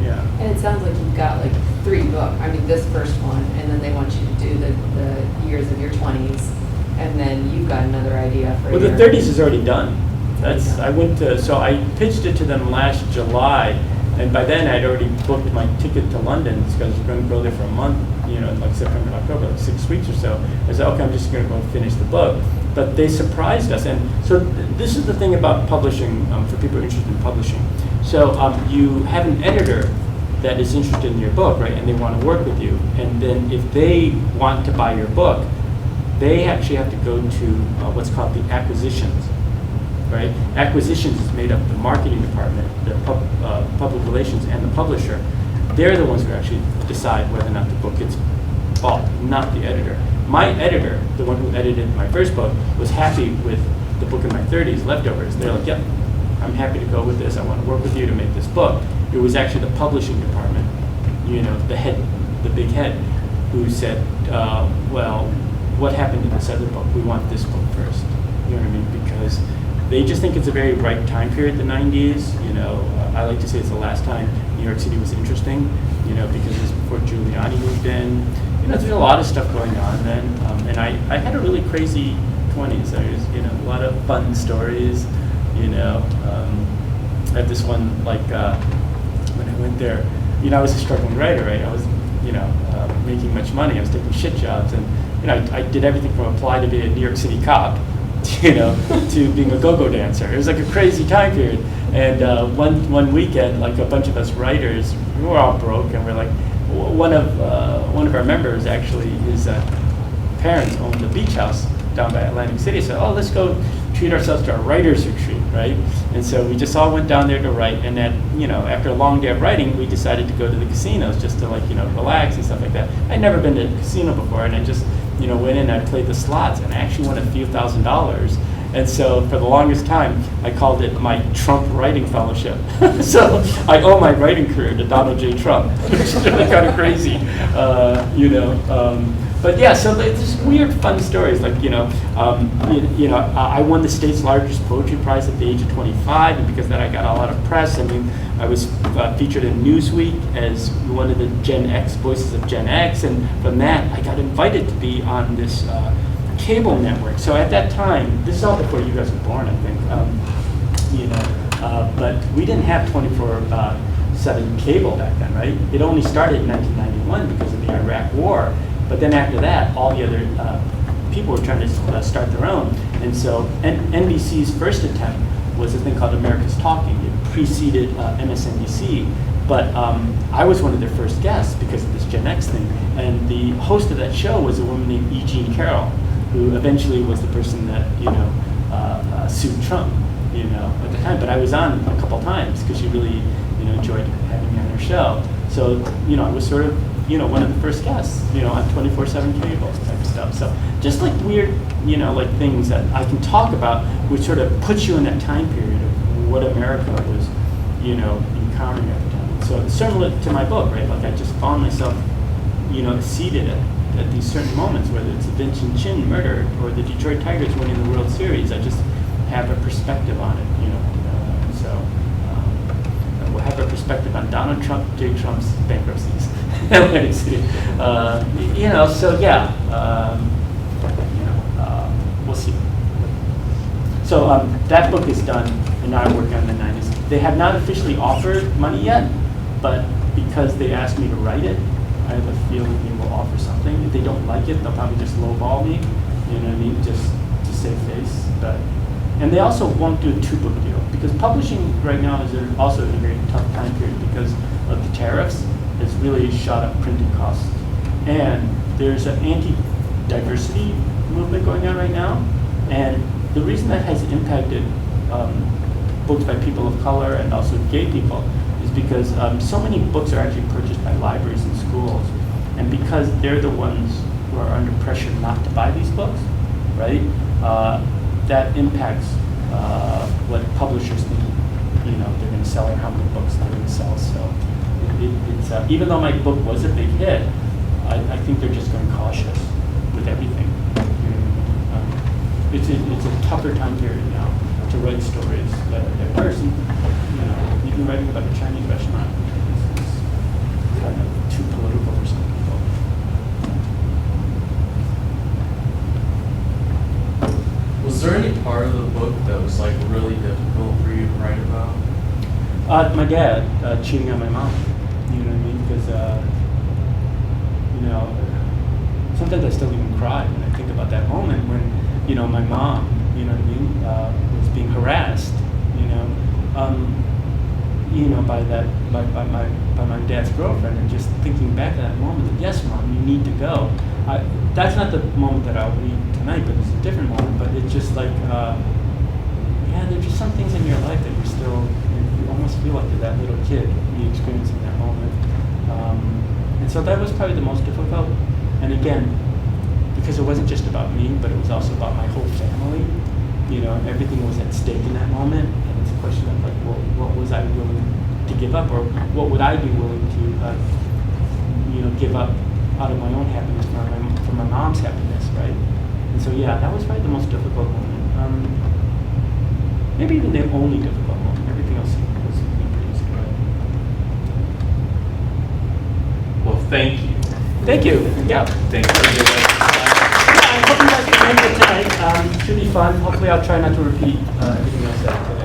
Yeah. And it sounds like you've got like 3 books. I mean, this first one, and then they want you to do the years of your 20s, and then you've got another idea for. Well, the 30s is already done. So I pitched it to them last July, and by then I'd already booked my ticket to London because I was going to go there for a month, you know, like September, October, like 6 weeks or so. I said, okay, I'm just going to go finish the book. But they surprised us, and so this is the thing about publishing, for people interested in publishing. So you have an editor that is interested in your book, right, and they want to work with you. And then if they want to buy your book, they actually have to go to what's called the acquisitions, right? Acquisitions is made up of the marketing department, the public relations, and the publisher. They're the ones who actually decide whether or not the book gets bought, not the editor. My editor, the one who edited my first book, was happy with the book in my 30s, Leftovers. They're like, yep, I'm happy to go with this. I want to work with you to make this book. It was actually the publishing department, you know, the big head, who said, well, what happened to this other book? We want this book first. You know what I mean? Because they just think it's a very ripe time period, the 90s. You know, I like to say it's the last time New York City was interesting, you know, because it was before Giuliani moved in. there's a lot of stuff going on then, and I had a really crazy 20s. I was, a lot of fun stories. I had this one when I went there. I was a struggling writer, right? I was, making much money. I was taking shit jobs, and I did everything from apply to be a New York City cop, to being a go-go dancer. It was like a crazy time period. And one weekend, like a bunch of us writers, we were all broke, and we're like, one of our members actually, his parents owned a beach house down by Atlantic City. So, let's go treat ourselves to a writer's retreat, right? And so we just all went down there to write. And then, after a long day of writing, we decided to go to the casinos just to relax and stuff like that. I'd never been to a casino before, and I just went in and I played the slots, and I actually won a few $1,000s. And so for the longest time, I called it my Trump Writing Fellowship. So I owe my writing career to Donald J. Trump, which is really kind of crazy, But yeah, so there's just weird, fun stories. Like, I won the state's largest poetry prize at the age of 25, and because of that, I got a lot of press. I mean, I was featured in Newsweek as one of the Gen X voices of Gen X, and from that, I got invited to be on this cable network. So at that time, this is all before you guys were born, I think. But we didn't have 24/7 cable back then, right? It only started in 1991 because of the Iraq War. But then after that, all the other people were trying to start their own. And so NBC's first attempt was a thing called America's Talking. It preceded MSNBC. But I was one of their first guests because of this Gen X thing. And the host of that show was a woman named E. Jean Carroll, who eventually was the person that, sued Trump, at the time. But I was on a couple times because she really, enjoyed having me on her show. So, I was sort of, one of the first guests, on 24/7 cable type of stuff. So just like weird, like things that I can talk about, which sort of puts you in that time period of what America was, encountering at the time. So similar to my book, right? Like I just found myself, seated at these certain moments, whether it's the Vincent Chin murder or the Detroit Tigers winning the World Series. I just have a perspective on it, we'll have a perspective on Donald J. Trump's bankruptcies. So yeah, we'll see. So that book is done, and now I'm working on the 90s. They have not officially offered money yet, but because they asked me to write it, I have a feeling they will offer something. If they don't like it, they'll probably just lowball me, just to save face. And they also won't do a 2-book deal, because publishing right now is also in a very tough time period because of the tariffs. It's really shot up printing costs. And there's an anti-diversity movement going on right now. And the reason that has impacted books by people of color and also gay people is because so many books are actually purchased by libraries and schools. And because they're the ones who are under pressure not to buy these books, right? That impacts what publishers think, they're going to sell or how many books they're going to sell. So it's even though my book was a big hit, I think they're just going cautious with everything. It's a tougher time period now to write stories that are diverse. Even writing about a Chinese restaurant is kind of too political for some people. Was there any part of the book that was like really difficult for you to write about? My dad cheating on my mom. You know what I mean? Because sometimes I still even cry when I think about that moment when my mom, was being harassed. By my dad's girlfriend, and just thinking back to that moment, that yes, Mom, you need to go. That's not the moment that I'll read tonight, but it's a different moment. But it's just like, there's just some things in your life that you're still, you almost feel like you're that little kid experiencing that moment. And so that was probably the most difficult. And again, because it wasn't just about me, but it was also about my whole family. Everything was at stake in that moment, and it's a question of like, what was I willing to give up, or what would I be willing to, give up out of my own happiness for my mom's happiness, right? And so yeah, that was probably the most difficult moment. Maybe even the only difficult moment. Everything else was pretty easy. Well, thank you. Thank you. Yeah. Thank you. Yeah, I hope you guys can make it tonight. Should be fun. Hopefully I'll try not to repeat everything I said today.